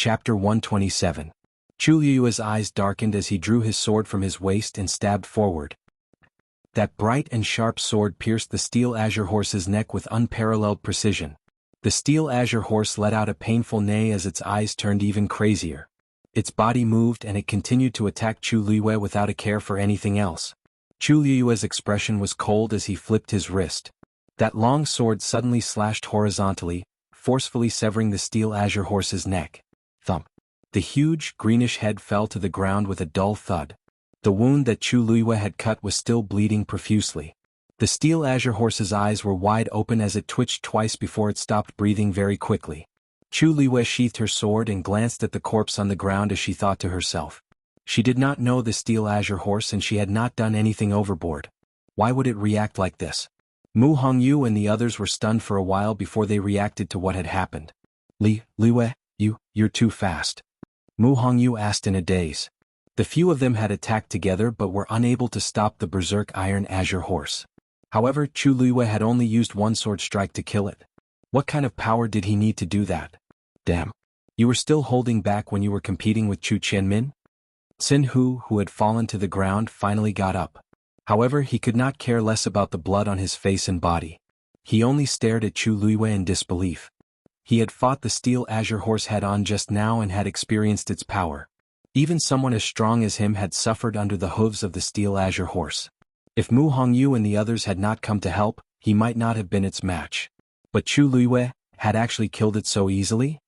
Chapter 127. Chu Liyue's eyes darkened as he drew his sword from his waist and stabbed forward. That bright and sharp sword pierced the steel azure horse's neck with unparalleled precision. The steel azure horse let out a painful neigh as its eyes turned even crazier. Its body moved and it continued to attack Chu Liyue without a care for anything else. Chu Liyue's expression was cold as he flipped his wrist. That long sword suddenly slashed horizontally, forcefully severing the steel azure horse's neck. Thump. The huge, greenish head fell to the ground with a dull thud. The wound that Chu Liyue had cut was still bleeding profusely. The steel azure horse's eyes were wide open as it twitched twice before it stopped breathing very quickly. Chu Liyue sheathed her sword and glanced at the corpse on the ground as she thought to herself. She did not know the steel azure horse and she had not done anything overboard. Why would it react like this? Mu Hongyu and the others were stunned for a while before they reacted to what had happened. Liyue, you're too fast. Mu Hongyu asked in a daze. The few of them had attacked together but were unable to stop the berserk iron azure horse. However, Chu Liyue had only used one sword strike to kill it. What kind of power did he need to do that? Damn. You were still holding back when you were competing with Chu Qianmin? Xinhu, who had fallen to the ground, finally got up. However, he could not care less about the blood on his face and body. He only stared at Chu Liyue in disbelief. He had fought the steel azure horse head-on just now and had experienced its power. Even someone as strong as him had suffered under the hooves of the steel azure horse. If Mu Hongyu and the others had not come to help, he might not have been its match. But Chu Liyue had actually killed it so easily?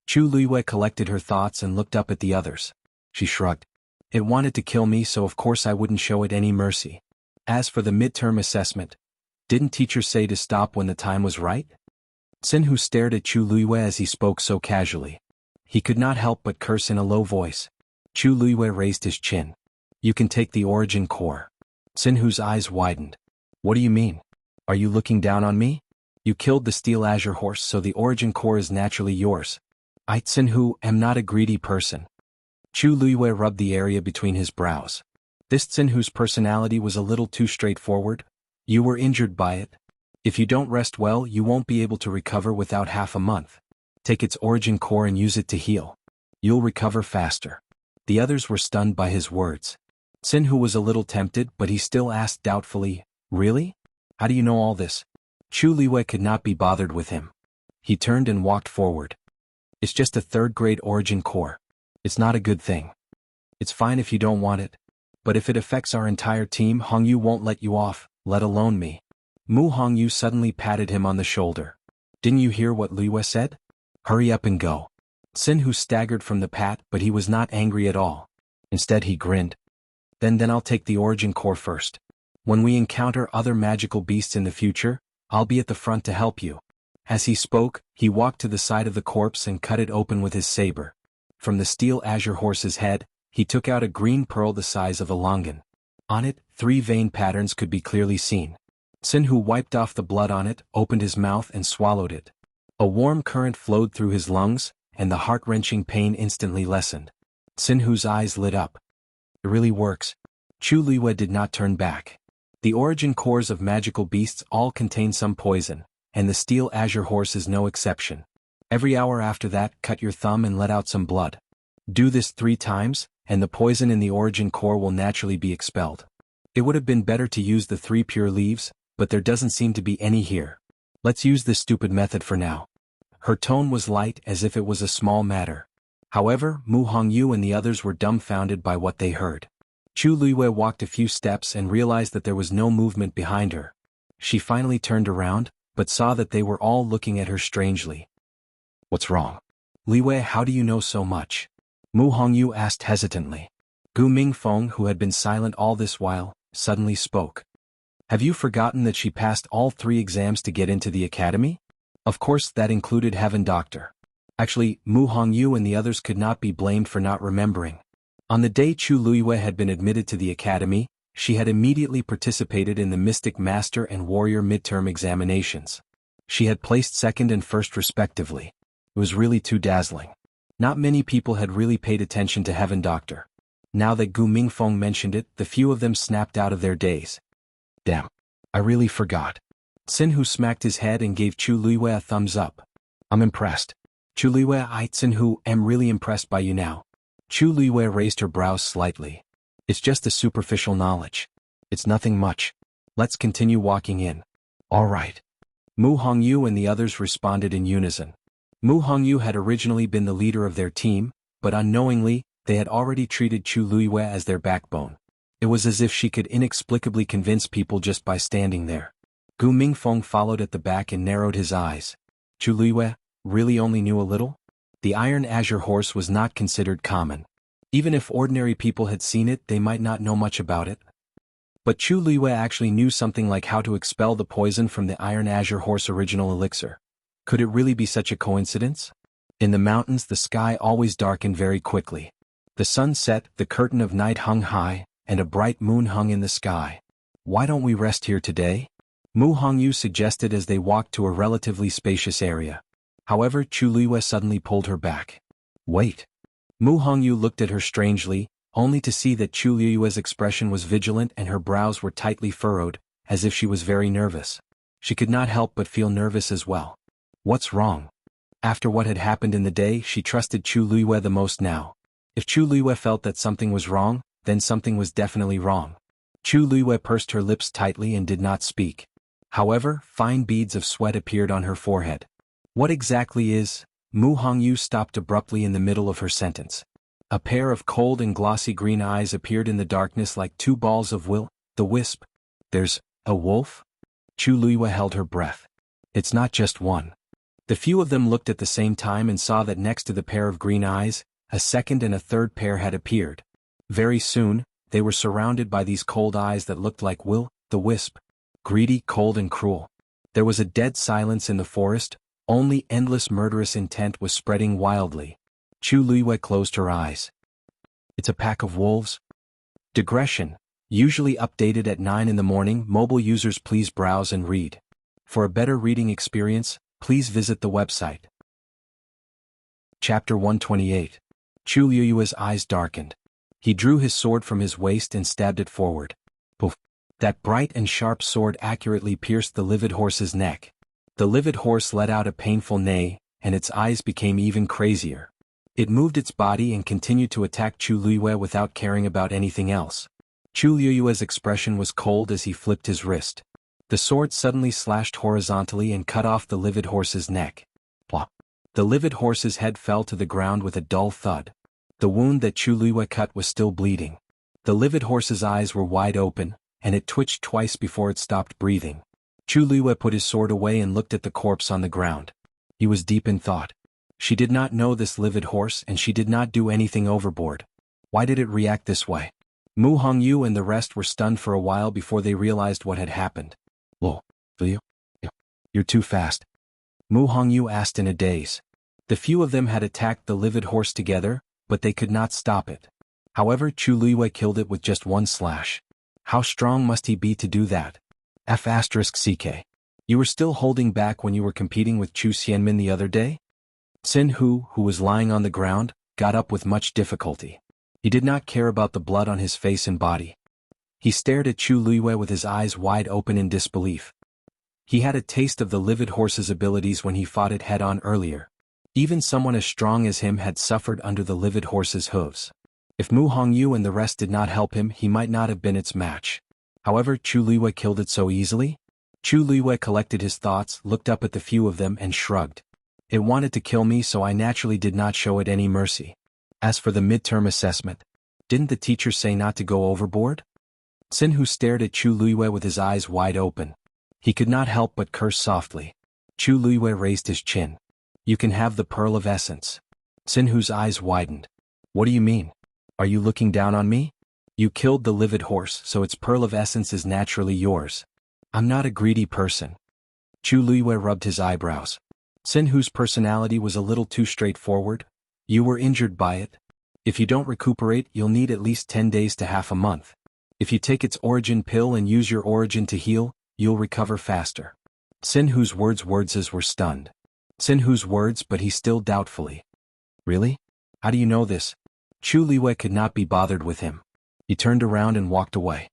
Chu Liyue collected her thoughts and looked up at the others. She shrugged. It wanted to kill me, so of course I wouldn't show it any mercy. As for the midterm assessment, didn't teacher say to stop when the time was right? Xinhu stared at Chu Liyue as he spoke so casually. He could not help but curse in a low voice. Chu Liyue raised his chin. You can take the origin core. Xinhu's eyes widened. What do you mean? Are you looking down on me? You killed the steel azure horse, so the origin core is naturally yours. I, Xinhu, am not a greedy person. Chu Liyue rubbed the area between his brows. This Xinhu's personality was a little too straightforward. You were injured by it. If you don't rest well, you won't be able to recover without half a month. Take its origin core and use it to heal. You'll recover faster. The others were stunned by his words. Xinhu was a little tempted, but he still asked doubtfully, Really? How do you know all this? Chu Liyue could not be bothered with him. He turned and walked forward. It's just a third-grade origin core. It's not a good thing. It's fine if you don't want it. But if it affects our entire team, Hongyu won't let you off, let alone me. Mu Hongyu suddenly patted him on the shoulder. Didn't you hear what Liyue said? Hurry up and go. Xinhu staggered from the pat, but he was not angry at all. Instead he grinned. Then I'll take the origin core first. When we encounter other magical beasts in the future, I'll be at the front to help you. As he spoke, he walked to the side of the corpse and cut it open with his saber. From the steel azure horse's head, he took out a green pearl the size of a longan. On it, 3 vein patterns could be clearly seen. Xinhu wiped off the blood on it, opened his mouth and swallowed it. A warm current flowed through his lungs, and the heart-wrenching pain instantly lessened. Xinhu's eyes lit up. It really works. Chu Liyue did not turn back. The origin cores of magical beasts all contain some poison, and the steel azure horse is no exception. Every hour after that, cut your thumb and let out some blood. Do this 3 times, and the poison in the origin core will naturally be expelled. It would have been better to use the 3 pure leaves, but there doesn't seem to be any here. Let's use this stupid method for now. Her tone was light as if it was a small matter. However, Mu Hongyu and the others were dumbfounded by what they heard. Chu Liyue walked a few steps and realized that there was no movement behind her. She finally turned around, but saw that they were all looking at her strangely. What's wrong? Liyue, how do you know so much? Mu Hongyu asked hesitantly. Gu Mingfeng, who had been silent all this while, suddenly spoke. Have you forgotten that she passed all 3 exams to get into the academy? Of course, that included Heaven Doctor. Actually, Mu Hongyu and the others could not be blamed for not remembering. On the day Chu Liyue had been admitted to the academy, she had immediately participated in the Mystic Master and Warrior midterm examinations. She had placed 2nd and 1st respectively. It was really too dazzling. Not many people had really paid attention to Heaven Doctor. Now that Gu Mingfeng mentioned it, the few of them snapped out of their daze. Damn. I really forgot. Xinhu smacked his head and gave Chu Liyue a thumbs up. I'm impressed. Chu Liwei, I Xianhu, am really impressed by you now. Chu Liwei raised her brows slightly. It's just a superficial knowledge. It's nothing much. Let's continue walking in. All right. Mu Hongyu and the others responded in unison. Mu Hongyu had originally been the leader of their team, but unknowingly, they had already treated Chu Liwei as their backbone. It was as if she could inexplicably convince people just by standing there. Gu Mingfeng followed at the back and narrowed his eyes. Chu Liwei really only knew a little? The Iron Azure Horse was not considered common. Even if ordinary people had seen it, they might not know much about it. But Chu Liwei actually knew something like how to expel the poison from the Iron Azure Horse original elixir. Could it really be such a coincidence? In the mountains, the sky always darkened very quickly. The sun set, the curtain of night hung high, and a bright moon hung in the sky. Why don't we rest here today? Mu Hongyu suggested as they walked to a relatively spacious area. However, Chu Liwei suddenly pulled her back. Wait. Mu Hongyu looked at her strangely, only to see that Chu Liwei's expression was vigilant and her brows were tightly furrowed, as if she was very nervous. She could not help but feel nervous as well. What's wrong? After what had happened in the day, she trusted Chu Liwei the most now. If Chu Liwei felt that something was wrong, then something was definitely wrong. Chu Liwei pursed her lips tightly and did not speak. However, fine beads of sweat appeared on her forehead. What exactly is? Mu Hongyu stopped abruptly in the middle of her sentence. A pair of cold and glossy green eyes appeared in the darkness like two balls of will-the-wisp. There's a wolf? Chu Liwei held her breath. It's not just one. The few of them looked at the same time and saw that next to the pair of green eyes, a second and a third pair had appeared. Very soon, they were surrounded by these cold eyes that looked like will-the-wisp. Greedy, cold and cruel. There was a dead silence in the forest, only endless murderous intent was spreading wildly. Chu Liwei closed her eyes. It's a pack of wolves? Digression. Usually updated at 9 in the morning. Mobile users please browse and read. For a better reading experience, please visit the website. Chapter 128. Chu Liwei's eyes darkened. He drew his sword from his waist and stabbed it forward. Poof. That bright and sharp sword accurately pierced the livid horse's neck. The livid horse let out a painful neigh, and its eyes became even crazier. It moved its body and continued to attack Chu Liwei without caring about anything else. Chu Liwei's expression was cold as he flipped his wrist. The sword suddenly slashed horizontally and cut off the livid horse's neck. Plop. The livid horse's head fell to the ground with a dull thud. The wound that Chu Liwei cut was still bleeding. The livid horse's eyes were wide open, and it twitched twice before it stopped breathing. Chu Liwei put his sword away and looked at the corpse on the ground. He was deep in thought. She did not know this livid horse and she did not do anything overboard. Why did it react this way? Mu Hongyu and the rest were stunned for a while before they realized what had happened. Lo, you're too fast. Mu Hongyu asked in a daze. The few of them had attacked the livid horse together, but they could not stop it. However, Chu Liwei killed it with just one slash. How strong must he be to do that? F***ck. You were still holding back when you were competing with Chu Xianmin the other day? Xianhu, who was lying on the ground, got up with much difficulty. He did not care about the blood on his face and body. He stared at Chu Liwei with his eyes wide open in disbelief. He had a taste of the livid horse's abilities when he fought it head-on earlier. Even someone as strong as him had suffered under the livid horse's hooves. If Mu Hongyu and the rest did not help him, he might not have been its match. However, Chu Liwei killed it so easily? Chu Liwei collected his thoughts, looked up at the few of them and shrugged. It wanted to kill me, so I naturally did not show it any mercy. As for the midterm assessment, didn't the teacher say not to go overboard? Xianhu stared at Chu Liwei with his eyes wide open. He could not help but curse softly. Chu Liwei raised his chin. You can have the pearl of essence. Xianhu's eyes widened. What do you mean? Are you looking down on me? You killed the livid horse, so its pearl of essence is naturally yours. I'm not a greedy person. Chu Liwei rubbed his eyebrows. Xianhu's personality was a little too straightforward. You were injured by it. If you don't recuperate, you'll need at least 10 days to half a month. If you take its origin pill and use your origin to heal, you'll recover faster. Xianhu's words were stunned. Xianhu's words, but he still doubtfully. Really? How do you know this? Chu Liwei could not be bothered with him. He turned around and walked away.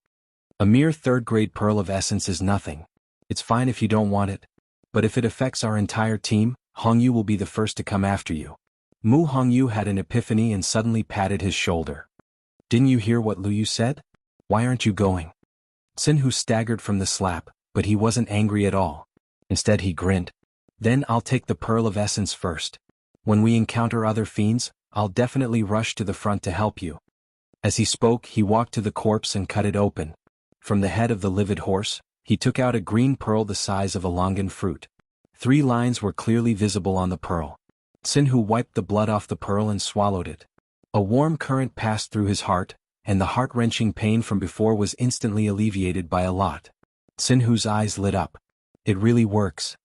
A mere third-grade pearl of essence is nothing. It's fine if you don't want it. But if it affects our entire team, Hongyu will be the first to come after you. Mu Hongyu had an epiphany and suddenly patted his shoulder. Didn't you hear what Lu Yu said? Why aren't you going? Xuanhu staggered from the slap, but he wasn't angry at all. Instead he grinned. Then I'll take the Pearl of Essence first. When we encounter other fiends, I'll definitely rush to the front to help you. As he spoke, he walked to the corpse and cut it open. From the head of the livid horse, he took out a green pearl the size of a longan fruit. 3 lines were clearly visible on the pearl. Xuanhu wiped the blood off the pearl and swallowed it. A warm current passed through his heart, and the heart-wrenching pain from before was instantly alleviated by a lot. Xuanhu's eyes lit up. It really works.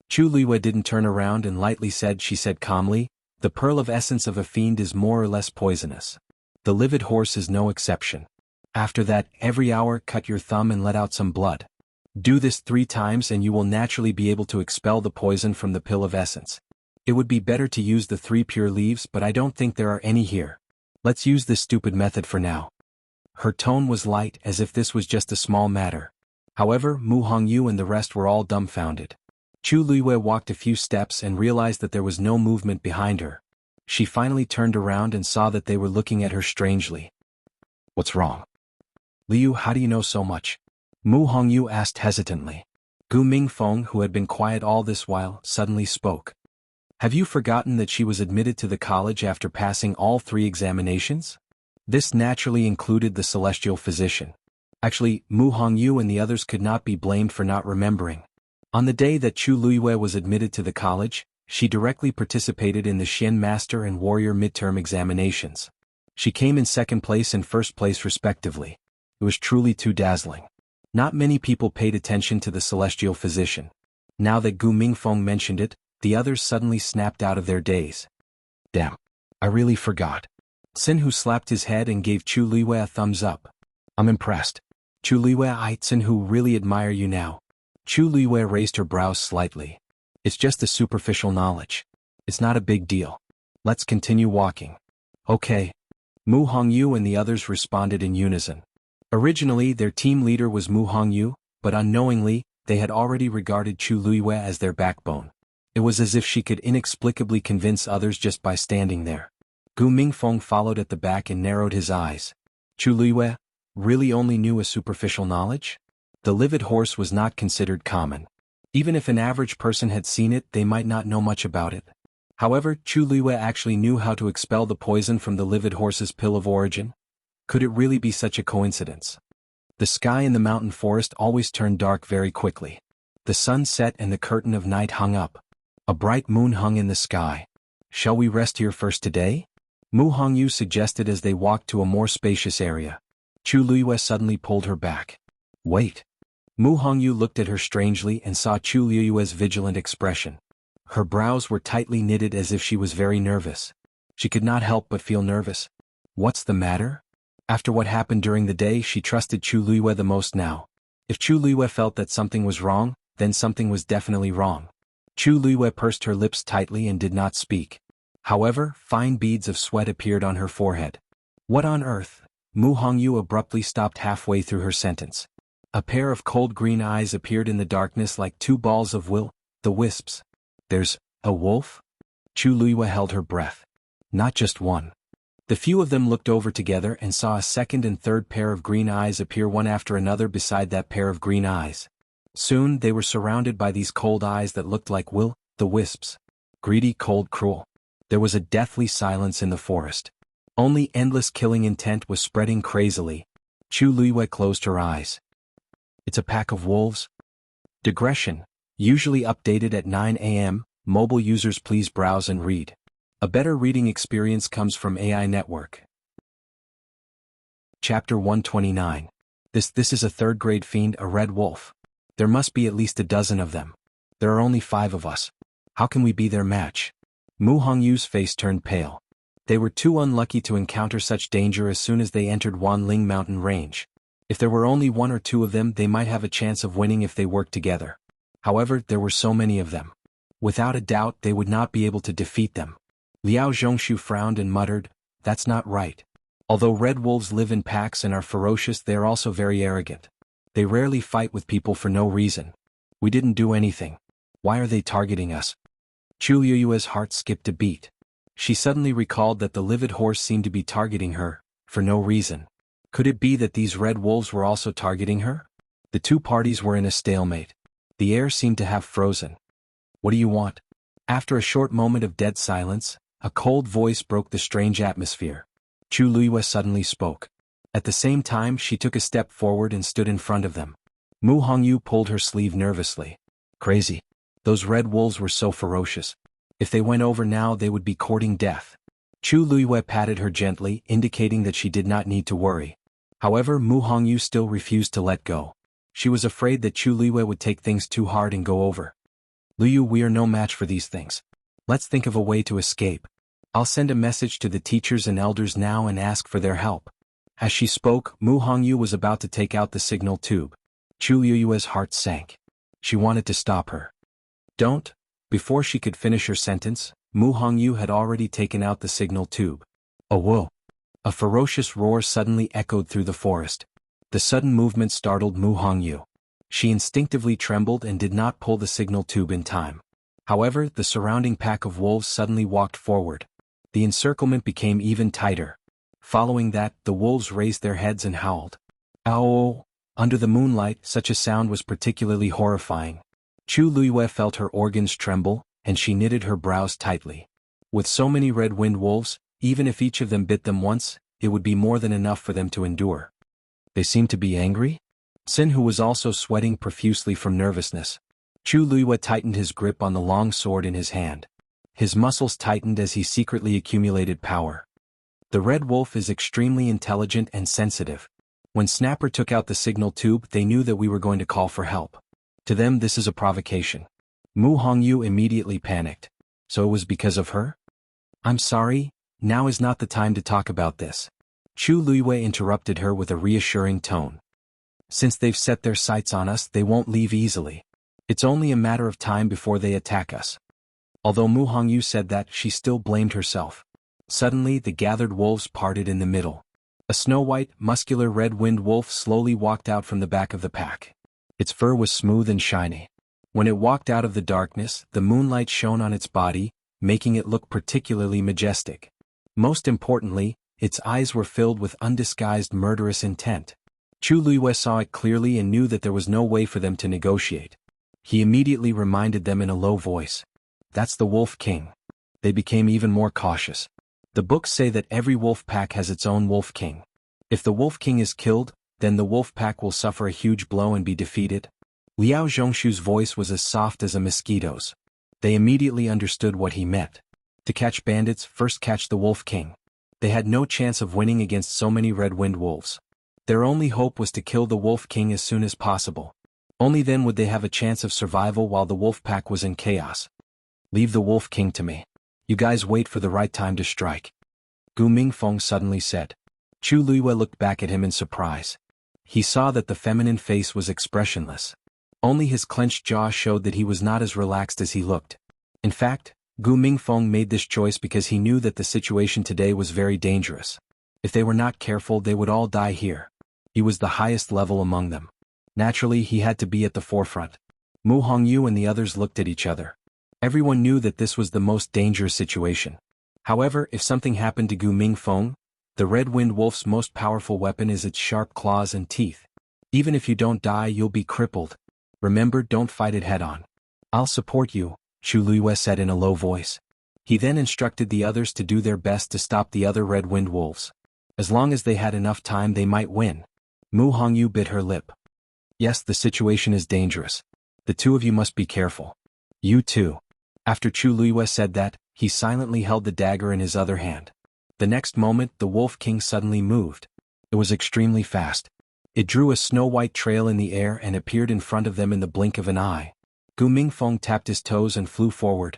Chu Liyue didn't turn around and lightly said, she said calmly, the pearl of essence of a fiend is more or less poisonous. The livid horse is no exception. After that, every hour cut your thumb and let out some blood. Do this 3 times and you will naturally be able to expel the poison from the pill of essence. It would be better to use the 3 pure leaves, but I don't think there are any here. Let's use this stupid method for now. Her tone was light, as if this was just a small matter. However, Mu Hongyu and the rest were all dumbfounded. Chu Liyue walked a few steps and realized that there was no movement behind her. She finally turned around and saw that they were looking at her strangely. What's wrong? Liu, how do you know so much? Mu Hongyu asked hesitantly. Gu Mingfeng, who had been quiet all this while, suddenly spoke. Have you forgotten that she was admitted to the college after passing all 3 examinations? This naturally included the celestial physician. Actually, Mu Hongyu and the others could not be blamed for not remembering. On the day that Chu Liyue was admitted to the college, she directly participated in the xianmaster and warrior midterm examinations. She came in 2nd place and 1st place respectively. It was truly too dazzling. Not many people paid attention to the celestial physician. Now that Gu Mingfeng mentioned it, the others suddenly snapped out of their daze. Damn. I really forgot. Xuanhu slapped his head and gave Chu Liyue a thumbs up. I'm impressed. Chu Liyue, I Xuanhu really admire you now. Chu Liyue raised her brows slightly. It's just a superficial knowledge. It's not a big deal. Let's continue walking. Okay. Mu Hongyu and the others responded in unison. Originally, their team leader was Mu Hongyu, but unknowingly, they had already regarded Chu Liyue as their backbone. It was as if she could inexplicably convince others just by standing there. Gu Mingfeng followed at the back and narrowed his eyes. Chu Liyue really only knew a superficial knowledge? The livid horse was not considered common. Even if an average person had seen it, they might not know much about it. However, Chu Liyue actually knew how to expel the poison from the livid horse's pill of origin. Could it really be such a coincidence? The sky in the mountain forest always turned dark very quickly. The sun set and the curtain of night hung up. A bright moon hung in the sky. Shall we rest here first today? Mu Hongyu suggested as they walked to a more spacious area. Chu Liyue suddenly pulled her back. Wait. Mu Hongyu looked at her strangely and saw Chu Liyue's vigilant expression. Her brows were tightly knitted as if she was very nervous. She could not help but feel nervous. What's the matter? After what happened during the day, she trusted Chu Liyue the most now. If Chu Liyue felt that something was wrong, then something was definitely wrong. Chu Liyue pursed her lips tightly and did not speak. However, fine beads of sweat appeared on her forehead. What on earth? Mu Hongyu abruptly stopped halfway through her sentence. A pair of cold green eyes appeared in the darkness like 2 balls of the wisps. There's a wolf? Chu Liyue held her breath. Not just one. The few of them looked over together and saw a 2nd and 3rd pair of green eyes appear one after another beside that pair of green eyes. Soon they were surrounded by these cold eyes that looked like the wisps. Greedy, cold, cruel. There was a deathly silence in the forest. Only endless killing intent was spreading crazily. Chu Liyue closed her eyes. It's a pack of wolves? Digression. Usually updated at 9 a.m., mobile users please browse and read. A better reading experience comes from AI Network. Chapter 129. This is a 3rd grade fiend, a red wolf. There must be at least a dozen of them. There are only 5 of us. How can we be their match? Mu Hongyu's face turned pale. They were too unlucky to encounter such danger as soon as they entered Wanling Mountain Range. If there were only 1 or 2 of them, they might have a chance of winning if they worked together. However, there were so many of them. Without a doubt, they would not be able to defeat them. Liao Zhongshu frowned and muttered, "That's not right. Although red wolves live in packs and are ferocious, they are also very arrogant. They rarely fight with people for no reason. We didn't do anything. Why are they targeting us?" Chu Liyue's heart skipped a beat. She suddenly recalled that the livid horse seemed to be targeting her, for no reason. Could it be that these red wolves were also targeting her? The two parties were in a stalemate. The air seemed to have frozen. What do you want? After a short moment of dead silence, a cold voice broke the strange atmosphere. Chu Liyue suddenly spoke. At the same time she took a step forward and stood in front of them. Mu Hongyu pulled her sleeve nervously. Crazy. Those red wolves were so ferocious. If they went over now they would be courting death. Chu Liyue patted her gently, indicating that she did not need to worry. However, Mu Hongyu still refused to let go. She was afraid that Chu Liyue would take things too hard and go over. Liu, we are no match for these things. Let's think of a way to escape. I'll send a message to the teachers and elders now and ask for their help. As she spoke, Mu Hongyu was about to take out the signal tube. Chu Liyue's heart sank. She wanted to stop her. Don't. Before she could finish her sentence, Mu Hongyu had already taken out the signal tube. Oh whoa! A ferocious roar suddenly echoed through the forest. The sudden movement startled Mu Hongyu. She instinctively trembled and did not pull the signal tube in time. However, the surrounding pack of wolves suddenly walked forward. The encirclement became even tighter. Following that, the wolves raised their heads and howled. Ow! Under the moonlight, such a sound was particularly horrifying. Chu Liyue felt her organs tremble, and she knitted her brows tightly. With so many red-winged wolves, even if each of them bit them once, it would be more than enough for them to endure. They seemed to be angry? Xin, who was also sweating profusely from nervousness. Chu Liyue tightened his grip on the long sword in his hand. His muscles tightened as he secretly accumulated power. The red wolf is extremely intelligent and sensitive. When Snapper took out the signal tube, they knew that we were going to call for help. To them this is a provocation. Mu Hongyu immediately panicked. So it was because of her? I'm sorry, now is not the time to talk about this. Chu Liyue interrupted her with a reassuring tone. Since they've set their sights on us, they won't leave easily. It's only a matter of time before they attack us. Although Mu Hongyu said that, she still blamed herself. Suddenly, the gathered wolves parted in the middle. A snow-white, muscular red-winged wolf slowly walked out from the back of the pack. Its fur was smooth and shiny. When it walked out of the darkness, the moonlight shone on its body, making it look particularly majestic. Most importantly, its eyes were filled with undisguised murderous intent. Chu Liyue saw it clearly and knew that there was no way for them to negotiate. He immediately reminded them in a low voice. That's the Wolf King. They became even more cautious. The books say that every wolf pack has its own Wolf King. If the Wolf King is killed, then the wolf pack will suffer a huge blow and be defeated. Liao Zhongshu's voice was as soft as a mosquito's. They immediately understood what he meant. To catch bandits, first catch the Wolf King. They had no chance of winning against so many red-winged wolves. Their only hope was to kill the Wolf King as soon as possible. Only then would they have a chance of survival while the wolf pack was in chaos. Leave the Wolf King to me. You guys wait for the right time to strike. Gu Mingfeng suddenly said. Chu Liyue looked back at him in surprise. He saw that the feminine face was expressionless. Only his clenched jaw showed that he was not as relaxed as he looked. In fact, Gu Mingfeng made this choice because he knew that the situation today was very dangerous. If they were not careful, they would all die here. He was the highest level among them. Naturally, he had to be at the forefront. Mu Hongyu and the others looked at each other. Everyone knew that this was the most dangerous situation. However, if something happened to Gu Mingfeng, the red-winged wolf's most powerful weapon is its sharp claws and teeth. Even if you don't die, you'll be crippled. Remember, don't fight it head-on. I'll support you, Chu Liyue said in a low voice. He then instructed the others to do their best to stop the other red-winged wolves. As long as they had enough time, they might win. Mu Hongyu bit her lip. Yes, the situation is dangerous. The two of you must be careful. You too. After Chu Liyue said that, he silently held the dagger in his other hand. The next moment, the Wolf King suddenly moved. It was extremely fast. It drew a snow-white trail in the air and appeared in front of them in the blink of an eye. Gu Mingfeng tapped his toes and flew forward.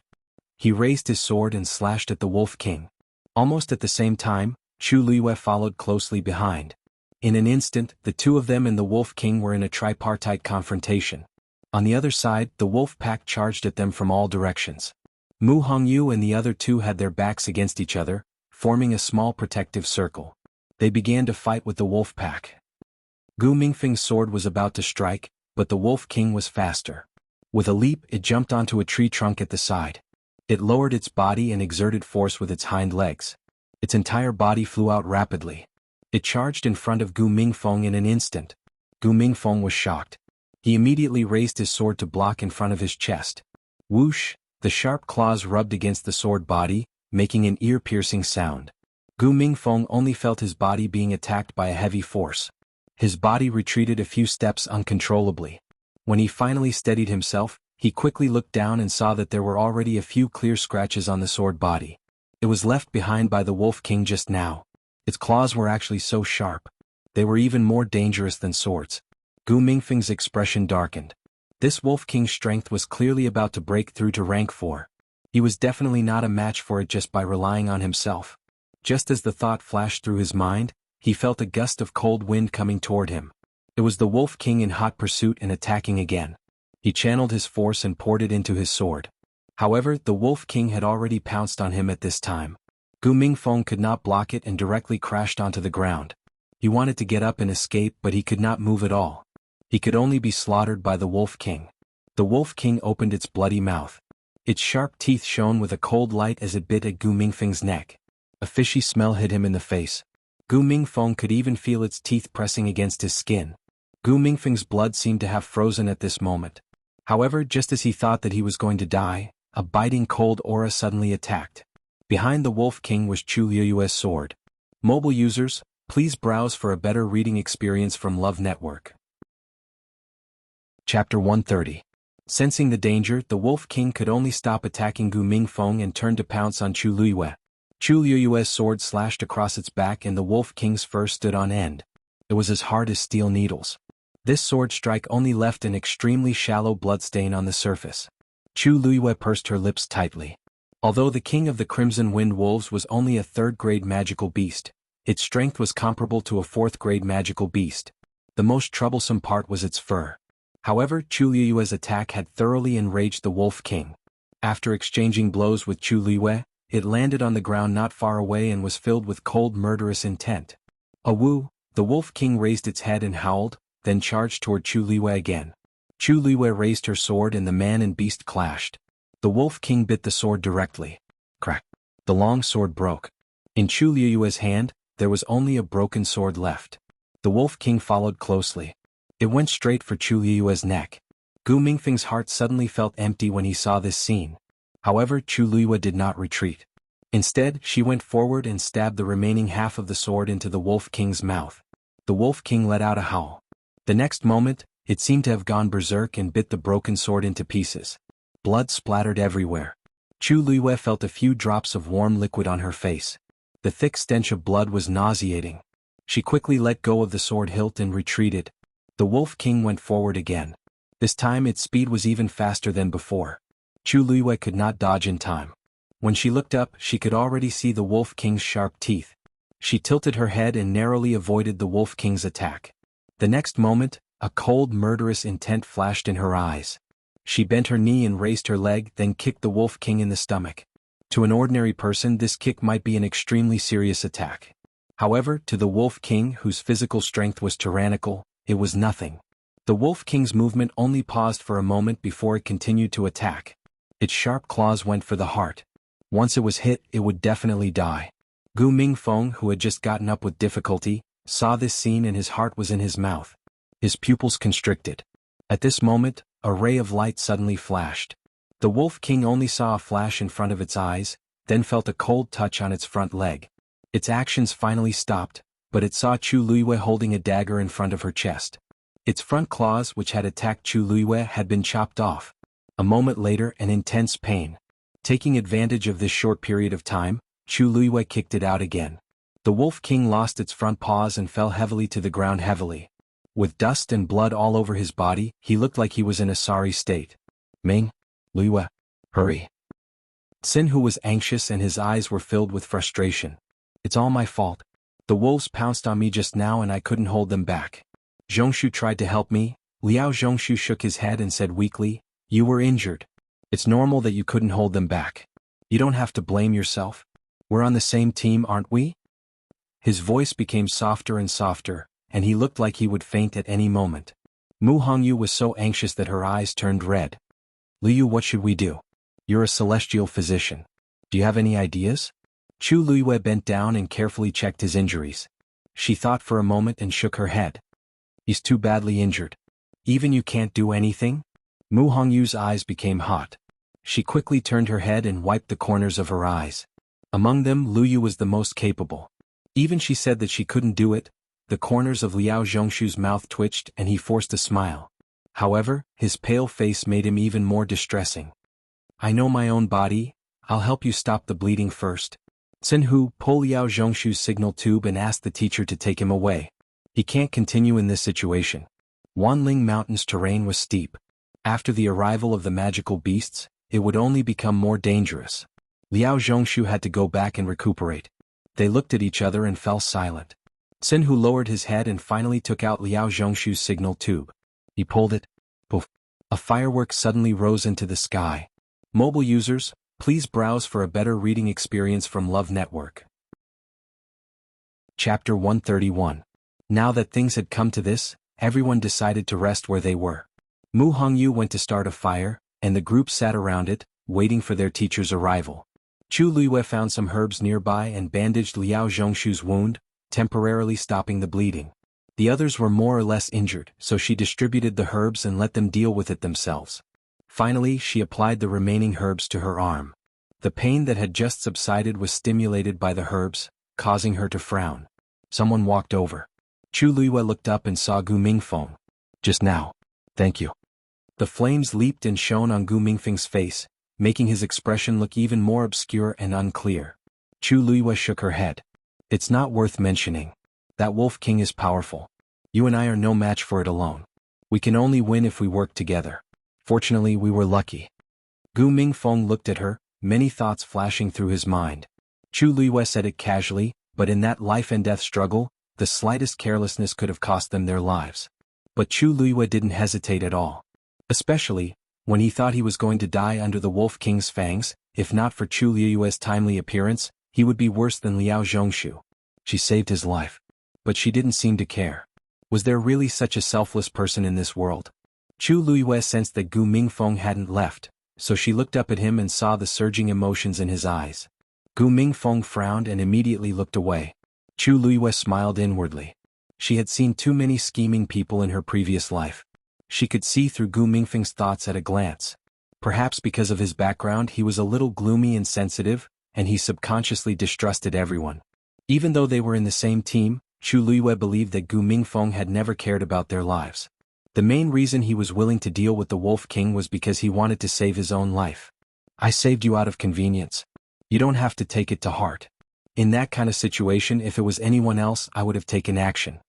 He raised his sword and slashed at the Wolf King. Almost at the same time, Chu Liyue followed closely behind. In an instant, the two of them and the Wolf King were in a tripartite confrontation. On the other side, the wolf pack charged at them from all directions. Mu Hongyu and the other two had their backs against each other, forming a small protective circle. They began to fight with the wolf pack. Gu Mingfeng's sword was about to strike, but the Wolf King was faster. With a leap, it jumped onto a tree trunk at the side. It lowered its body and exerted force with its hind legs. Its entire body flew out rapidly. It charged in front of Gu Mingfeng in an instant. Gu Mingfeng was shocked. He immediately raised his sword to block in front of his chest. Whoosh! The sharp claws rubbed against the sword body, making an ear-piercing sound. Gu Mingfeng only felt his body being attacked by a heavy force. His body retreated a few steps uncontrollably. When he finally steadied himself, he quickly looked down and saw that there were already a few clear scratches on the sword body. It was left behind by the Wolf King just now. Its claws were actually so sharp. They were even more dangerous than swords. Gu Mingfeng's expression darkened. This Wolf King's strength was clearly about to break through to rank 4. He was definitely not a match for it just by relying on himself. Just as the thought flashed through his mind, he felt a gust of cold wind coming toward him. It was the Wolf King in hot pursuit and attacking again. He channeled his force and poured it into his sword. However, the Wolf King had already pounced on him at this time. Gu Mingfeng could not block it and directly crashed onto the ground. He wanted to get up and escape, but he could not move at all. He could only be slaughtered by the Wolf King. The Wolf King opened its bloody mouth. Its sharp teeth shone with a cold light as it bit at Gu Mingfeng's neck. A fishy smell hit him in the face. Gu Mingfeng could even feel its teeth pressing against his skin. Gu Mingfeng's blood seemed to have frozen at this moment. However, just as he thought that he was going to die, a biting cold aura suddenly attacked. Behind the Wolf King was Chu Liuyue's sword. Mobile users, please browse for a better reading experience from Love Network. Chapter 130. Sensing the danger, the Wolf King could only stop attacking Gu Mingfeng and turned to pounce on Chu Liuyue. Chu Liuyue's sword slashed across its back and the Wolf King's fur stood on end. It was as hard as steel needles. This sword strike only left an extremely shallow bloodstain on the surface. Chu Liuyue pursed her lips tightly. Although the king of the Crimson Wind Wolves was only a 3rd-grade magical beast, its strength was comparable to a 4th-grade magical beast. The most troublesome part was its fur. However, Chu Liuyue's attack had thoroughly enraged the Wolf King. After exchanging blows with Chu Liuyue, it landed on the ground not far away and was filled with cold murderous intent. Awoo! The Wolf King raised its head and howled, then charged toward Chu Liuyue again. Chu Liuyue raised her sword and the man and beast clashed. The Wolf King bit the sword directly. Crack! The long sword broke. In Chu Liuyue's hand, there was only a broken sword left. The Wolf King followed closely. It went straight for Chu Liuyue's neck. Gu Mingfeng's heart suddenly felt empty when he saw this scene. However, Chu Liuyue did not retreat. Instead, she went forward and stabbed the remaining half of the sword into the Wolf King's mouth. The Wolf King let out a howl. The next moment, it seemed to have gone berserk and bit the broken sword into pieces. Blood splattered everywhere. Chu Liuyue felt a few drops of warm liquid on her face. The thick stench of blood was nauseating. She quickly let go of the sword hilt and retreated. The Wolf King went forward again. This time its speed was even faster than before. Chu Liuyue could not dodge in time. When she looked up, she could already see the Wolf King's sharp teeth. She tilted her head and narrowly avoided the Wolf King's attack. The next moment, a cold murderous intent flashed in her eyes. She bent her knee and raised her leg, then kicked the Wolf King in the stomach. To an ordinary person, this kick might be an extremely serious attack. However, to the Wolf King, whose physical strength was tyrannical, it was nothing. The Wolf King's movement only paused for a moment before it continued to attack. Its sharp claws went for the heart. Once it was hit, it would definitely die. Gu Mingfeng, who had just gotten up with difficulty, saw this scene and his heart was in his mouth. His pupils constricted. At this moment, a ray of light suddenly flashed. The Wolf King only saw a flash in front of its eyes, then felt a cold touch on its front leg. Its actions finally stopped, but it saw Chu Liuyue holding a dagger in front of her chest. Its front claws, which had attacked Chu Liuyue, had been chopped off. A moment later, an intense pain. Taking advantage of this short period of time, Chu Liuyue kicked it out again. The Wolf King lost its front paws and fell heavily to the ground heavily. With dust and blood all over his body, he looked like he was in a sorry state. Ming, Liuyue, hurry. Xin Hu was anxious and his eyes were filled with frustration. It's all my fault. The wolves pounced on me just now and I couldn't hold them back. Zhongshu tried to help me. Liao Zhongshu shook his head and said weakly, you were injured. It's normal that you couldn't hold them back. You don't have to blame yourself. We're on the same team, aren't we? His voice became softer and softer, and he looked like he would faint at any moment. Mu Hongyu was so anxious that her eyes turned red. Liu, what should we do? You're a celestial physician. Do you have any ideas? Chu Luiyue bent down and carefully checked his injuries. She thought for a moment and shook her head. He's too badly injured. Even you can't do anything? Mu Hongyu's eyes became hot. She quickly turned her head and wiped the corners of her eyes. Among them, Lu Yu was the most capable. Even she said that she couldn't do it. The corners of Liao Zhongshu's mouth twitched and he forced a smile. However, his pale face made him even more distressing. I know my own body. I'll help you stop the bleeding first. Xinhu pulled Liao Zhongshu's signal tube and asked the teacher to take him away. He can't continue in this situation. Wanling Mountain's terrain was steep. After the arrival of the magical beasts, it would only become more dangerous. Liao Zhongshu had to go back and recuperate. They looked at each other and fell silent. Xinhu lowered his head and finally took out Liao Zhongshu's signal tube. He pulled it. Poof. A firework suddenly rose into the sky. Mobile users, please browse for a better reading experience from Love Network. Chapter 131. Now that things had come to this, everyone decided to rest where they were. Mu Hongyu went to start a fire, and the group sat around it, waiting for their teacher's arrival. Chu Luiyue found some herbs nearby and bandaged Liao Zhongshu's wound, temporarily stopping the bleeding. The others were more or less injured, so she distributed the herbs and let them deal with it themselves. Finally, she applied the remaining herbs to her arm. The pain that had just subsided was stimulated by the herbs, causing her to frown. Someone walked over. Chu Luiyue looked up and saw Gu Mingfeng. Just now. Thank you. The flames leaped and shone on Gu Mingfeng's face, making his expression look even more obscure and unclear. Chu Luiyue shook her head. It's not worth mentioning. That Wolf King is powerful. You and I are no match for it alone. We can only win if we work together. Fortunately, we were lucky. Gu Mingfeng looked at her, many thoughts flashing through his mind. Chu Luiyue said it casually, but in that life-and-death struggle, the slightest carelessness could have cost them their lives. But Chu Luiyue didn't hesitate at all. Especially, when he thought he was going to die under the Wolf King's fangs. If not for Chu Luiyue's timely appearance, he would be worse than Liao Zhongshu. She saved his life. But she didn't seem to care. Was there really such a selfless person in this world? Chu Luiyue sensed that Gu Mingfeng hadn't left, so she looked up at him and saw the surging emotions in his eyes. Gu Mingfeng frowned and immediately looked away. Chu Luiyue smiled inwardly. She had seen too many scheming people in her previous life. She could see through Gu Mingfeng's thoughts at a glance. Perhaps because of his background he was a little gloomy and sensitive, and he subconsciously distrusted everyone. Even though they were in the same team, Chu Luiyue believed that Gu Mingfeng had never cared about their lives. The main reason he was willing to deal with the Wolf King was because he wanted to save his own life. I saved you out of convenience. You don't have to take it to heart. In that kind of situation, if it was anyone else, I would have taken action.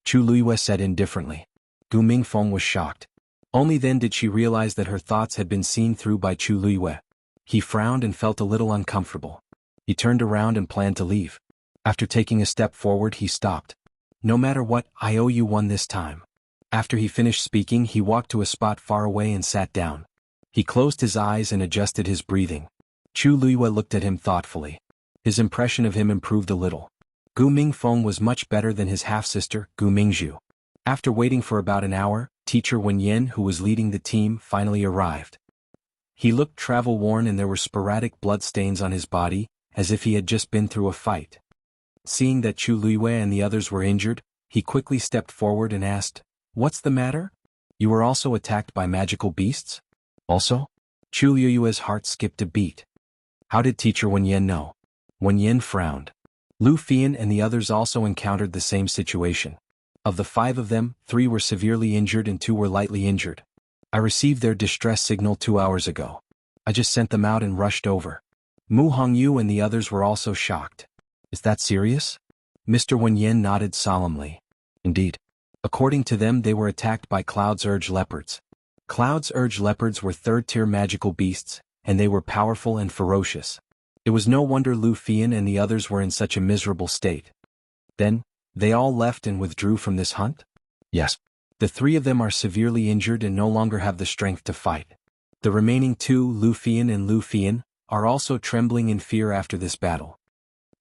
Chu Luiyue said indifferently. Gu Mingfeng was shocked. Only then did she realize that her thoughts had been seen through by Chu Luiyue. He frowned and felt a little uncomfortable. He turned around and planned to leave. After taking a step forward, he stopped. No matter what, I owe you one this time. After he finished speaking, he walked to a spot far away and sat down. He closed his eyes and adjusted his breathing. Chu Luiyue looked at him thoughtfully. His impression of him improved a little. Gu Mingfeng was much better than his half-sister, Gu Mingzhu. After waiting for about an hour, Teacher Wenyan, who was leading the team, finally arrived. He looked travel-worn and there were sporadic bloodstains on his body, as if he had just been through a fight. Seeing that Chu Luiyue and the others were injured, he quickly stepped forward and asked, "What's the matter? You were also attacked by magical beasts?" Also? Chu Luiyue's heart skipped a beat. How did Teacher Wenyan know? Wenyan frowned. Lu Fian and the others also encountered the same situation. Of the 5 of them, 3 were severely injured and 2 were lightly injured. I received their distress signal 2 hours ago. I just sent them out and rushed over. Mu Hongyu and the others were also shocked. Is that serious? Mr. Wenyan nodded solemnly. Indeed. According to them, they were attacked by Cloud's Urge leopards. Cloud's Urge leopards were 3rd-tier magical beasts, and they were powerful and ferocious. It was no wonder Lu Fian and the others were in such a miserable state. Then, they all left and withdrew from this hunt? Yes. The 3 of them are severely injured and no longer have the strength to fight. The remaining 2, Lu Fian and Lu Fian, are also trembling in fear after this battle.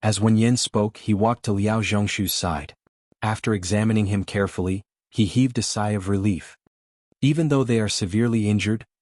As Wenyan spoke, he walked to Liao Zhongshu's side. After examining him carefully, he heaved a sigh of relief. Even though they are severely injured,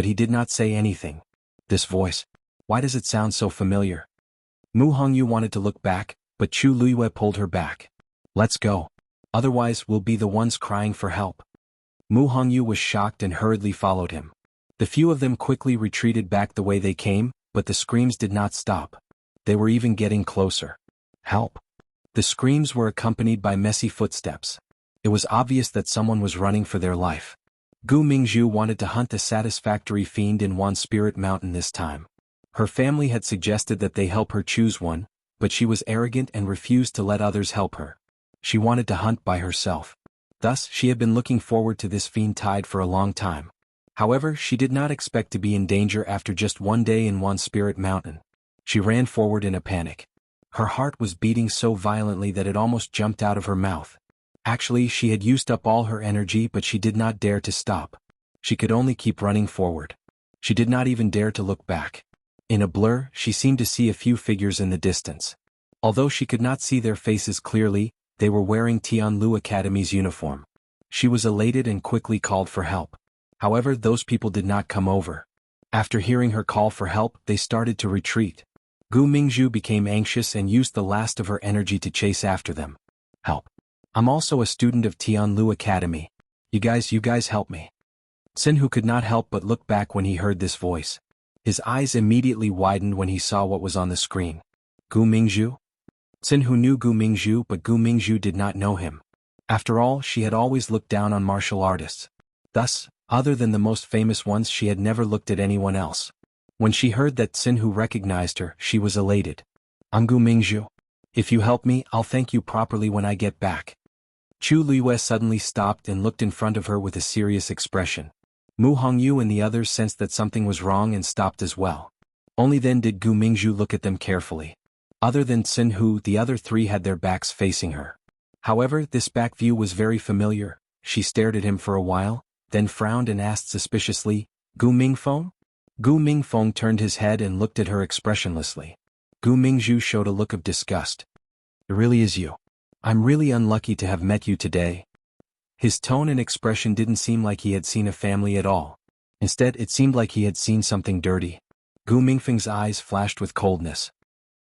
but he did not say anything. This voice, why does it sound so familiar? Mu Hongyu wanted to look back, but Chu Luyue pulled her back. Let's go. Otherwise we'll be the ones crying for help. Mu Hongyu was shocked and hurriedly followed him. The few of them quickly retreated back the way they came, but the screams did not stop. They were even getting closer. Help! The screams were accompanied by messy footsteps. It was obvious that someone was running for their life. Gu Mingzhu wanted to hunt the satisfactory fiend in Wan Spirit Mountain this time. Her family had suggested that they help her choose one, but she was arrogant and refused to let others help her. She wanted to hunt by herself. Thus, she had been looking forward to this fiend tide for a long time. However, she did not expect to be in danger after just one day in Wan Spirit Mountain. She ran forward in a panic. Her heart was beating so violently that it almost jumped out of her mouth. Actually, she had used up all her energy, but she did not dare to stop. She could only keep running forward. She did not even dare to look back. In a blur, she seemed to see a few figures in the distance. Although she could not see their faces clearly, they were wearing Tianlu Academy's uniform. She was elated and quickly called for help. However, those people did not come over. After hearing her call for help, they started to retreat. Gu Mingzhu became anxious and used the last of her energy to chase after them. Help! I'm also a student of Tianlu Academy. You guys help me. Xinhu could not help but look back when he heard this voice. His eyes immediately widened when he saw what was on the screen. Gu Mingzhu? Xinhu knew Gu Mingzhu, but Gu Mingzhu did not know him. After all, she had always looked down on martial artists. Thus, other than the most famous ones, she had never looked at anyone else. When she heard that Xinhu recognized her, she was elated. I'm Gu Mingzhu. If you help me, I'll thank you properly when I get back. Chu Liyue suddenly stopped and looked in front of her with a serious expression. Mu Hongyu and the others sensed that something was wrong and stopped as well. Only then did Gu Mingzhu look at them carefully. Other than Xinhu, the other three had their backs facing her. However, this back view was very familiar. She stared at him for a while, then frowned and asked suspiciously, Gu Mingfeng? Gu Mingfeng turned his head and looked at her expressionlessly. Gu Mingzhu showed a look of disgust. It really is you. I'm really unlucky to have met you today. His tone and expression didn't seem like he had seen a family at all. Instead, it seemed like he had seen something dirty. Gu Mingfeng's eyes flashed with coldness.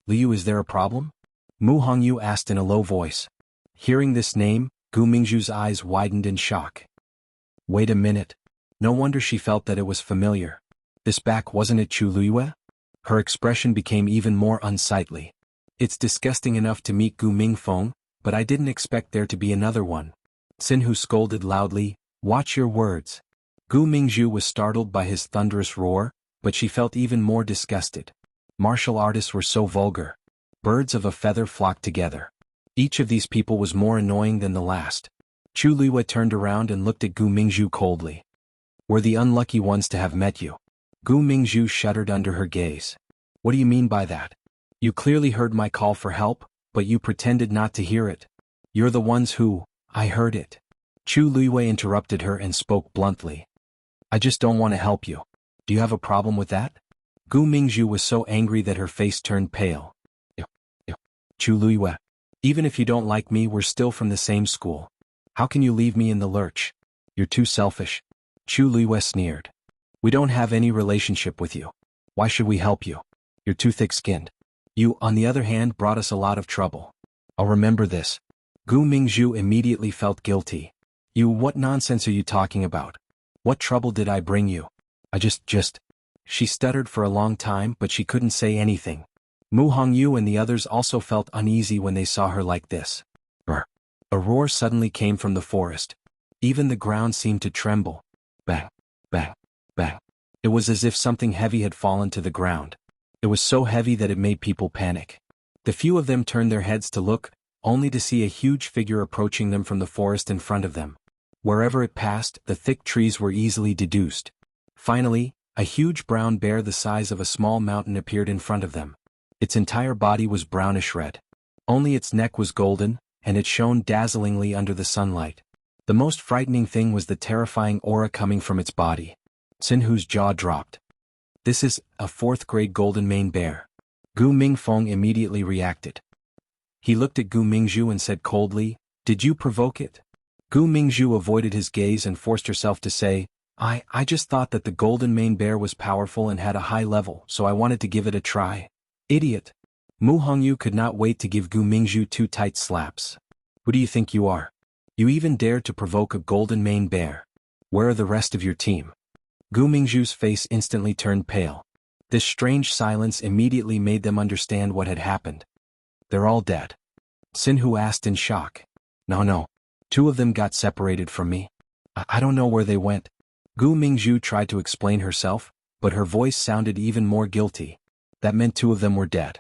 Liu, is there a problem? Mu Hongyu asked in a low voice. Hearing this name, Gu Mingzhu's eyes widened in shock. Wait a minute. No wonder she felt that it was familiar. This back, wasn't it Chu Liyue? Her expression became even more unsightly. It's disgusting enough to meet Gu Mingfeng, but I didn't expect there to be another one. Xinhu scolded loudly, watch your words. Gu Mingzhu was startled by his thunderous roar, but she felt even more disgusted. Martial artists were so vulgar. Birds of a feather flocked together. Each of these people was more annoying than the last. Chu Liyue turned around and looked at Gu Mingzhu coldly. We're the unlucky ones to have met you. Gu Mingzhu shuddered under her gaze. What do you mean by that? You clearly heard my call for help, but you pretended not to hear it. You're the ones who, I heard it. Chu Liyue interrupted her and spoke bluntly. I just don't want to help you. Do you have a problem with that? Gu Mingzhu was so angry that her face turned pale. Chu Liyue. Even if you don't like me, we're still from the same school. How can you leave me in the lurch? You're too selfish. Chu Liyue sneered. We don't have any relationship with you. Why should we help you? You're too thick-skinned. You, on the other hand, brought us a lot of trouble. I'll remember this. Gu Mingzhu immediately felt guilty. You, what nonsense are you talking about? What trouble did I bring you? I just... She stuttered for a long time, but she couldn't say anything. Mu Hongyu and the others also felt uneasy when they saw her like this. A roar suddenly came from the forest. Even the ground seemed to tremble. Bang, bang, bang. It was as if something heavy had fallen to the ground. It was so heavy that it made people panic. The few of them turned their heads to look, only to see a huge figure approaching them from the forest in front of them. Wherever it passed, the thick trees were easily deduced. Finally, a huge brown bear the size of a small mountain appeared in front of them. Its entire body was brownish red. Only its neck was golden, and it shone dazzlingly under the sunlight. The most frightening thing was the terrifying aura coming from its body. Xinhu's jaw dropped. This is a 4th-grade golden mane bear. Gu Mingfeng immediately reacted. He looked at Gu Mingzhu and said coldly, Did you provoke it? Gu Mingzhu avoided his gaze and forced herself to say, I just thought that the golden mane bear was powerful and had a high level, so I wanted to give it a try. Idiot. Mu Hongyu could not wait to give Gu Mingzhu 2 tight slaps. Who do you think you are? You even dared to provoke a golden mane bear. Where are the rest of your team? Gu Mingzhu's face instantly turned pale. This strange silence immediately made them understand what had happened. They're all dead. Xinhu asked in shock. No. 2 of them got separated from me. I don't know where they went. Gu Mingzhu tried to explain herself, but her voice sounded even more guilty. That meant 2 of them were dead.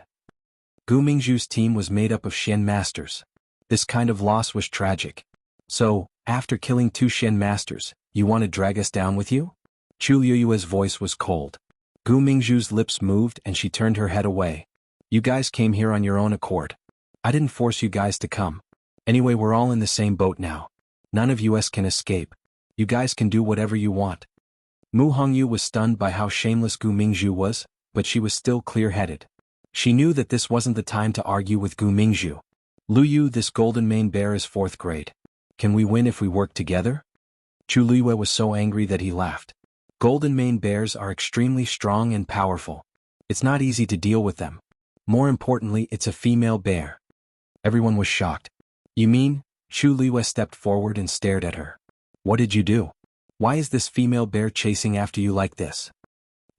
Gu Mingzhu's team was made up of Xian masters. This kind of loss was tragic. So, after killing 2 Xian masters, you want to drag us down with you? Chu Liyue's voice was cold. Gu Mingzhu's lips moved and she turned her head away. You guys came here on your own accord. I didn't force you guys to come. Anyway, we're all in the same boat now. None of us can escape. You guys can do whatever you want. Mu Hongyu was stunned by how shameless Gu Mingzhu was, but she was still clear-headed. She knew that this wasn't the time to argue with Gu Mingzhu. Lu Yu, this golden mane bear is 4th grade. Can we win if we work together? Chu Liyue was so angry that he laughed. Golden mane bears are extremely strong and powerful. It's not easy to deal with them. More importantly, it's a female bear. Everyone was shocked. You mean? Chu Liyue stepped forward and stared at her. What did you do? Why is this female bear chasing after you like this?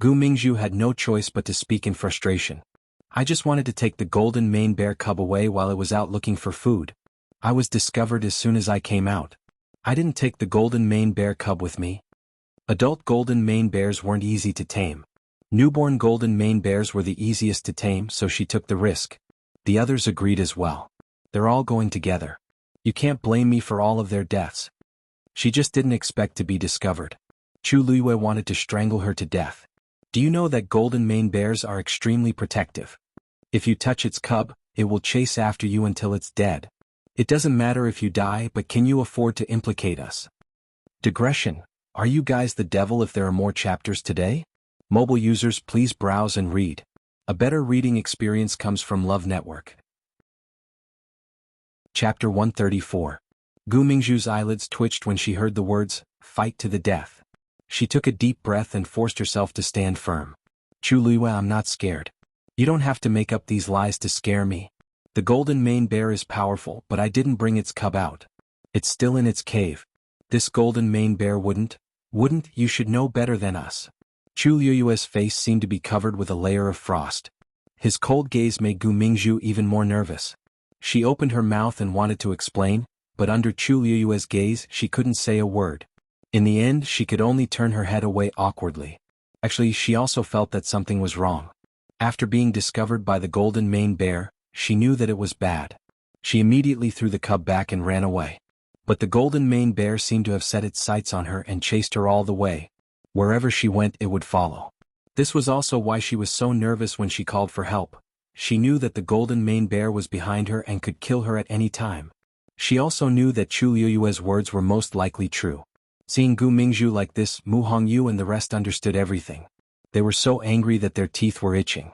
Gu Mingzhu had no choice but to speak in frustration. I just wanted to take the golden mane bear cub away while it was out looking for food. I was discovered as soon as I came out. I didn't take the golden mane bear cub with me. Adult golden mane bears weren't easy to tame. Newborn golden mane bears were the easiest to tame, so she took the risk. The others agreed as well. They're all going together. You can't blame me for all of their deaths. She just didn't expect to be discovered. Chu Liyue wanted to strangle her to death. Do you know that golden mane bears are extremely protective? If you touch its cub, it will chase after you until it's dead. It doesn't matter if you die, but can you afford to implicate us? Digression. Are you guys the devil if there are more chapters today? Mobile users, please browse and read. A better reading experience comes from Love Network. Chapter 134. Gu Mingzhu's eyelids twitched when she heard the words, "Fight to the death." She took a deep breath and forced herself to stand firm. Chu Liyue, I'm not scared. You don't have to make up these lies to scare me. The golden mane bear is powerful, but I didn't bring its cub out. It's still in its cave. This golden mane bear wouldn't, you should know better than us. Chu Liyue's face seemed to be covered with a layer of frost. His cold gaze made Gu Mingzhu even more nervous. She opened her mouth and wanted to explain, but under Chu Liyue's gaze she couldn't say a word. In the end, she could only turn her head away awkwardly. Actually, she also felt that something was wrong. After being discovered by the golden mane bear, she knew that it was bad. She immediately threw the cub back and ran away. But the golden mane bear seemed to have set its sights on her and chased her all the way. Wherever she went, it would follow. This was also why she was so nervous when she called for help. She knew that the golden mane bear was behind her and could kill her at any time. She also knew that Chu Liyue's words were most likely true. Seeing Gu Mingzhu like this, Mu Hongyu and the rest understood everything. They were so angry that their teeth were itching.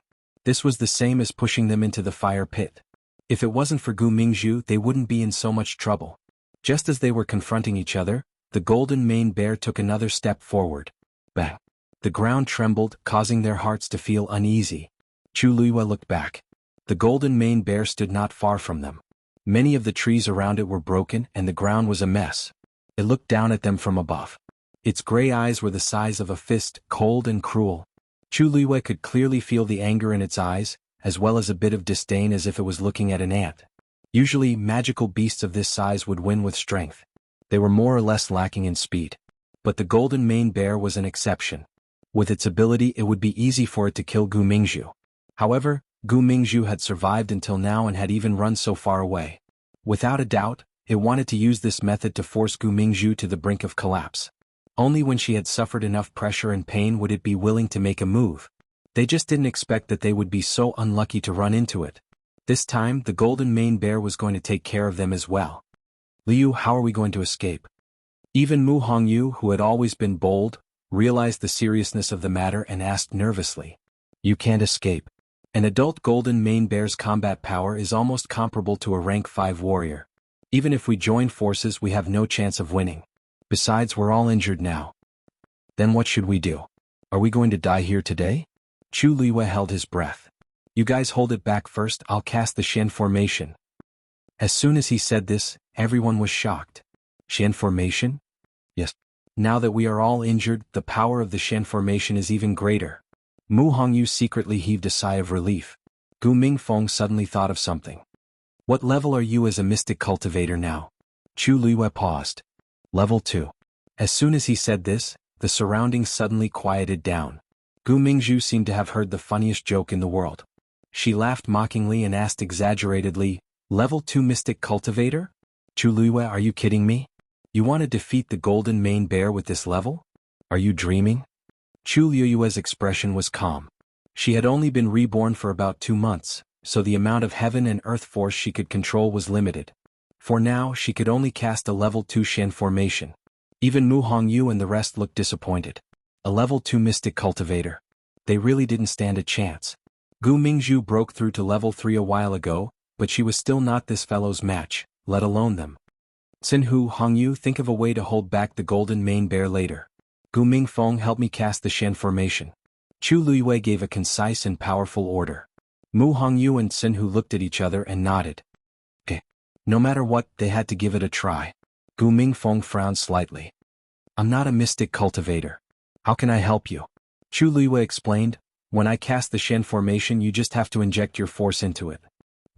This was the same as pushing them into the fire pit. If it wasn't for Gu Mingzhu, they wouldn't be in so much trouble. Just as they were confronting each other, the golden mane bear took another step forward. Bang! The ground trembled, causing their hearts to feel uneasy. Chu Liyue looked back. The golden mane bear stood not far from them. Many of the trees around it were broken and the ground was a mess. It looked down at them from above. Its gray eyes were the size of a fist, cold and cruel. Chu Liyue could clearly feel the anger in its eyes, as well as a bit of disdain as if it was looking at an ant. Usually, magical beasts of this size would win with strength. They were more or less lacking in speed. But the golden mane bear was an exception. With its ability, it would be easy for it to kill Gu Mingzhu. However, Gu Mingzhu had survived until now and had even run so far away. Without a doubt, it wanted to use this method to force Gu Mingzhu to the brink of collapse. Only when she had suffered enough pressure and pain would it be willing to make a move. They just didn't expect that they would be so unlucky to run into it. This time, the golden mane bear was going to take care of them as well. Liu, how are we going to escape? Even Mu Hongyu, who had always been bold, realized the seriousness of the matter and asked nervously. You can't escape. An adult golden mane bear's combat power is almost comparable to a rank 5 warrior. Even if we join forces, we have no chance of winning. Besides, we're all injured now. Then what should we do? Are we going to die here today? Chu Liyue held his breath. You guys hold it back first, I'll cast the Xian formation. As soon as he said this, everyone was shocked. Xian formation? Yes. Now that we are all injured, the power of the Shen formation is even greater. Mu Hongyu secretly heaved a sigh of relief. Gu Mingfeng suddenly thought of something. What level are you as a mystic cultivator now? Chu Luiyue paused. Level 2. As soon as he said this, the surroundings suddenly quieted down. Gu Mingzhu seemed to have heard the funniest joke in the world. She laughed mockingly and asked exaggeratedly, Level 2 mystic cultivator? Chu Luiyue, are you kidding me? You want to defeat the golden mane bear with this level? Are you dreaming? Chu Luiyue's expression was calm. She had only been reborn for about 2 months, so the amount of heaven and earth force she could control was limited. For now, she could only cast a level 2 Shen formation. Even Mu Hongyu and the rest looked disappointed. A level 2 mystic cultivator. They really didn't stand a chance. Gu Mingzhu broke through to level 3 a while ago, but she was still not this fellow's match, let alone them. Xinhu, Hongyu, think of a way to hold back the golden mane bear later. Gu Mingfeng, help me cast the Shen formation. Chu Luiyue gave a concise and powerful order. Mu Hongyu and Xinhu looked at each other and nodded. Okay. No matter what, they had to give it a try. Gu Mingfeng frowned slightly. I'm not a mystic cultivator. How can I help you? Chu Luiyue explained, when I cast the Shen formation you just have to inject your force into it.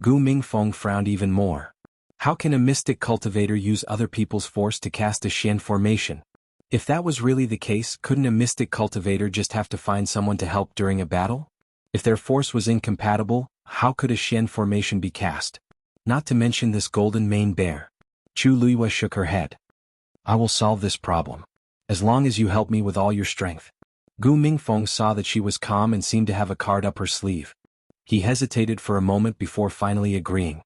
Gu Mingfeng frowned even more. How can a mystic cultivator use other people's force to cast a Shen formation? If that was really the case, couldn't a mystic cultivator just have to find someone to help during a battle? If their force was incompatible, how could a Shen formation be cast? Not to mention this golden mane bear. Chu Luiyue shook her head. I will solve this problem. As long as you help me with all your strength. Gu Mingfeng saw that she was calm and seemed to have a card up her sleeve. He hesitated for a moment before finally agreeing.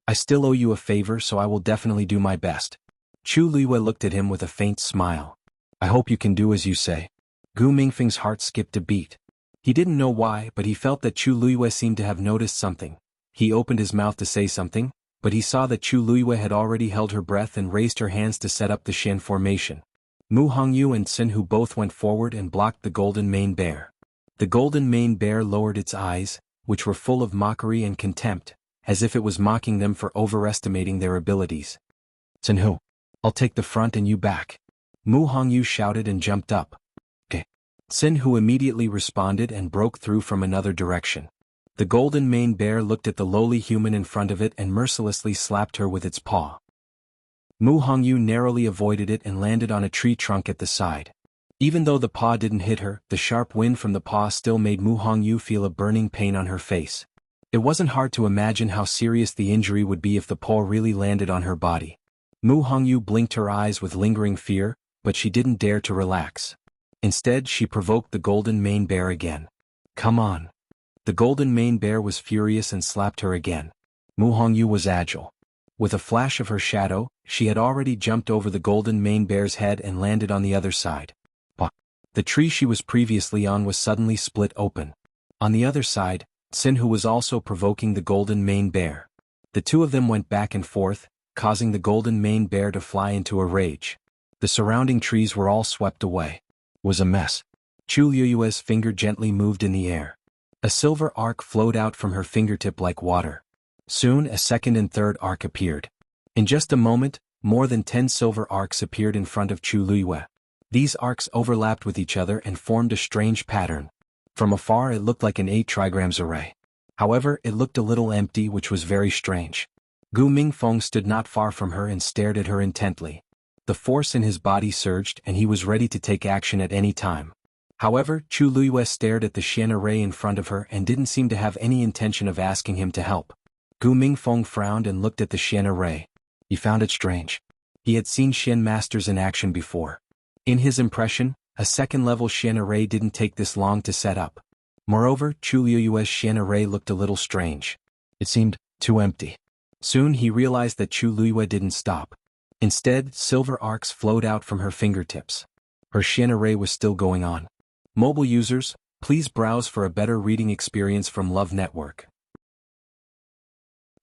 I still owe you a favor, so I will definitely do my best. Chu Luiyue looked at him with a faint smile. I hope you can do as you say. Gu Mingfeng's heart skipped a beat. He didn't know why, but he felt that Chu Luiyue seemed to have noticed something. He opened his mouth to say something, but he saw that Chu Luiyue had already held her breath and raised her hands to set up the Shen formation. Mu Hongyu and Xinhu both went forward and blocked the golden mane bear. The golden mane bear lowered its eyes, which were full of mockery and contempt, as if it was mocking them for overestimating their abilities. Xinhu, I'll take the front and you back. Mu Hongyu shouted and jumped up. Okay. Xinhu immediately responded and broke through from another direction. The golden mane bear looked at the lowly human in front of it and mercilessly slapped her with its paw. Mu Hongyu narrowly avoided it and landed on a tree trunk at the side. Even though the paw didn't hit her, the sharp wind from the paw still made Mu Hongyu feel a burning pain on her face. It wasn't hard to imagine how serious the injury would be if the paw really landed on her body. Mu Hongyu blinked her eyes with lingering fear, but she didn't dare to relax. Instead, she provoked the golden mane bear again. Come on. The golden mane bear was furious and slapped her again. Mu Hongyu was agile. With a flash of her shadow, she had already jumped over the golden mane bear's head and landed on the other side. The tree she was previously on was suddenly split open. On the other side, Xinhu was also provoking the golden mane bear. The two of them went back and forth, causing the golden mane bear to fly into a rage. The surrounding trees were all swept away. It was a mess. Chu Luiyue's finger gently moved in the air. A silver arc flowed out from her fingertip like water. Soon a second and third arc appeared. In just a moment, more than 10 silver arcs appeared in front of Chu Luiyue. These arcs overlapped with each other and formed a strange pattern. From afar it looked like an 8 trigrams array. However, it looked a little empty, which was very strange. Gu Mingfeng stood not far from her and stared at her intently. The force in his body surged and he was ready to take action at any time. However, Chu Luiyue stared at the Shen array in front of her and didn't seem to have any intention of asking him to help. Gu Mingfeng frowned and looked at the Shen array. He found it strange. He had seen Shen masters in action before. In his impression, a second-level Shen array didn't take this long to set up. Moreover, Chu Luiyue's Shen array looked a little strange. It seemed too empty. Soon he realized that Chu Luiyue didn't stop. Instead, silver arcs flowed out from her fingertips. Her Shen array was still going on. Mobile users, please browse for a better reading experience from Love Network.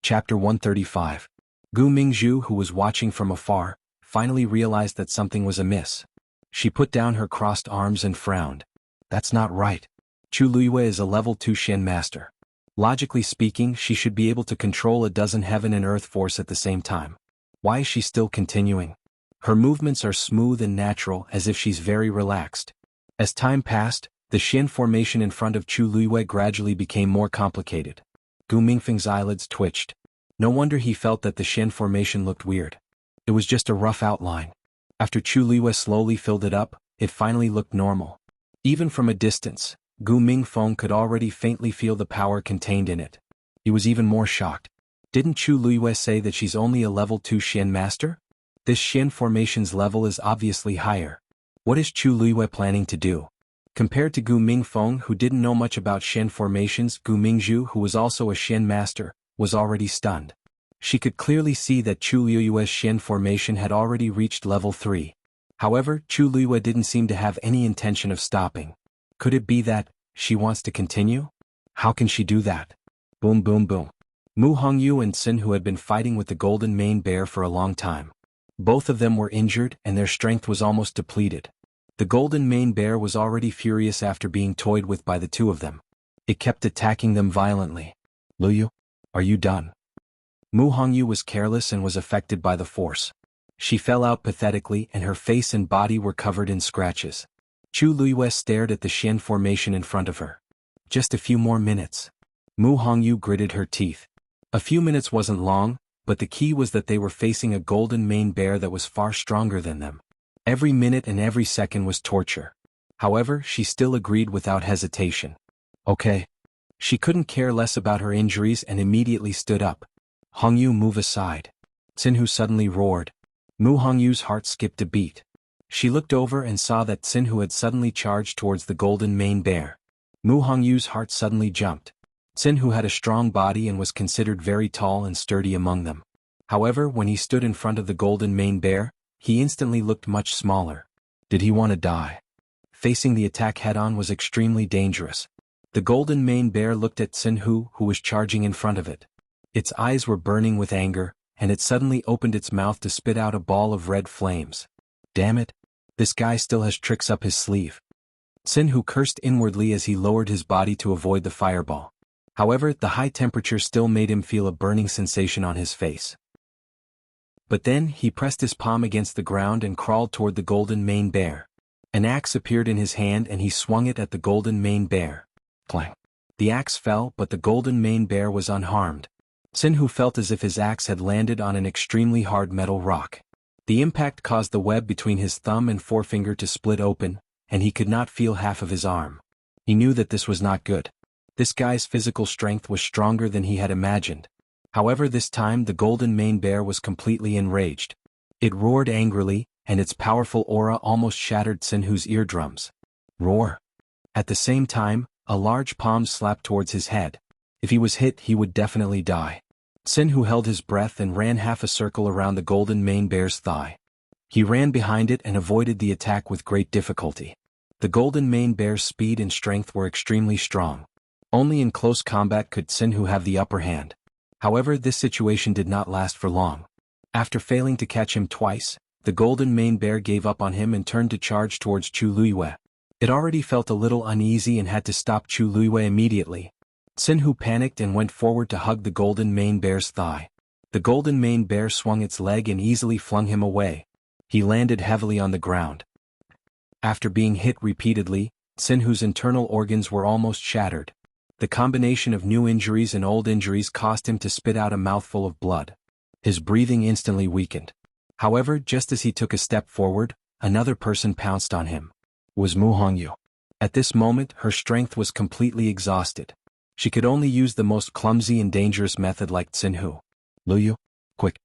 Chapter 135. Gu Mingzhu, who was watching from afar, finally realized that something was amiss. She put down her crossed arms and frowned. That's not right. Chu Luiyue is a level 2 Shen master. Logically speaking, she should be able to control a dozen heaven and earth force at the same time. Why is she still continuing? Her movements are smooth and natural, as if she's very relaxed. As time passed, the Xian formation in front of Chu Luiyue gradually became more complicated. Gu Mingfeng's eyelids twitched. No wonder he felt that the Xian formation looked weird. It was just a rough outline. After Chu Luiyue slowly filled it up, it finally looked normal. Even from a distance, Gu Mingfeng could already faintly feel the power contained in it. He was even more shocked. Didn't Chu Luiyue say that she's only a level 2 Xian master? This Xian formation's level is obviously higher. What is Chu Luiyue planning to do? Compared to Gu Mingfeng, who didn't know much about Xian formations, Gu Mingzhu, who was also a Xian master, was already stunned. She could clearly see that Chu Luiyue's Xian formation had already reached level 3. However, Chu Luiyue didn't seem to have any intention of stopping. Could it be that she wants to continue? How can she do that? Boom boom boom. Mu Hongyu and Xin, who had been fighting with the golden mane bear for a long time. Both of them were injured and their strength was almost depleted. The golden mane bear was already furious after being toyed with by the two of them. It kept attacking them violently. Luyu, are you done? Mu Hongyu was careless and was affected by the force. She fell out pathetically and her face and body were covered in scratches. Chu Luiyue stared at the Xian formation in front of her. Just a few more minutes. Mu Hongyu gritted her teeth. A few minutes wasn't long, but the key was that they were facing a golden mane bear that was far stronger than them. Every minute and every second was torture. However, she still agreed without hesitation. Okay. She couldn't care less about her injuries and immediately stood up. Hongyu, move aside. Xinhu suddenly roared. Mu Hongyu's heart skipped a beat. She looked over and saw that Xinhu had suddenly charged towards the golden mane bear. Mu Hongyu's heart suddenly jumped. Xinhu had a strong body and was considered very tall and sturdy among them. However, when he stood in front of the golden mane bear, he instantly looked much smaller. Did he want to die? Facing the attack head-on was extremely dangerous. The golden mane bear looked at Xinhu, who was charging in front of it. Its eyes were burning with anger, and it suddenly opened its mouth to spit out a ball of red flames. Damn it! This guy still has tricks up his sleeve. Xinhu cursed inwardly as he lowered his body to avoid the fireball. However, the high temperature still made him feel a burning sensation on his face. But then, he pressed his palm against the ground and crawled toward the golden mane bear. An axe appeared in his hand and he swung it at the golden mane bear. Clang! The axe fell, but the golden mane bear was unharmed. Xinhu felt as if his axe had landed on an extremely hard metal rock. The impact caused the web between his thumb and forefinger to split open, and he could not feel half of his arm. He knew that this was not good. This guy's physical strength was stronger than he had imagined. However, this time the golden mane bear was completely enraged. It roared angrily, and its powerful aura almost shattered Xinhu's eardrums. Roar! At the same time, a large palm slapped towards his head. If he was hit, he would definitely die. Xinhu held his breath and ran half a circle around the golden mane bear's thigh. He ran behind it and avoided the attack with great difficulty. The golden mane bear's speed and strength were extremely strong. Only in close combat could Xinhu have the upper hand. However, this situation did not last for long. After failing to catch him twice, the golden mane bear gave up on him and turned to charge towards Chu Luiyue. It already felt a little uneasy and had to stop Chu Luiyue immediately. Xinhu panicked and went forward to hug the golden mane bear's thigh. The golden mane bear swung its leg and easily flung him away. He landed heavily on the ground. After being hit repeatedly, Xinhu's internal organs were almost shattered. The combination of new injuries and old injuries caused him to spit out a mouthful of blood. His breathing instantly weakened. However, just as he took a step forward, another person pounced on him. It was Mu Hongyu. At this moment, her strength was completely exhausted. She could only use the most clumsy and dangerous method like Xinhu. Luyu, quick!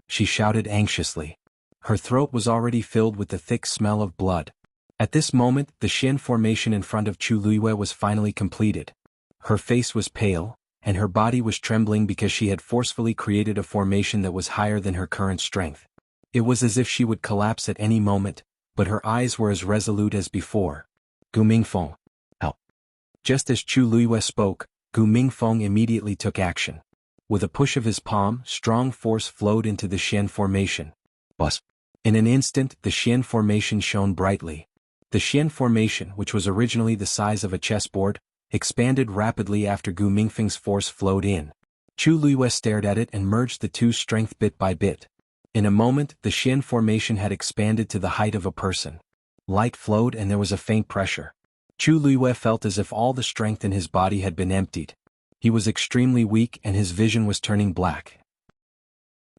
She shouted anxiously. Her throat was already filled with the thick smell of blood. At this moment, the Xian formation in front of Chu Luiyue was finally completed. Her face was pale, and her body was trembling because she had forcefully created a formation that was higher than her current strength. It was as if she would collapse at any moment, but her eyes were as resolute as before. Gu Mingfeng, help! Just as Chu Luiyue spoke, Gu Mingfeng immediately took action. With a push of his palm, strong force flowed into the Xian formation. Buzz! In an instant, the Xian formation shone brightly. The Xian formation, which was originally the size of a chessboard, expanded rapidly after Gu Mingfeng's force flowed in. Chu Luiyue stared at it and merged the two strength bit by bit. In a moment, the Xian formation had expanded to the height of a person. Light flowed and there was a faint pressure. Chu Luiyue felt as if all the strength in his body had been emptied. He was extremely weak and his vision was turning black.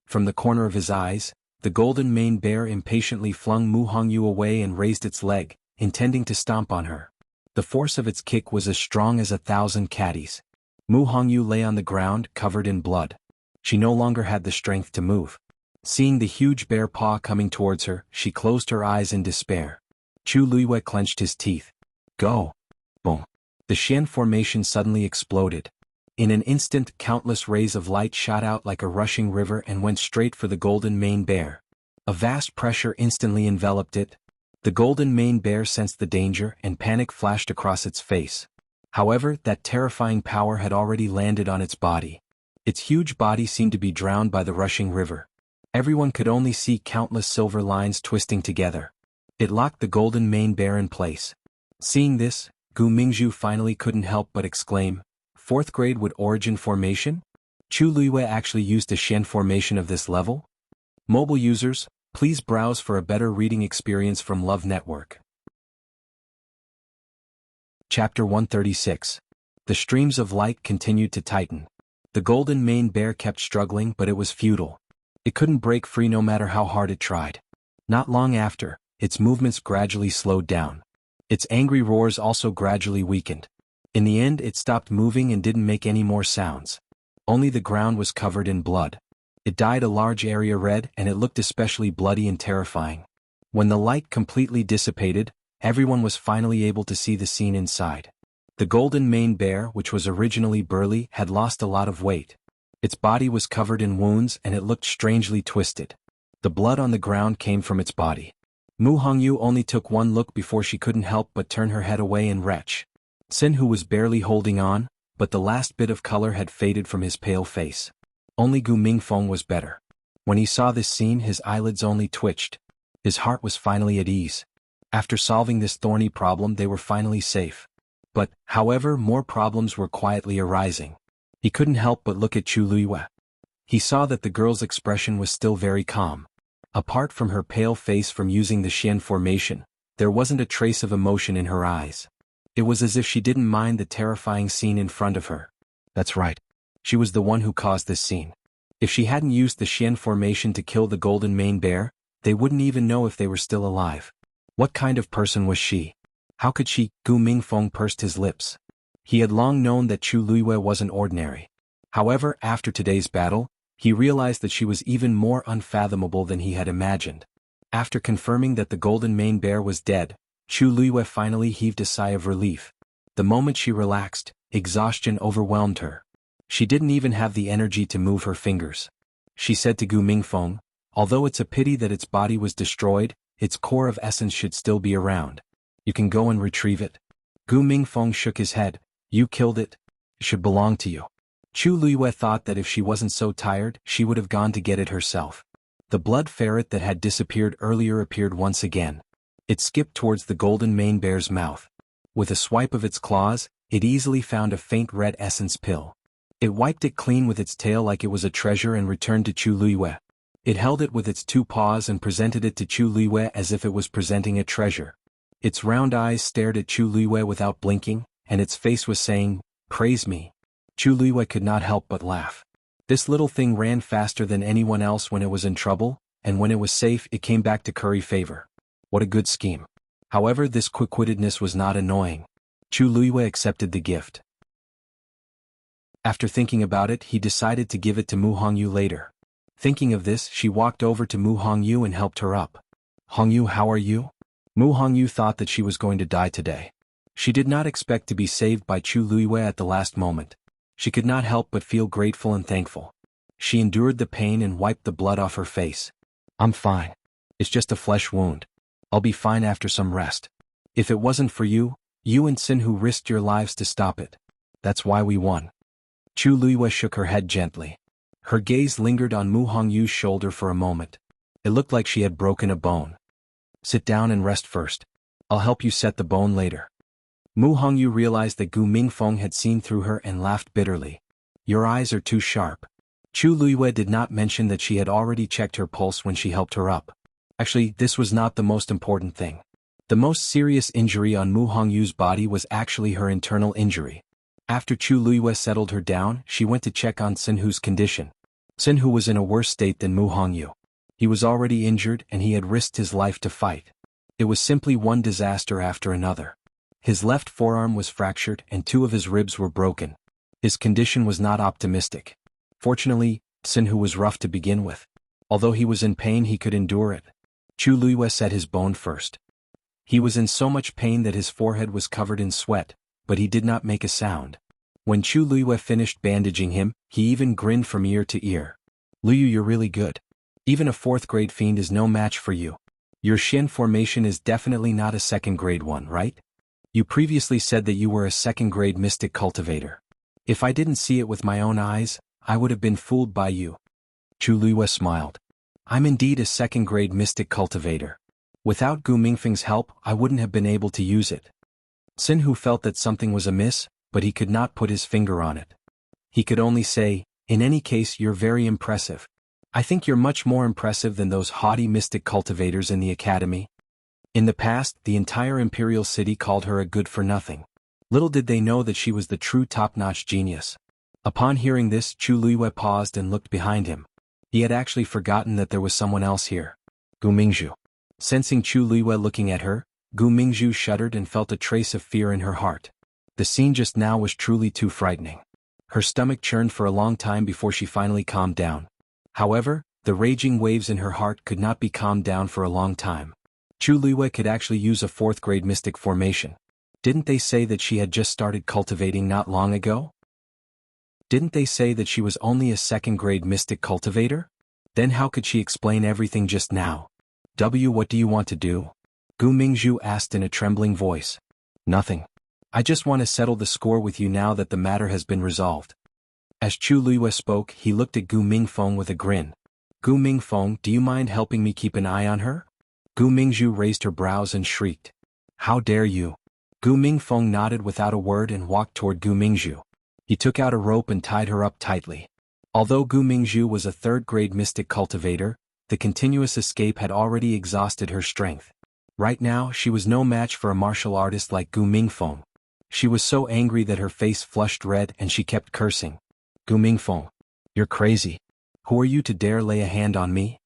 From the corner of his eyes, the golden maned bear impatiently flung Mu Hongyu away and raised its leg, intending to stomp on her. The force of its kick was as strong as 1,000 caddies. Mu Hongyu lay on the ground, covered in blood. She no longer had the strength to move. Seeing the huge bear paw coming towards her, she closed her eyes in despair. Chu Luiyue clenched his teeth. Go! Boom! The Xian formation suddenly exploded. In an instant, countless rays of light shot out like a rushing river and went straight for the golden maned bear. A vast pressure instantly enveloped it. The golden maned bear sensed the danger and panic flashed across its face. However, that terrifying power had already landed on its body. Its huge body seemed to be drowned by the rushing river. Everyone could only see countless silver lines twisting together. It locked the golden maned bear in place. Seeing this, Gu Mingzhu finally couldn't help but exclaim, "Fourth grade with origin formation? Chu Luiyue actually used a Xian formation of this level?" Mobile users, please browse for a better reading experience from Love Network. Chapter 136. The streams of light continued to tighten. The golden maned bear kept struggling, but it was futile. It couldn't break free no matter how hard it tried. Not long after, its movements gradually slowed down. Its angry roars also gradually weakened. In the end, it stopped moving and didn't make any more sounds. Only the ground was covered in blood. It dyed a large area red and it looked especially bloody and terrifying. When the light completely dissipated, everyone was finally able to see the scene inside. The golden maned bear, which was originally burly, had lost a lot of weight. Its body was covered in wounds and it looked strangely twisted. The blood on the ground came from its body. Mu Hongyu only took one look before she couldn't help but turn her head away and retch. Xinhu was barely holding on, but the last bit of color had faded from his pale face. Only Gu Mingfeng was better. When he saw this scene, his eyelids only twitched. His heart was finally at ease. After solving this thorny problem, they were finally safe. But, however, more problems were quietly arising. He couldn't help but look at Chu Luiyue. He saw that the girl's expression was still very calm. Apart from her pale face from using the Xian formation, there wasn't a trace of emotion in her eyes. It was as if she didn't mind the terrifying scene in front of her. That's right. She was the one who caused this scene. If she hadn't used the Xian formation to kill the golden maned bear, they wouldn't even know if they were still alive. What kind of person was she? How could she? Gu Mingfeng pursed his lips. He had long known that Chu Luiyue wasn't ordinary. However, after today's battle, he realized that she was even more unfathomable than he had imagined. After confirming that the golden maned bear was dead, Chu Luiyue finally heaved a sigh of relief. The moment she relaxed, exhaustion overwhelmed her. She didn't even have the energy to move her fingers. She said to Gu Mingfeng, "Although it's a pity that its body was destroyed, its core of essence should still be around. You can go and retrieve it." Gu Mingfeng shook his head. "You killed it. It should belong to you." Chu Luiyue thought that if she wasn't so tired, she would have gone to get it herself. The blood ferret that had disappeared earlier appeared once again. It skipped towards the golden maned bear's mouth. With a swipe of its claws, it easily found a faint red essence pill. It wiped it clean with its tail like it was a treasure and returned to Chu Luiyue. It held it with its two paws and presented it to Chu Luiyue as if it was presenting a treasure. Its round eyes stared at Chu Luiyue without blinking, and its face was saying, "Praise me." Chu Luiyue could not help but laugh. This little thing ran faster than anyone else when it was in trouble, and when it was safe it came back to curry favor. What a good scheme. However, this quick-wittedness was not annoying. Chu Luiyue accepted the gift. After thinking about it, he decided to give it to Mu Hongyu later. Thinking of this, she walked over to Mu Hongyu and helped her up. "Hongyu, how are you?" Mu Hongyu thought that she was going to die today. She did not expect to be saved by Chu Luiyue at the last moment. She could not help but feel grateful and thankful. She endured the pain and wiped the blood off her face. "I'm fine. It's just a flesh wound. I'll be fine after some rest. If it wasn't for you, you and Xinhu risked your lives to stop it. That's why we won." Chu Luiyue shook her head gently. Her gaze lingered on Mu Hongyu's shoulder for a moment. It looked like she had broken a bone. "Sit down and rest first. I'll help you set the bone later." Mu Hongyu realized that Gu Mingfeng had seen through her and laughed bitterly. "Your eyes are too sharp." Chu Luiyue did not mention that she had already checked her pulse when she helped her up. Actually, this was not the most important thing. The most serious injury on Mu Hongyu's body was actually her internal injury. After Chu Luiyue settled her down, she went to check on Xinhu's condition. Xinhu was in a worse state than Mu Hongyu. He was already injured and he had risked his life to fight. It was simply one disaster after another. His left forearm was fractured and 2 of his ribs were broken. His condition was not optimistic. Fortunately, Xinhu was rough to begin with. Although he was in pain, he could endure it. Chu Luiyue set his bone first. He was in so much pain that his forehead was covered in sweat, but he did not make a sound. When Chu Luiyue finished bandaging him, he even grinned from ear to ear. "Luyu, you're really good. Even a 4th grade fiend is no match for you. Your Xian formation is definitely not a 2nd grade one, right? You previously said that you were a 2nd grade mystic cultivator. If I didn't see it with my own eyes, I would have been fooled by you." Chu Luiyue smiled. "I'm indeed a 2nd grade mystic cultivator. Without Gu Mingfeng's help, I wouldn't have been able to use it." Xinhu felt that something was amiss, but he could not put his finger on it. He could only say, "In any case, you're very impressive. I think you're much more impressive than those haughty mystic cultivators in the academy." In the past, the entire imperial city called her a good-for-nothing. Little did they know that she was the true top-notch genius. Upon hearing this, Chu Luiyue paused and looked behind him. He had actually forgotten that there was someone else here. Gu Mingzhu. Sensing Chu Luiyue looking at her, Gu Mingzhu shuddered and felt a trace of fear in her heart. The scene just now was truly too frightening. Her stomach churned for a long time before she finally calmed down. However, the raging waves in her heart could not be calmed down for a long time. Chu Luiyue could actually use a 4th grade mystic formation. Didn't they say that she had just started cultivating not long ago? Didn't they say that she was only a 2nd grade mystic cultivator? Then how could she explain everything just now? What do you want to do? Gu Mingzhu asked in a trembling voice. "Nothing. I just want to settle the score with you now that the matter has been resolved." As Chu Luiyue spoke, he looked at Gu Mingfeng with a grin. "Gu Mingfeng, do you mind helping me keep an eye on her?" Gu Mingzhu raised her brows and shrieked. "How dare you?" Gu Mingfeng nodded without a word and walked toward Gu Mingzhu. He took out a rope and tied her up tightly. Although Gu Mingzhu was a 3rd grade mystic cultivator, the continuous escape had already exhausted her strength. Right now, she was no match for a martial artist like Gu Mingfeng. She was so angry that her face flushed red and she kept cursing. "Gu Mingfeng, you're crazy. Who are you to dare lay a hand on me?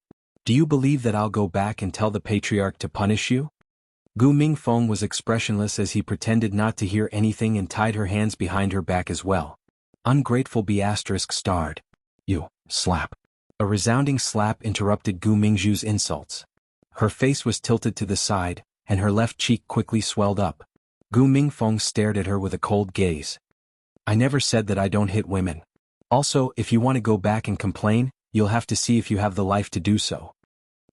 Do you believe that I'll go back and tell the patriarch to punish you?" Gu Mingfeng was expressionless as he pretended not to hear anything and tied her hands behind her back as well. Ungrateful B** starred. "You, slap." A resounding slap interrupted Gu Mingzhu's insults. Her face was tilted to the side, and her left cheek quickly swelled up. Gu Mingfeng stared at her with a cold gaze. "I never said that I don't hit women. Also, if you want to go back and complain, you'll have to see if you have the life to do so."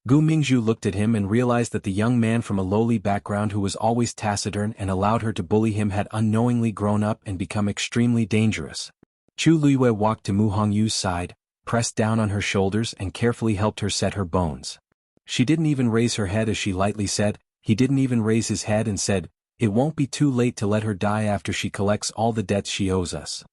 Gu Mingzhu looked at him and realized that the young man from a lowly background who was always taciturn and allowed her to bully him had unknowingly grown up and become extremely dangerous. Chu Luiyue walked to Mu Hongyu's side, pressed down on her shoulders and carefully helped her set her bones. She didn't even raise her head as she lightly said, he didn't even raise his head and said, "It won't be too late to let her die after she collects all the debts she owes us."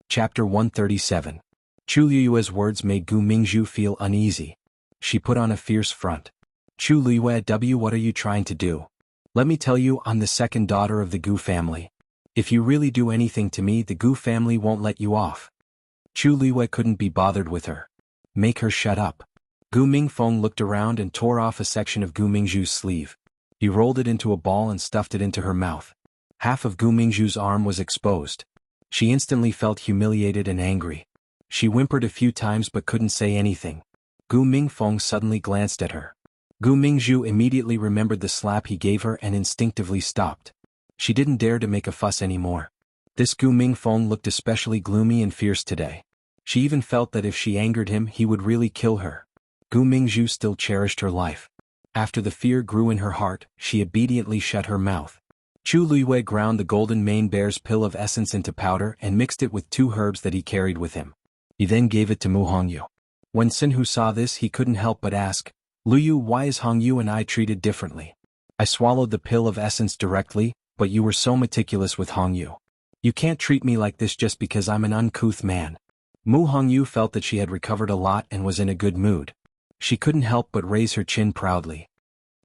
Chapter 137. Chu Luiyue's words made Gu Mingzhu feel uneasy. She put on a fierce front. "Chu Luiyue, what are you trying to do? Let me tell you, I'm the 2nd daughter of the Gu family. If you really do anything to me, the Gu family won't let you off." Chu Luiyue couldn't be bothered with her. "Make her shut up." Gu Mingfeng looked around and tore off a section of Gu Mingzhu's sleeve. He rolled it into a ball and stuffed it into her mouth. Half of Gu Mingzhu's arm was exposed. She instantly felt humiliated and angry. She whimpered a few times but couldn't say anything. Gu Mingfeng suddenly glanced at her. Gu Mingzhu immediately remembered the slap he gave her and instinctively stopped. She didn't dare to make a fuss anymore. This Gu Mingfeng looked especially gloomy and fierce today. She even felt that if she angered him, he would really kill her. Gu Mingzhu still cherished her life. After the fear grew in her heart, she obediently shut her mouth. Chu Luiyue ground the golden mane bear's pill of essence into powder and mixed it with 2 herbs that he carried with him. He then gave it to Mu Hongyu. When Xinhu saw this, he couldn't help but ask, "Luyu, why is Hongyu and I treated differently? I swallowed the pill of essence directly, but you were so meticulous with Hongyu." You can't treat me like this just because I'm an uncouth man. Mu Hongyu felt that she had recovered a lot and was in a good mood. She couldn't help but raise her chin proudly.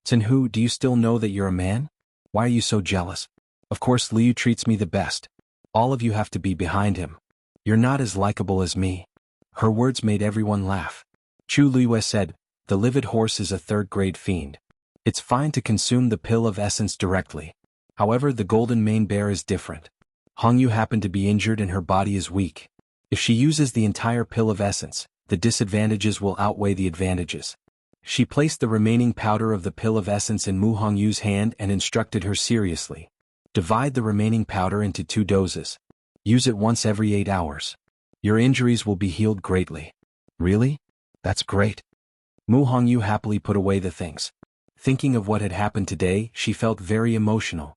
Xianhu, do you still know that you're a man? Why are you so jealous? Of course Liu treats me the best. All of you have to be behind him. You're not as likable as me. Her words made everyone laugh. Chu Liyue said, the livid horse is a third-grade fiend. It's fine to consume the pill of essence directly. However, the golden mane bear is different. Hongyu happened to be injured and her body is weak. If she uses the entire pill of essence, the disadvantages will outweigh the advantages. She placed the remaining powder of the pill of essence in Mu Hongyu's hand and instructed her seriously. Divide the remaining powder into 2 doses. Use it once every 8 hours. Your injuries will be healed greatly. Really? That's great. Mu Hongyu happily put away the things. Thinking of what had happened today, she felt very emotional.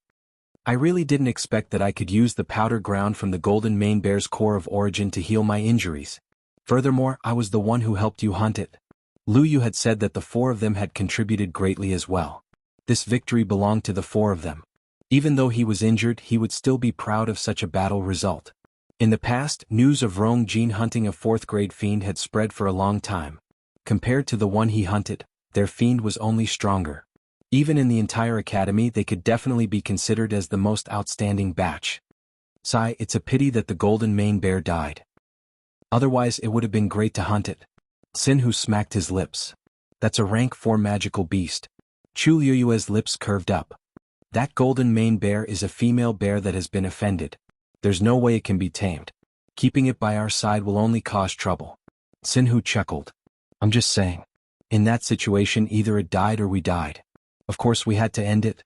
I really didn't expect that I could use the powder ground from the golden mane bear's core of origin to heal my injuries. Furthermore, I was the one who helped you hunt it. Lu Yu had said that the 4 of them had contributed greatly as well. This victory belonged to the 4 of them. Even though he was injured, he would still be proud of such a battle result. In the past, news of Rong Jin hunting a 4th-grade fiend had spread for a long time. Compared to the one he hunted, their fiend was only stronger. Even in the entire academy, they could definitely be considered as the most outstanding batch. Sigh, it's a pity that the golden mane bear died. Otherwise it would have been great to hunt it. Xinhu smacked his lips. That's a rank 4 magical beast. Chu Liyue's lips curved up. That golden mane bear is a female bear that has been offended. There's no way it can be tamed. Keeping it by our side will only cause trouble. Xinhu chuckled. I'm just saying. In that situation either it died or we died. Of course we had to end it.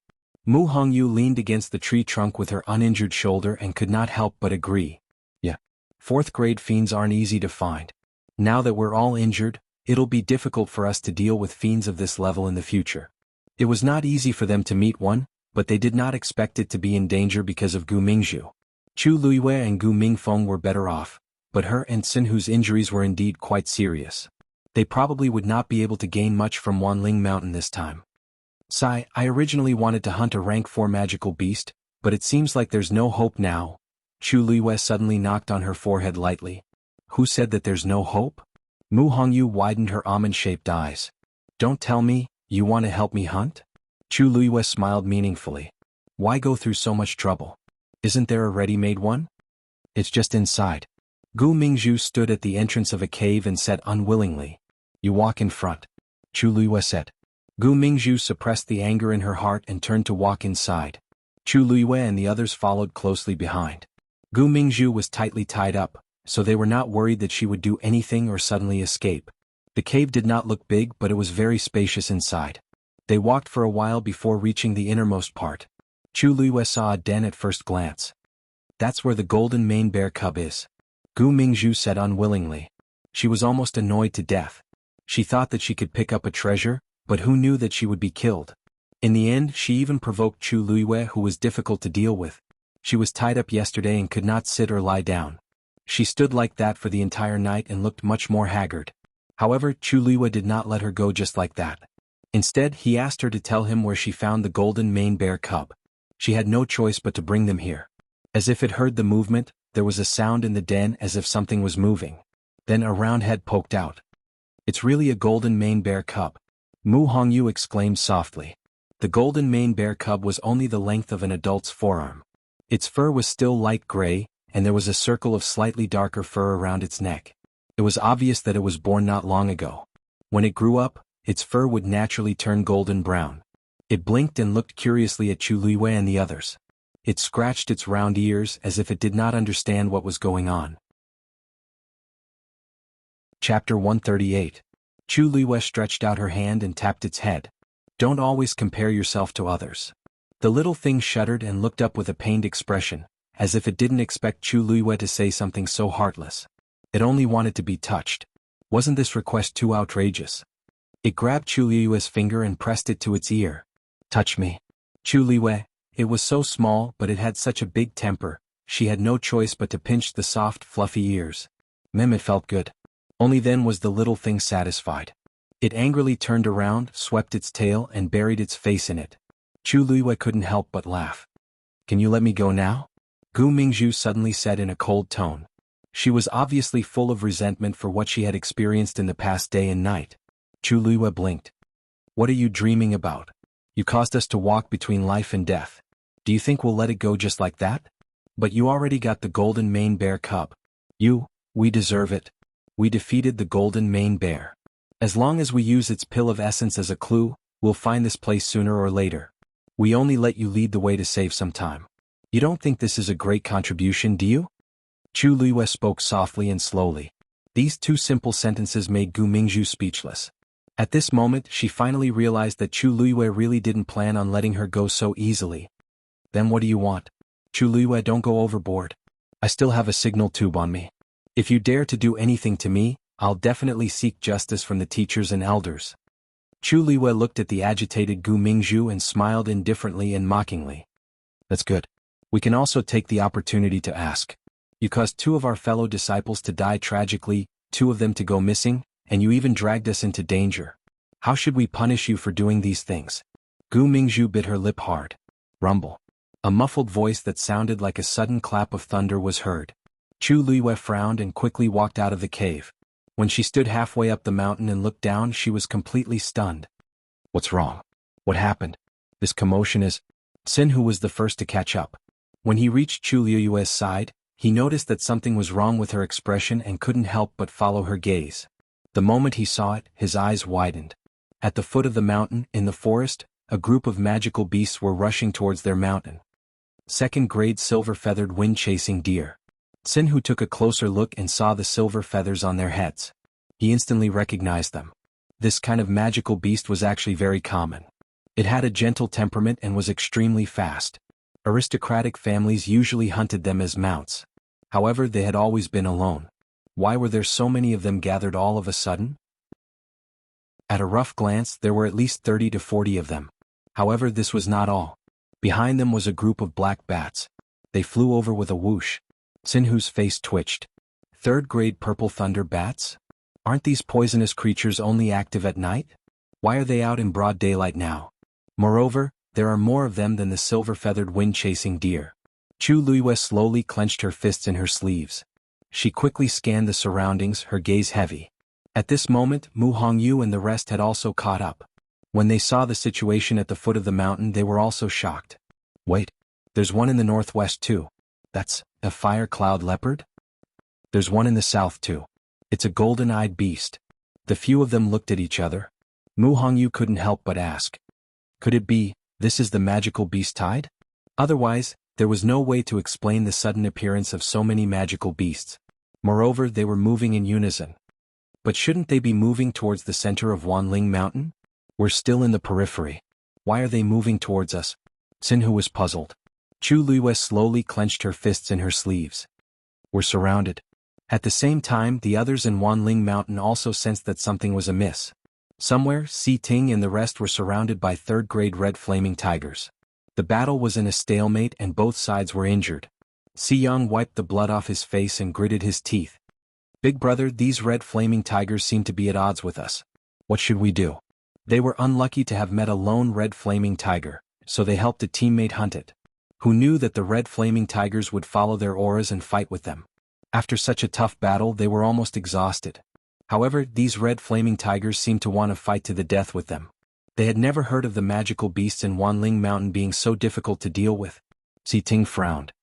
Mu Hongyu leaned against the tree trunk with her uninjured shoulder and could not help but agree. Yeah. 4th-grade fiends aren't easy to find. Now that we're all injured, it'll be difficult for us to deal with fiends of this level in the future. It was not easy for them to meet one, but they did not expect it to be in danger because of Gu Mingzhu. Chu Liyue and Gu Mingfeng were better off, but her and Xinhu's injuries were indeed quite serious. They probably would not be able to gain much from Wanling Mountain this time. Sigh, I originally wanted to hunt a rank 4 magical beast, but it seems like there's no hope now. Chu Liyue suddenly knocked on her forehead lightly. Who said that there's no hope? Mu Hongyu widened her almond-shaped eyes. Don't tell me, you want to help me hunt? Chu Liyue smiled meaningfully. Why go through so much trouble? Isn't there a ready-made one? It's just inside. Gu Mingzhu stood at the entrance of a cave and said unwillingly. You walk in front. Chu Liyue said. Gu Mingzhu suppressed the anger in her heart and turned to walk inside. Chu Liyue and the others followed closely behind. Gu Mingzhu was tightly tied up, so they were not worried that she would do anything or suddenly escape. The cave did not look big, but it was very spacious inside. They walked for a while before reaching the innermost part. Chu Liyue saw a den at first glance. That's where the golden mane bear cub is. Gu Mingzhu said unwillingly. She was almost annoyed to death. She thought that she could pick up a treasure, but who knew that she would be killed? In the end, she even provoked Chu Liyue, who was difficult to deal with. She was tied up yesterday and could not sit or lie down. She stood like that for the entire night and looked much more haggard. However, Chu Liyue did not let her go just like that. Instead, he asked her to tell him where she found the golden mane bear cub. She had no choice but to bring them here. As if it heard the movement, there was a sound in the den as if something was moving. Then a round head poked out. It's really a golden mane bear cub. Mu Hongyu exclaimed softly. The golden mane bear cub was only the length of an adult's forearm. Its fur was still light gray, and there was a circle of slightly darker fur around its neck. It was obvious that it was born not long ago. When it grew up, its fur would naturally turn golden brown. It blinked and looked curiously at Chu Liyue and the others. It scratched its round ears as if it did not understand what was going on. Chapter 138. Chu Liyue stretched out her hand and tapped its head. Don't always compare yourself to others. The little thing shuddered and looked up with a pained expression, as if it didn't expect Chu Liyue to say something so heartless. It only wanted to be touched. Wasn't this request too outrageous? It grabbed Chu Liyue's finger and pressed it to its ear. Touch me. Chu Liyue. It was so small, but it had such a big temper. She had no choice but to pinch the soft, fluffy ears. It felt good. Only then was the little thing satisfied. It angrily turned around, swept its tail and buried its face in it. Chu Liyue couldn't help but laugh. Can you let me go now? Gu Mingzhu suddenly said in a cold tone. She was obviously full of resentment for what she had experienced in the past day and night. Chu Luiyue blinked. What are you dreaming about? You caused us to walk between life and death. Do you think we'll let it go just like that? But you already got the golden mane bear cub. We deserve it. We defeated the golden mane bear. As long as we use its pill of essence as a clue, we'll find this place sooner or later. We only let you lead the way to save some time. You don't think this is a great contribution, do you? Chu Luiyue spoke softly and slowly. These two simple sentences made Gu Mingzhu speechless. At this moment she finally realized that Chu Luiyue really didn't plan on letting her go so easily. Then what do you want? Chu Luiyue, don't go overboard. I still have a signal tube on me. If you dare to do anything to me, I'll definitely seek justice from the teachers and elders. Chu Luiyue looked at the agitated Gu Mingzhu and smiled indifferently and mockingly. That's good. We can also take the opportunity to ask. You caused 2 of our fellow disciples to die tragically, 2 of them to go missing, and you even dragged us into danger. How should we punish you for doing these things? Gu Mingzhu bit her lip hard. Rumble. A muffled voice that sounded like a sudden clap of thunder was heard. Chu Luiyue frowned and quickly walked out of the cave. When she stood halfway up the mountain and looked down, she was completely stunned. What's wrong? What happened? This commotion is... Xinhu was the first to catch up. When he reached Chu Luiyue's side, he noticed that something was wrong with her expression and couldn't help but follow her gaze. The moment he saw it, his eyes widened. At the foot of the mountain, in the forest, a group of magical beasts were rushing towards their mountain. Second-grade silver-feathered wind-chasing deer. Xinhu took a closer look and saw the silver feathers on their heads. He instantly recognized them. This kind of magical beast was actually very common. It had a gentle temperament and was extremely fast. Aristocratic families usually hunted them as mounts. However, they had always been alone. Why were there so many of them gathered all of a sudden? At a rough glance, there were at least 30 to 40 of them. However, this was not all. Behind them was a group of black bats. They flew over with a whoosh. Xinhu's face twitched. 3rd-grade purple thunder bats? Aren't these poisonous creatures only active at night? Why are they out in broad daylight now? Moreover, there are more of them than the silver-feathered wind-chasing deer. Chu Luiyue slowly clenched her fists in her sleeves. She quickly scanned the surroundings, her gaze heavy. At this moment, Mu Hongyu and the rest had also caught up. When they saw the situation at the foot of the mountain, they were also shocked. Wait, there's one in the northwest too. That's a fire cloud leopard? There's one in the south too. It's a golden-eyed beast. The few of them looked at each other. Mu Hongyu couldn't help but ask. Could it be, this is the magical beast tide? Otherwise, there was no way to explain the sudden appearance of so many magical beasts. Moreover, they were moving in unison. But shouldn't they be moving towards the center of Wanling Mountain? We're still in the periphery. Why are they moving towards us? Xinhu was puzzled. Chu Luiyue slowly clenched her fists in her sleeves. We're surrounded. At the same time, the others in Wanling Mountain also sensed that something was amiss. Somewhere, Si Ting and the rest were surrounded by 3rd-grade red flaming tigers. The battle was in a stalemate and both sides were injured. Xiyang wiped the blood off his face and gritted his teeth. Big brother, these red flaming tigers seem to be at odds with us. What should we do? They were unlucky to have met a lone red flaming tiger, so they helped a teammate hunt it. Who knew that the red flaming tigers would follow their auras and fight with them? After such a tough battle, they were almost exhausted. However, these red flaming tigers seemed to want to fight to the death with them. They had never heard of the magical beasts in Wanling Mountain being so difficult to deal with. Si Ting frowned.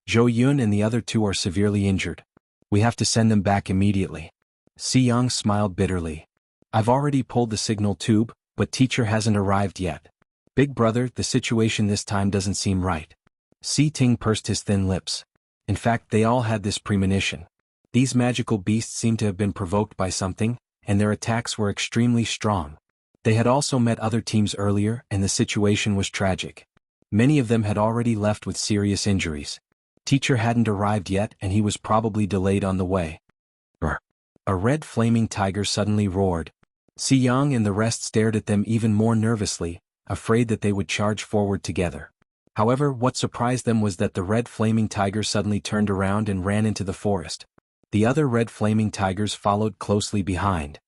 Zhou Yun and the other 2 are severely injured. We have to send them back immediately. Xiyang smiled bitterly. I've already pulled the signal tube, but teacher hasn't arrived yet. Big brother, the situation this time doesn't seem right. Si Ting pursed his thin lips. In fact, they all had this premonition. These magical beasts seemed to have been provoked by something, and their attacks were extremely strong. They had also met other teams earlier, and the situation was tragic. Many of them had already left with serious injuries. Teacher hadn't arrived yet, and he was probably delayed on the way. A red flaming tiger suddenly roared. Xiyang and the rest stared at them even more nervously, afraid that they would charge forward together. However, what surprised them was that the red flaming tiger suddenly turned around and ran into the forest. The other red flaming tigers followed closely behind.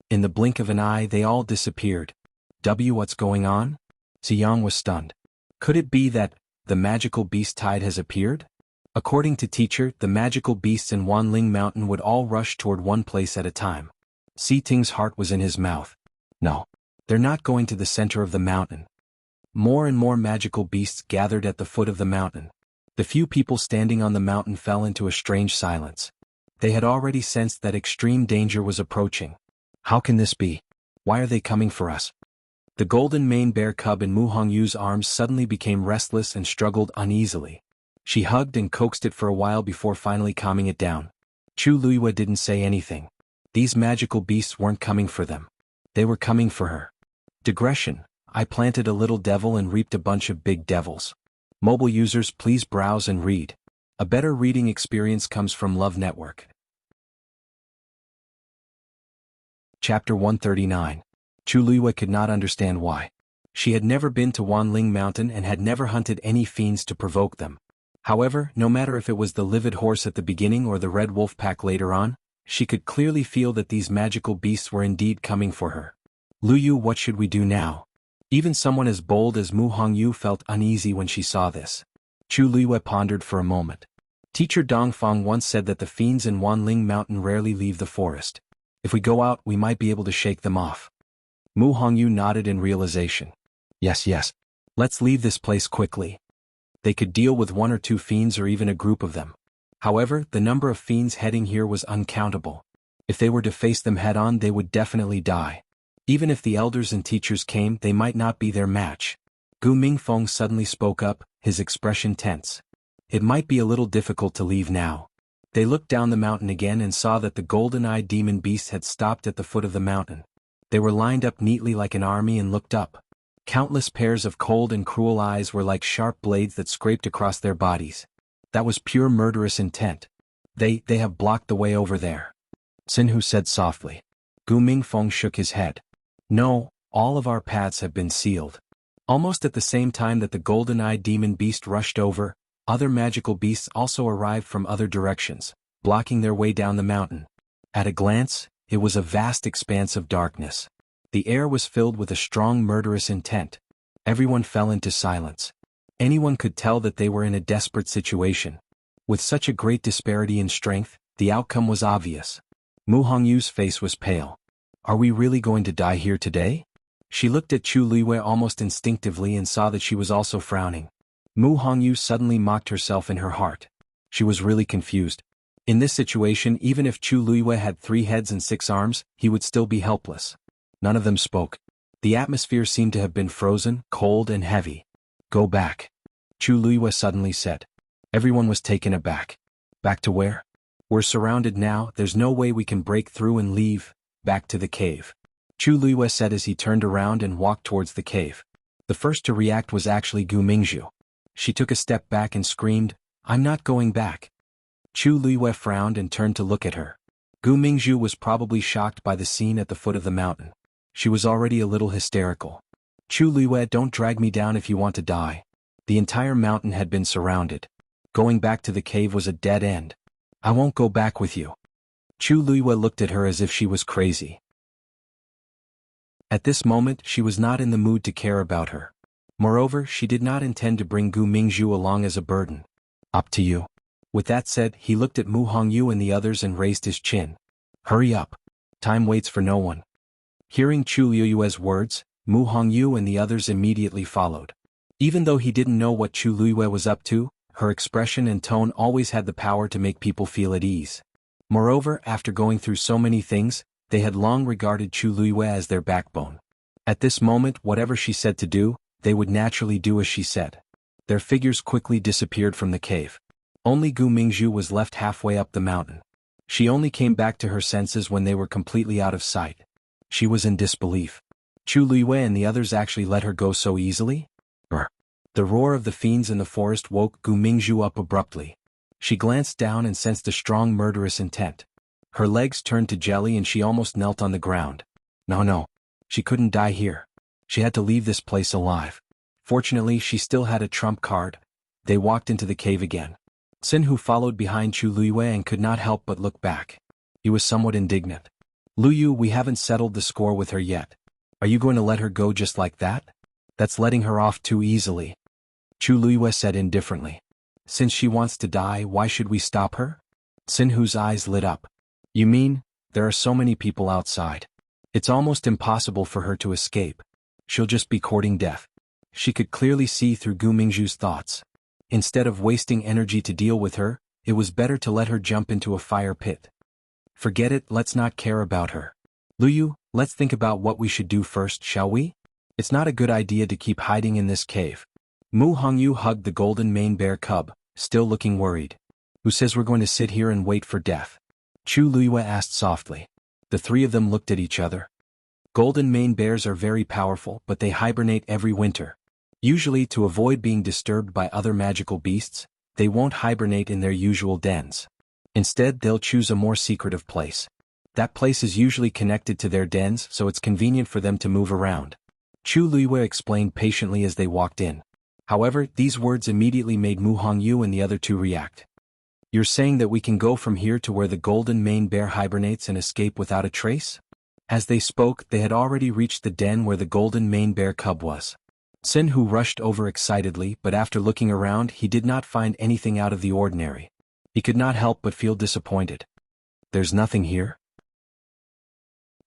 In the blink of an eye, they all disappeared. What's going on? Xiyang was stunned. Could it be that, the magical beast tide has appeared? According to teacher, the magical beasts in Wanling Mountain would all rush toward one place at a time. Si Ting's heart was in his mouth. No. They're not going to the center of the mountain. More and more magical beasts gathered at the foot of the mountain. The few people standing on the mountain fell into a strange silence. They had already sensed that extreme danger was approaching. How can this be? Why are they coming for us? The golden mane bear cub in Mu Hongyu's arms suddenly became restless and struggled uneasily. She hugged and coaxed it for a while before finally calming it down. Chu Luiyue didn't say anything. These magical beasts weren't coming for them. They were coming for her. Digression: I planted a little devil and reaped a bunch of big devils. Mobile users, please browse and read. A better reading experience comes from Love Network. Chapter 139. Chu Luiyue could not understand why. She had never been to Wanling Mountain and had never hunted any fiends to provoke them. However, no matter if it was the livid horse at the beginning or the red wolf pack later on, she could clearly feel that these magical beasts were indeed coming for her. Luyu, what should we do now? Even someone as bold as Mu Hongyu felt uneasy when she saw this. Chu Luiyue pondered for a moment. Teacher Dongfang once said that the fiends in Wanling Mountain rarely leave the forest. If we go out, we might be able to shake them off. Mu Hongyu nodded in realization. Yes. Let's leave this place quickly. They could deal with one or two fiends or even a group of them. However, the number of fiends heading here was uncountable. If they were to face them head-on, they would definitely die. Even if the elders and teachers came, they might not be their match. Gu Mingfeng suddenly spoke up, his expression tense. It might be a little difficult to leave now. They looked down the mountain again and saw that the golden-eyed demon beasts had stopped at the foot of the mountain. They were lined up neatly like an army and looked up. Countless pairs of cold and cruel eyes were like sharp blades that scraped across their bodies. That was pure murderous intent. They have blocked the way over there. Xinhu said softly. Gu Mingfeng shook his head. No, all of our paths have been sealed. Almost at the same time that the golden-eyed demon beast rushed over, other magical beasts also arrived from other directions, blocking their way down the mountain. At a glance, it was a vast expanse of darkness. The air was filled with a strong murderous intent. Everyone fell into silence. Anyone could tell that they were in a desperate situation. With such a great disparity in strength, the outcome was obvious. Mu Hongyu's face was pale. Are we really going to die here today? She looked at Chu Luiyue almost instinctively and saw that she was also frowning. Mu Hongyu suddenly mocked herself in her heart. She was really confused. In this situation, even if Chu Luiyue had 3 heads and 6 arms, he would still be helpless. None of them spoke. The atmosphere seemed to have been frozen, cold and heavy. Go back. Chu Luiyue suddenly said. Everyone was taken aback. Back to where? We're surrounded now, there's no way we can break through and leave. Back to the cave. Chu Luiyue said as he turned around and walked towards the cave. The first to react was actually Gu Mingzhu. She took a step back and screamed, I'm not going back. Chu Luiyue frowned and turned to look at her. Gu Mingzhu was probably shocked by the scene at the foot of the mountain. She was already a little hysterical. Chu Luiyue, don't drag me down if you want to die. The entire mountain had been surrounded. Going back to the cave was a dead end. I won't go back with you. Chu Luiyue looked at her as if she was crazy. At this moment, she was not in the mood to care about her. Moreover, she did not intend to bring Gu Mingzhu along as a burden. Up to you. With that said, he looked at Mu Hongyu and the others and raised his chin. Hurry up. Time waits for no one. Hearing Chu Luiyue's words, Mu Hongyu and the others immediately followed. Even though he didn't know what Chu Luiyue was up to, her expression and tone always had the power to make people feel at ease. Moreover, after going through so many things, they had long regarded Chu Luiyue as their backbone. At this moment, whatever she said to do, they would naturally do as she said. Their figures quickly disappeared from the cave. Only Gu Mingzhu was left halfway up the mountain. She only came back to her senses when they were completely out of sight. She was in disbelief. Chu Luiyue and the others actually let her go so easily? The roar of the fiends in the forest woke Gu Mingzhu up abruptly. She glanced down and sensed a strong murderous intent. Her legs turned to jelly and she almost knelt on the ground. No. She couldn't die here. She had to leave this place alive. Fortunately, she still had a trump card. They walked into the cave again. Xinhu followed behind Chu Luiyue and could not help but look back. He was somewhat indignant. Luyu, we haven't settled the score with her yet. Are you going to let her go just like that? That's letting her off too easily. Chu Luiyue said indifferently. Since she wants to die, why should we stop her? Xinhu's eyes lit up. You mean, there are so many people outside. It's almost impossible for her to escape. She'll just be courting death. She could clearly see through Gu Mingzhu's thoughts. Instead of wasting energy to deal with her, it was better to let her jump into a fire pit. Forget it, let's not care about her. Luyu, let's think about what we should do first, shall we? It's not a good idea to keep hiding in this cave. Mu Hongyu hugged the golden mane bear cub, still looking worried. Who says we're going to sit here and wait for death? Chu Luiyue asked softly. The three of them looked at each other. Golden mane bears are very powerful, but they hibernate every winter. Usually to avoid being disturbed by other magical beasts, they won't hibernate in their usual dens. Instead, they'll choose a more secretive place. That place is usually connected to their dens, so it's convenient for them to move around. Chu Luiyue explained patiently as they walked in. However, these words immediately made Mu Hongyu and the other two react. You're saying that we can go from here to where the golden mane bear hibernates and escape without a trace? As they spoke, they had already reached the den where the golden mane bear cub was. Xinhu rushed over excitedly, but after looking around, he did not find anything out of the ordinary. He could not help but feel disappointed. There's nothing here?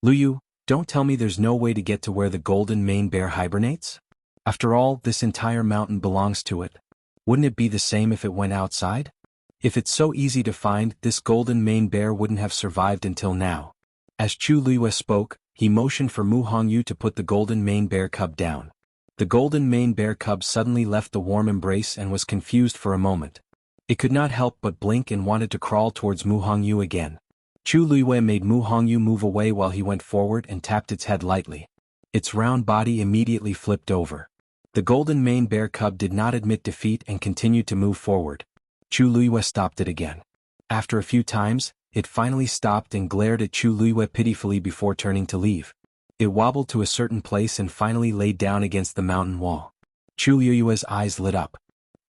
Luyu, don't tell me there's no way to get to where the golden mane bear hibernates? After all, this entire mountain belongs to it. Wouldn't it be the same if it went outside? If it's so easy to find, this golden mane bear wouldn't have survived until now. As Chu Luiyue spoke, he motioned for Mu Hongyu to put the golden mane bear cub down. The golden mane bear cub suddenly left the warm embrace and was confused for a moment. It could not help but blink and wanted to crawl towards Mu Hongyu again. Chu Luiyue made Mu Hongyu move away while he went forward and tapped its head lightly. Its round body immediately flipped over. The golden mane bear cub did not admit defeat and continued to move forward. Chu Luiyue stopped it again. After a few times, it finally stopped and glared at Chu Luiyue pitifully before turning to leave. It wobbled to a certain place and finally laid down against the mountain wall. Chu Luiyue's eyes lit up.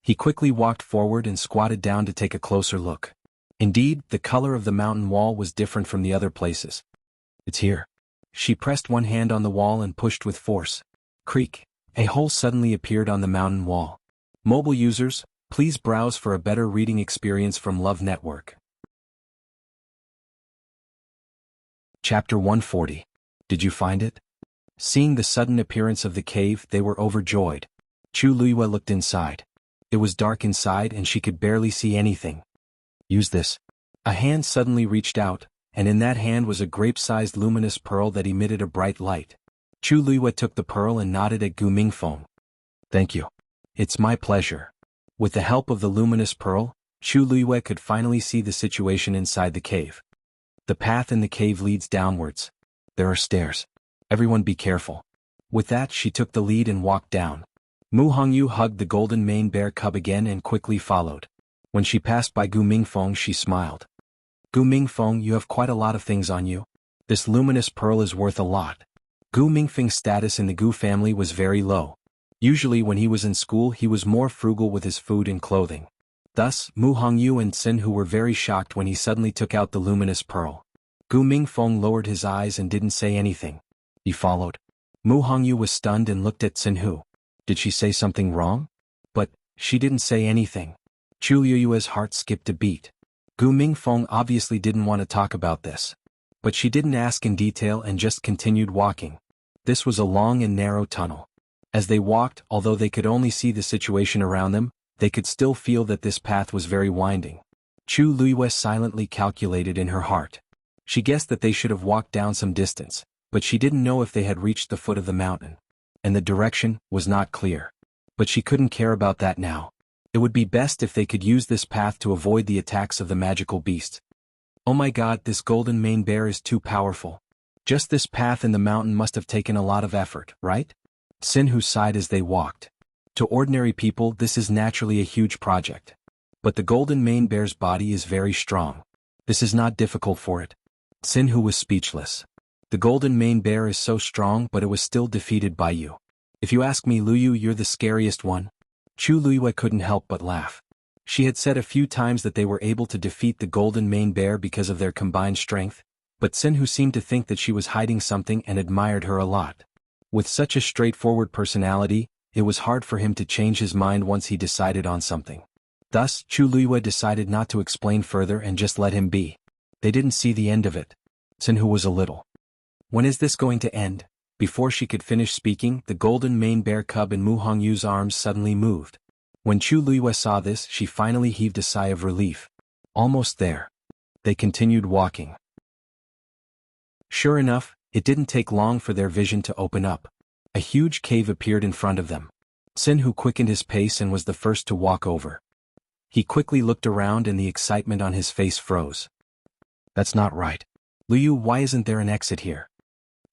He quickly walked forward and squatted down to take a closer look. Indeed, the color of the mountain wall was different from the other places. It's here. She pressed one hand on the wall and pushed with force. Creak. A hole suddenly appeared on the mountain wall. Mobile users, please browse for a better reading experience from Love Network. Chapter 140. Did you find it? Seeing the sudden appearance of the cave, they were overjoyed. Chu Luiyue looked inside. It was dark inside and she could barely see anything. Use this. A hand suddenly reached out, and in that hand was a grape-sized luminous pearl that emitted a bright light. Chu Luiyue took the pearl and nodded at Gu Mingfeng. Thank you. It's my pleasure. With the help of the luminous pearl, Chu Luiyue could finally see the situation inside the cave. The path in the cave leads downwards. There are stairs. Everyone be careful. With that, she took the lead and walked down. Mu Hongyu hugged the golden mane bear cub again and quickly followed. When she passed by Gu Mingfeng, she smiled. Gu Mingfeng, you have quite a lot of things on you. This luminous pearl is worth a lot. Gu Mingfeng's status in the Gu family was very low. Usually when he was in school he was more frugal with his food and clothing. Thus, Mu Hongyu and Xinhu were very shocked when he suddenly took out the luminous pearl. Gu Mingfeng lowered his eyes and didn't say anything. He followed. Mu Hongyu was stunned and looked at Xinhu. Did she say something wrong? But she didn't say anything. Chu Luiyue's heart skipped a beat. Gu Mingfeng obviously didn't want to talk about this. But she didn't ask in detail and just continued walking. This was a long and narrow tunnel. As they walked, although they could only see the situation around them, they could still feel that this path was very winding. Chu Luiyue silently calculated in her heart. She guessed that they should have walked down some distance, but she didn't know if they had reached the foot of the mountain. And the direction was not clear. But she couldn't care about that now. It would be best if they could use this path to avoid the attacks of the magical beast. Oh my god, this golden mane bear is too powerful. Just this path in the mountain must have taken a lot of effort, right? Xinhu sighed as they walked. To ordinary people, this is naturally a huge project. But the golden mane bear's body is very strong. This is not difficult for it. Xinhu was speechless. The golden mane bear is so strong, but it was still defeated by you. If you ask me, Luyu, you're the scariest one. Chu Luiyue couldn't help but laugh. She had said a few times that they were able to defeat the golden mane bear because of their combined strength, but Xinhu seemed to think that she was hiding something and admired her a lot. With such a straightforward personality, it was hard for him to change his mind once he decided on something. Thus, Chu Luiyue decided not to explain further and just let him be. They didn't see the end of it. Xuanhu was a little. When is this going to end? Before she could finish speaking, the golden mane bear cub in Mu Hongyu's arms suddenly moved. When Chu Luiyue saw this, she finally heaved a sigh of relief. Almost there. They continued walking. Sure enough, it didn't take long for their vision to open up. A huge cave appeared in front of them. Xuanhu quickened his pace and was the first to walk over. He quickly looked around and the excitement on his face froze. That's not right. Liu, why isn't there an exit here?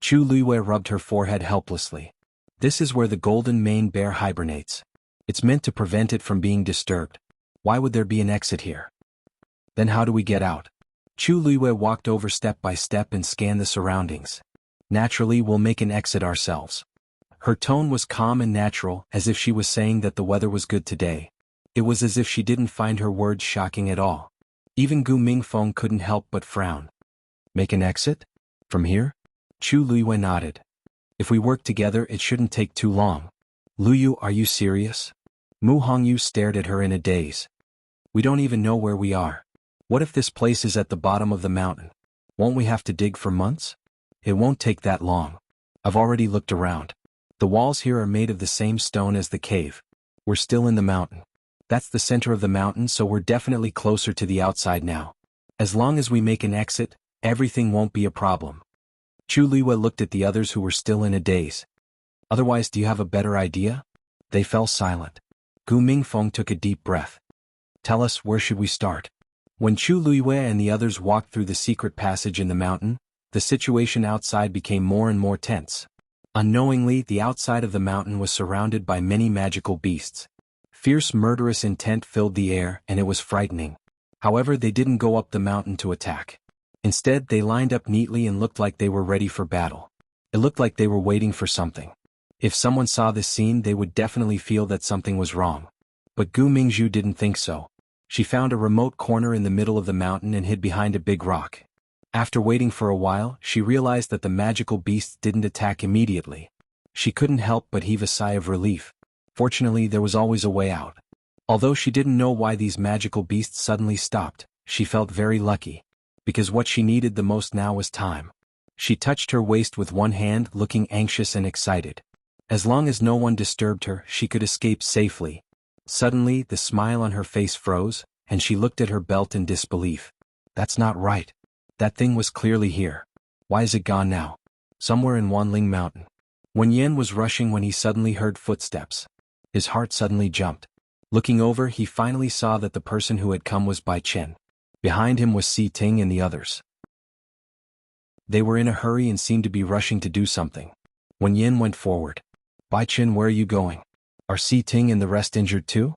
Chu Luiyue rubbed her forehead helplessly. This is where the golden mane bear hibernates. It's meant to prevent it from being disturbed. Why would there be an exit here? Then how do we get out? Chu Luiyue walked over step by step and scanned the surroundings. Naturally, we'll make an exit ourselves. Her tone was calm and natural, as if she was saying that the weather was good today. It was as if she didn't find her words shocking at all. Even Gu Mingfeng couldn't help but frown. Make an exit? From here? Chu Luiyue nodded. If we work together, it shouldn't take too long. Luyu, are you serious? Mu Hongyu stared at her in a daze. We don't even know where we are. What if this place is at the bottom of the mountain? Won't we have to dig for months? It won't take that long. I've already looked around. The walls here are made of the same stone as the cave. We're still in the mountain. That's the center of the mountain, so we're definitely closer to the outside now. As long as we make an exit, everything won't be a problem. Chu Luiyue looked at the others who were still in a daze. Otherwise, do you have a better idea? They fell silent. Gu Mingfeng took a deep breath. Tell us, where should we start? When Chu Luiyue and the others walked through the secret passage in the mountain, the situation outside became more and more tense. Unknowingly, the outside of the mountain was surrounded by many magical beasts. Fierce murderous intent filled the air, and it was frightening. However, they didn't go up the mountain to attack. Instead, they lined up neatly and looked like they were ready for battle. It looked like they were waiting for something. If someone saw this scene, they would definitely feel that something was wrong. But Gu Mingzhu didn't think so. She found a remote corner in the middle of the mountain and hid behind a big rock. After waiting for a while, she realized that the magical beasts didn't attack immediately. She couldn't help but heave a sigh of relief. Fortunately, there was always a way out. Although she didn't know why these magical beasts suddenly stopped, she felt very lucky. Because what she needed the most now was time. She touched her waist with one hand, looking anxious and excited. As long as no one disturbed her, she could escape safely. Suddenly, the smile on her face froze, and she looked at her belt in disbelief. That's not right. That thing was clearly here. Why is it gone now? Somewhere in Wanling Mountain. Wen Yan was rushing when he suddenly heard footsteps. His heart suddenly jumped. Looking over, he finally saw that the person who had come was Bai Chen. Behind him was Si Ting and the others. They were in a hurry and seemed to be rushing to do something. Wen Yan went forward. Bai Chen, where are you going? Are Si Ting and the rest injured too?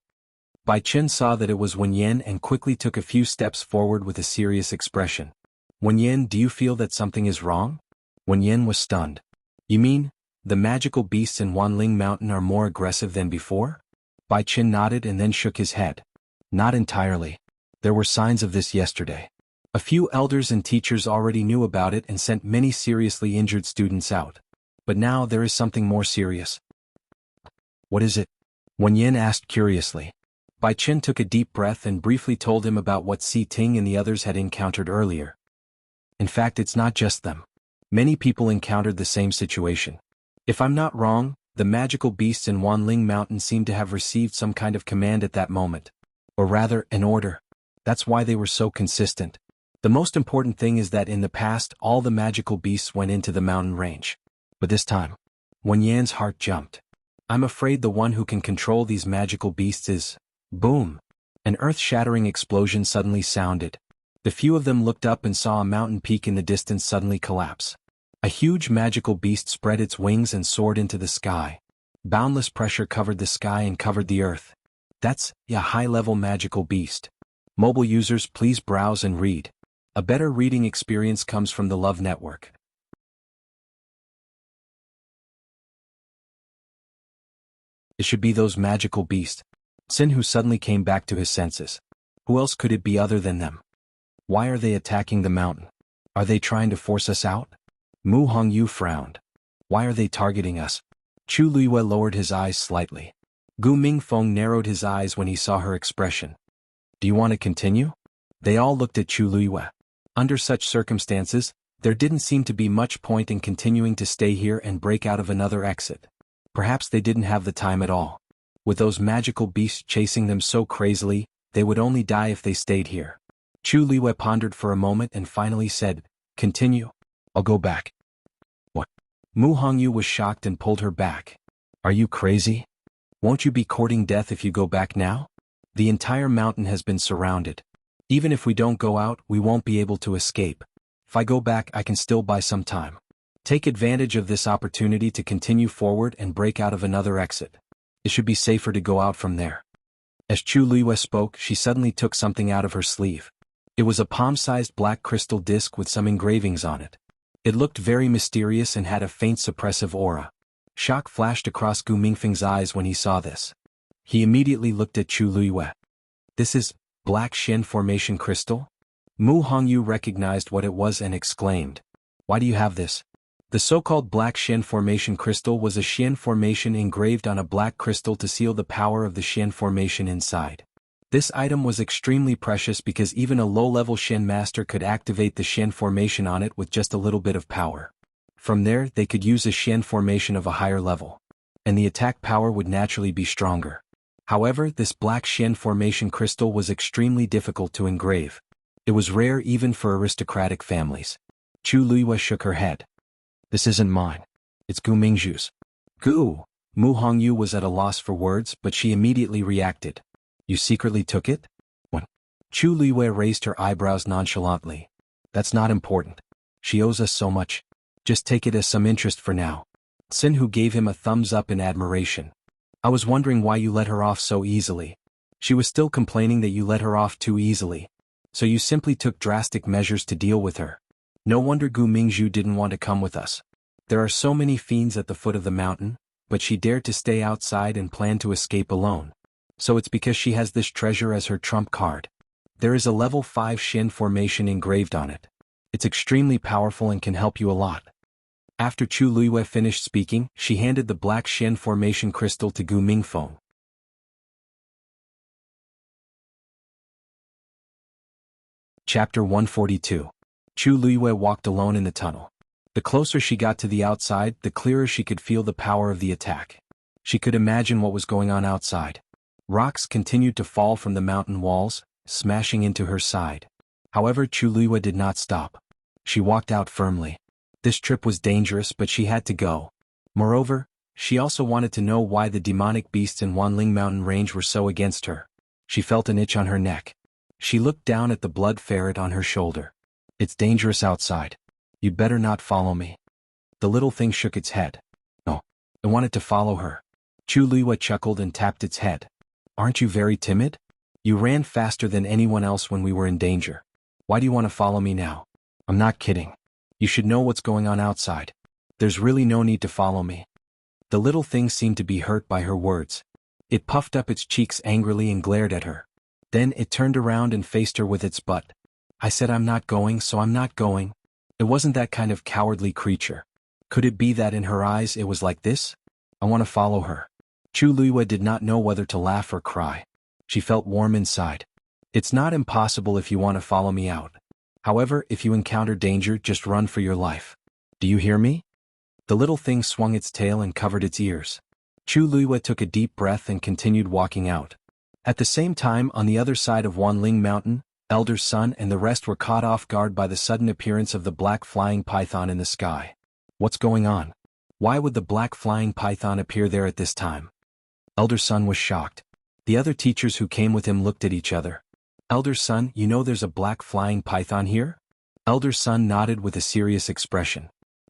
Bai Chen saw that it was Wen Yan and quickly took a few steps forward with a serious expression. Wen Yan, do you feel that something is wrong? Wen Yan was stunned. You mean, the magical beasts in Wanling Mountain are more aggressive than before? Bai Chen nodded and then shook his head. Not entirely. There were signs of this yesterday. A few elders and teachers already knew about it and sent many seriously injured students out. But now there is something more serious. What is it? Wen Yan asked curiously. Bai Chen took a deep breath and briefly told him about what Si Ting and the others had encountered earlier. In fact, it's not just them. Many people encountered the same situation. If I'm not wrong, the magical beasts in Wanling Mountain seem to have received some kind of command at that moment. Or rather, an order. That's why they were so consistent. The most important thing is that in the past, all the magical beasts went into the mountain range. But this time, Wen Yan's heart jumped. I'm afraid the one who can control these magical beasts is... Boom! An earth-shattering explosion suddenly sounded. The few of them looked up and saw a mountain peak in the distance suddenly collapse. A huge magical beast spread its wings and soared into the sky. Boundless pressure covered the sky and covered the earth. That's a high-level magical beast. Mobile users, please browse and read. A better reading experience comes from the Love Network. It should be those magical beasts. Xuanhu suddenly came back to his senses. Who else could it be other than them? Why are they attacking the mountain? Are they trying to force us out? Mu Hongyu frowned. Why are they targeting us? Chu Liyue lowered his eyes slightly. Gu Mingfeng narrowed his eyes when he saw her expression. Do you want to continue? They all looked at Chu Liyue. Under such circumstances, there didn't seem to be much point in continuing to stay here and break out of another exit. Perhaps they didn't have the time at all. With those magical beasts chasing them so crazily, they would only die if they stayed here. Chu Liyue pondered for a moment and finally said, Continue. I'll go back. What? Mu Hongyu was shocked and pulled her back. Are you crazy? Won't you be courting death if you go back now? The entire mountain has been surrounded. Even if we don't go out, we won't be able to escape. If I go back, I can still buy some time. Take advantage of this opportunity to continue forward and break out of another exit. It should be safer to go out from there. As Chu Liyue spoke, she suddenly took something out of her sleeve. It was a palm-sized black crystal disc with some engravings on it. It looked very mysterious and had a faint suppressive aura. Shock flashed across Gu Mingfeng's eyes when he saw this. He immediately looked at Chu Liyue. This is Black Xian Formation Crystal? Mu Hongyu recognized what it was and exclaimed. Why do you have this? The so-called Black Xian Formation Crystal was a Xian formation engraved on a black crystal to seal the power of the Xian formation inside. This item was extremely precious because even a low-level Xian master could activate the Xian formation on it with just a little bit of power. From there, they could use a Xian formation of a higher level, and the attack power would naturally be stronger. However, this Black Xian Formation Crystal was extremely difficult to engrave. It was rare even for aristocratic families. Chu Liyue shook her head. This isn't mine. It's Gu Mingju's. Gu! Mu Hongyu was at a loss for words, but she immediately reacted. You secretly took it? What? Chu Liyue raised her eyebrows nonchalantly. That's not important. She owes us so much. Just take it as some interest for now. Xinhu gave him a thumbs up in admiration. I was wondering why you let her off so easily. She was still complaining that you let her off too easily. So you simply took drastic measures to deal with her. No wonder Gu Mingju didn't want to come with us. There are so many fiends at the foot of the mountain, but she dared to stay outside and plan to escape alone. So it's because she has this treasure as her trump card. There is a level 5 Xian formation engraved on it. It's extremely powerful and can help you a lot. After Chu Liyue finished speaking, she handed the Black Xian Formation Crystal to Gu Mingfeng. Chapter 142. Chu Liyue walked alone in the tunnel. The closer she got to the outside, the clearer she could feel the power of the attack. She could imagine what was going on outside. Rocks continued to fall from the mountain walls, smashing into her side. However, Chu Liyue did not stop. She walked out firmly. This trip was dangerous, but she had to go. Moreover, she also wanted to know why the demonic beasts in Wanling Mountain Range were so against her. She felt an itch on her neck. She looked down at the blood ferret on her shoulder. It's dangerous outside. You'd better not follow me. The little thing shook its head. No, I wanted to follow her. Chu Liyue chuckled and tapped its head. Aren't you very timid? You ran faster than anyone else when we were in danger. Why do you want to follow me now? I'm not kidding. You should know what's going on outside. There's really no need to follow me. The little thing seemed to be hurt by her words. It puffed up its cheeks angrily and glared at her. Then it turned around and faced her with its butt. I said I'm not going, so I'm not going. It wasn't that kind of cowardly creature. Could it be that in her eyes it was like this? I want to follow her. Chu Liyue did not know whether to laugh or cry. She felt warm inside. It's not impossible if you want to follow me out. However, if you encounter danger, just run for your life. Do you hear me? The little thing swung its tail and covered its ears. Chu Liyue took a deep breath and continued walking out. At the same time, on the other side of Wanling Mountain, Elder's son and the rest were caught off guard by the sudden appearance of the black flying python in the sky. What's going on? Why would the black flying python appear there at this time? Elder's son was shocked. The other teachers who came with him looked at each other. Elder's son, you know there's a black flying python here? Elder's son nodded with a serious expression.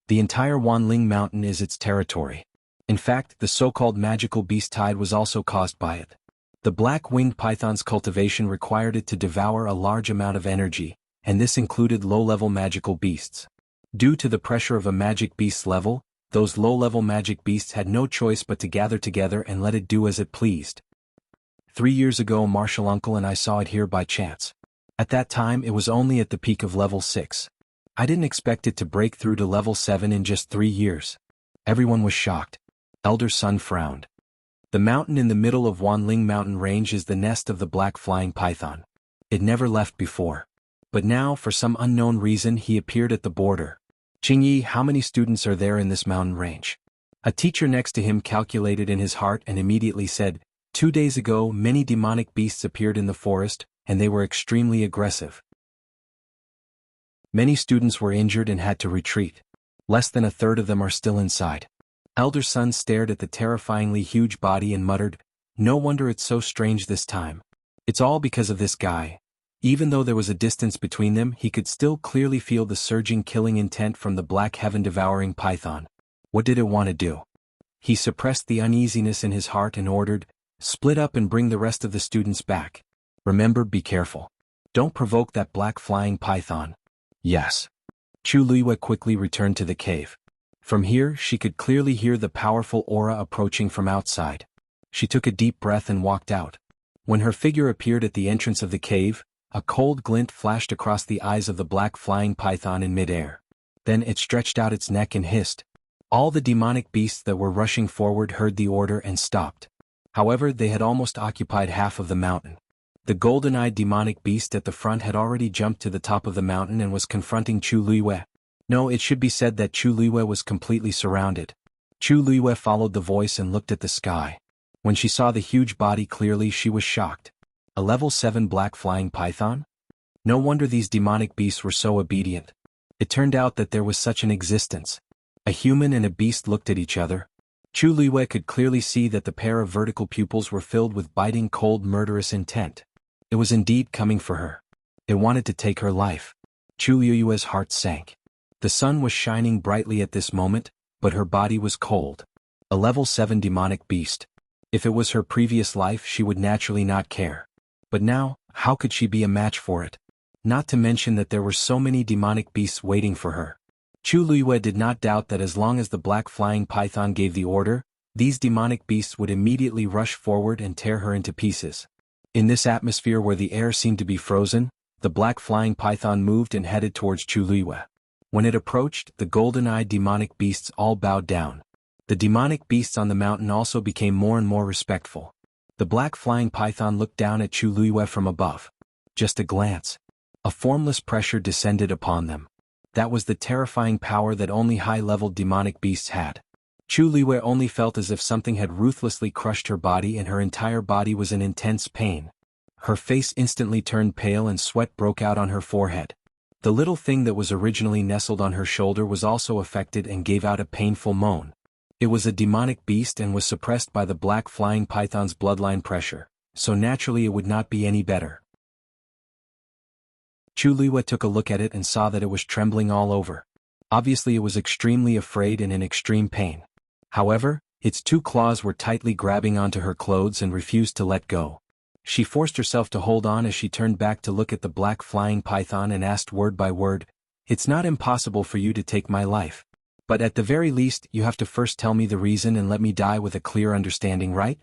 The entire Wanling Mountain is its territory. In fact, the so-called magical beast tide was also caused by it. The black-winged python's cultivation required it to devour a large amount of energy, and this included low-level magical beasts. Due to the pressure of a magic beast's level, those low-level magic beasts had no choice but to gather together and let it do as it pleased. 3 years ago, Martial Uncle and I saw it here by chance. At that time, it was only at the peak of level 6. I didn't expect it to break through to level 7 in just 3 years. Everyone was shocked. Elder Sun frowned. The mountain in the middle of Wanling mountain range is the nest of the black flying python. It never left before. But now, for some unknown reason, he appeared at the border. Qingyi, how many students are there in this mountain range? A teacher next to him calculated in his heart and immediately said, 2 days ago many demonic beasts appeared in the forest, and they were extremely aggressive. Many students were injured and had to retreat. Less than a third of them are still inside. Elder Sun stared at the terrifyingly huge body and muttered, no wonder it's so strange this time. It's all because of this guy. Even though there was a distance between them, he could still clearly feel the surging killing intent from the black heaven-devouring python. What did it want to do? He suppressed the uneasiness in his heart and ordered, split up and bring the rest of the students back. Remember, be careful. Don't provoke that black flying python. Yes. Chu Luiyue quickly returned to the cave. From here, she could clearly hear the powerful aura approaching from outside. She took a deep breath and walked out. When her figure appeared at the entrance of the cave, a cold glint flashed across the eyes of the black flying python in midair. Then it stretched out its neck and hissed. All the demonic beasts that were rushing forward heard the order and stopped. However, they had almost occupied half of the mountain. The golden-eyed demonic beast at the front had already jumped to the top of the mountain and was confronting Chu Luiyue. No, it should be said that Chu Luiyue was completely surrounded. Chu Luiyue followed the voice and looked at the sky. When she saw the huge body clearly, she was shocked. A level 7 black flying python? No wonder these demonic beasts were so obedient. It turned out that there was such an existence. A human and a beast looked at each other. Chu Luiyue could clearly see that the pair of vertical pupils were filled with biting cold murderous intent. It was indeed coming for her. It wanted to take her life. Chu Luiyue's heart sank. The sun was shining brightly at this moment, but her body was cold. A level 7 demonic beast. If it was her previous life, she would naturally not care. But now, how could she be a match for it? Not to mention that there were so many demonic beasts waiting for her. Chu Luiyue did not doubt that as long as the black flying python gave the order, these demonic beasts would immediately rush forward and tear her into pieces. In this atmosphere where the air seemed to be frozen, the black flying python moved and headed towards Chu Luiyue. When it approached, the golden-eyed demonic beasts all bowed down. The demonic beasts on the mountain also became more and more respectful. The black flying python looked down at Chu Luiyue from above. Just a glance. A formless pressure descended upon them. That was the terrifying power that only high-level demonic beasts had. Chu Luiyue only felt as if something had ruthlessly crushed her body and her entire body was in intense pain. Her face instantly turned pale and sweat broke out on her forehead. The little thing that was originally nestled on her shoulder was also affected and gave out a painful moan. It was a demonic beast and was suppressed by the black flying python's bloodline pressure, so naturally it would not be any better. Chu Luiyue took a look at it and saw that it was trembling all over. Obviously it was extremely afraid and in extreme pain. However, its 2 claws were tightly grabbing onto her clothes and refused to let go. She forced herself to hold on as she turned back to look at the black flying python and asked word by word, "It's not impossible for you to take my life. But at the very least, you have to first tell me the reason and let me die with a clear understanding, right?"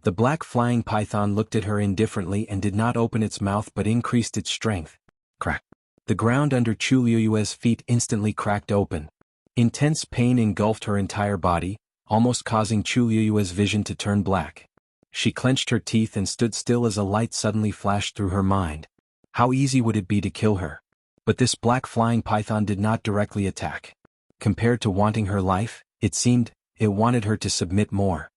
The black flying python looked at her indifferently and did not open its mouth but increased its strength. Crack. The ground under Chu Luiyue's feet instantly cracked open. Intense pain engulfed her entire body, almost causing Chu Luiyue's vision to turn black. She clenched her teeth and stood still as a light suddenly flashed through her mind. How easy would it be to kill her? But this black flying python did not directly attack. Compared to wanting her life, it seemed, it wanted her to submit more.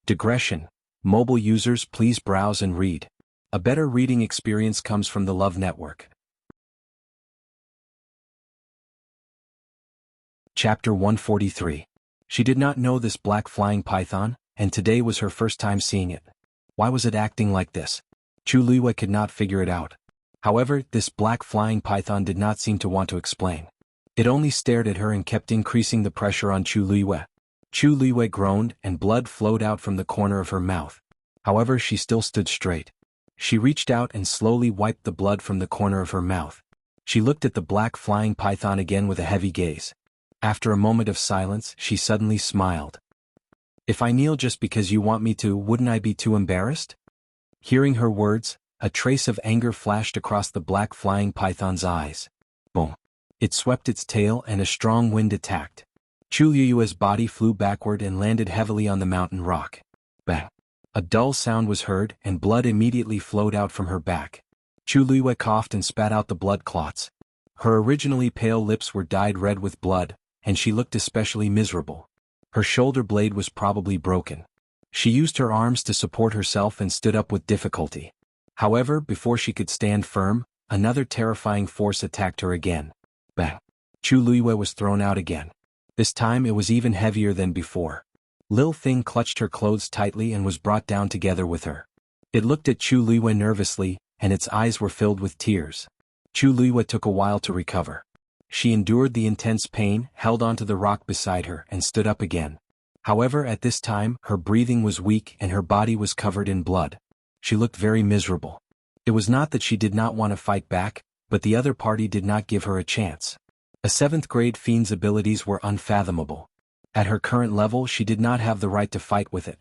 Digression. Mobile users, please browse and read. A better reading experience comes from the Love Network. Chapter 143. She did not know this black flying python, and today was her first time seeing it. Why was it acting like this? Chu Luiyue could not figure it out. However, this black flying python did not seem to want to explain. It only stared at her and kept increasing the pressure on Chu Luiyue. Chu Luiyue groaned and blood flowed out from the corner of her mouth. However, she still stood straight. She reached out and slowly wiped the blood from the corner of her mouth. She looked at the black flying python again with a heavy gaze. After a moment of silence, she suddenly smiled. "If I kneel just because you want me to, wouldn't I be too embarrassed?" Hearing her words, a trace of anger flashed across the black flying python's eyes. Boom. It swept its tail and a strong wind attacked. Chu Liyue's body flew backward and landed heavily on the mountain rock. Bang! A dull sound was heard and blood immediately flowed out from her back. Chu Liyue coughed and spat out the blood clots. Her originally pale lips were dyed red with blood, and she looked especially miserable. Her shoulder blade was probably broken. She used her arms to support herself and stood up with difficulty. However, before she could stand firm, another terrifying force attacked her again. Bang! Chu Liyue was thrown out again. This time it was even heavier than before. Lil Thing clutched her clothes tightly and was brought down together with her. It looked at Chu Liyue nervously, and its eyes were filled with tears. Chu Liyue took a while to recover. She endured the intense pain, held onto the rock beside her, and stood up again. However, at this time, her breathing was weak and her body was covered in blood. She looked very miserable. It was not that she did not want to fight back, but the other party did not give her a chance. A 7th grade fiend's abilities were unfathomable. At her current level, she did not have the right to fight with it.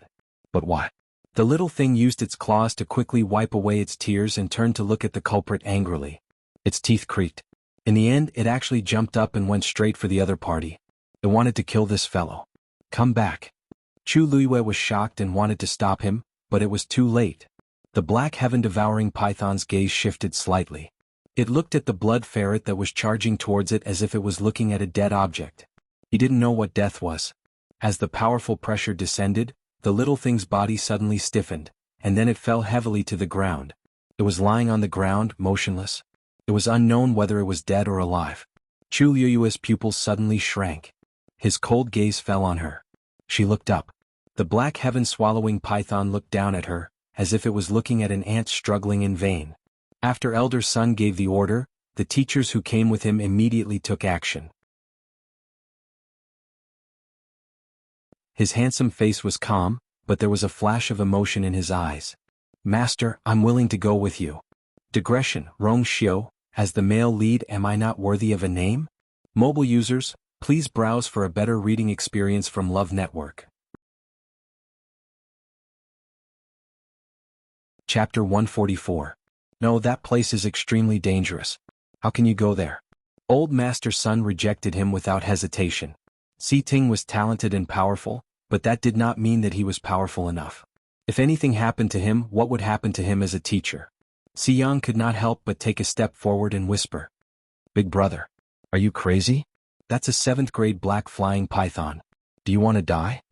But why? The little thing used its claws to quickly wipe away its tears and turned to look at the culprit angrily. Its teeth creaked. In the end, it actually jumped up and went straight for the other party. It wanted to kill this fellow. Come back. Chu Liyue was shocked and wanted to stop him, but it was too late. The black heaven-devouring python's gaze shifted slightly. It looked at the blood ferret that was charging towards it as if it was looking at a dead object. He didn't know what death was. As the powerful pressure descended, the little thing's body suddenly stiffened, and then it fell heavily to the ground. It was lying on the ground, motionless. It was unknown whether it was dead or alive. Chu Liyue's pupils suddenly shrank. His cold gaze fell on her. She looked up. The black heaven-swallowing python looked down at her, as if it was looking at an ant struggling in vain. After Elder Sun gave the order, the teachers who came with him immediately took action. His handsome face was calm, but there was a flash of emotion in his eyes. Master, I'm willing to go with you. Digression, Rong Xiu, as the male lead, am I not worthy of a name? Mobile users, please browse for a better reading experience from Love Network. Chapter 144. No, that place is extremely dangerous. How can you go there? Old Master Sun rejected him without hesitation. Si Ting was talented and powerful, but that did not mean that he was powerful enough. If anything happened to him, what would happen to him as a teacher? Si Yang could not help but take a step forward and whisper. Big brother. Are you crazy? That's a 7th grade black flying python. Do you want to die?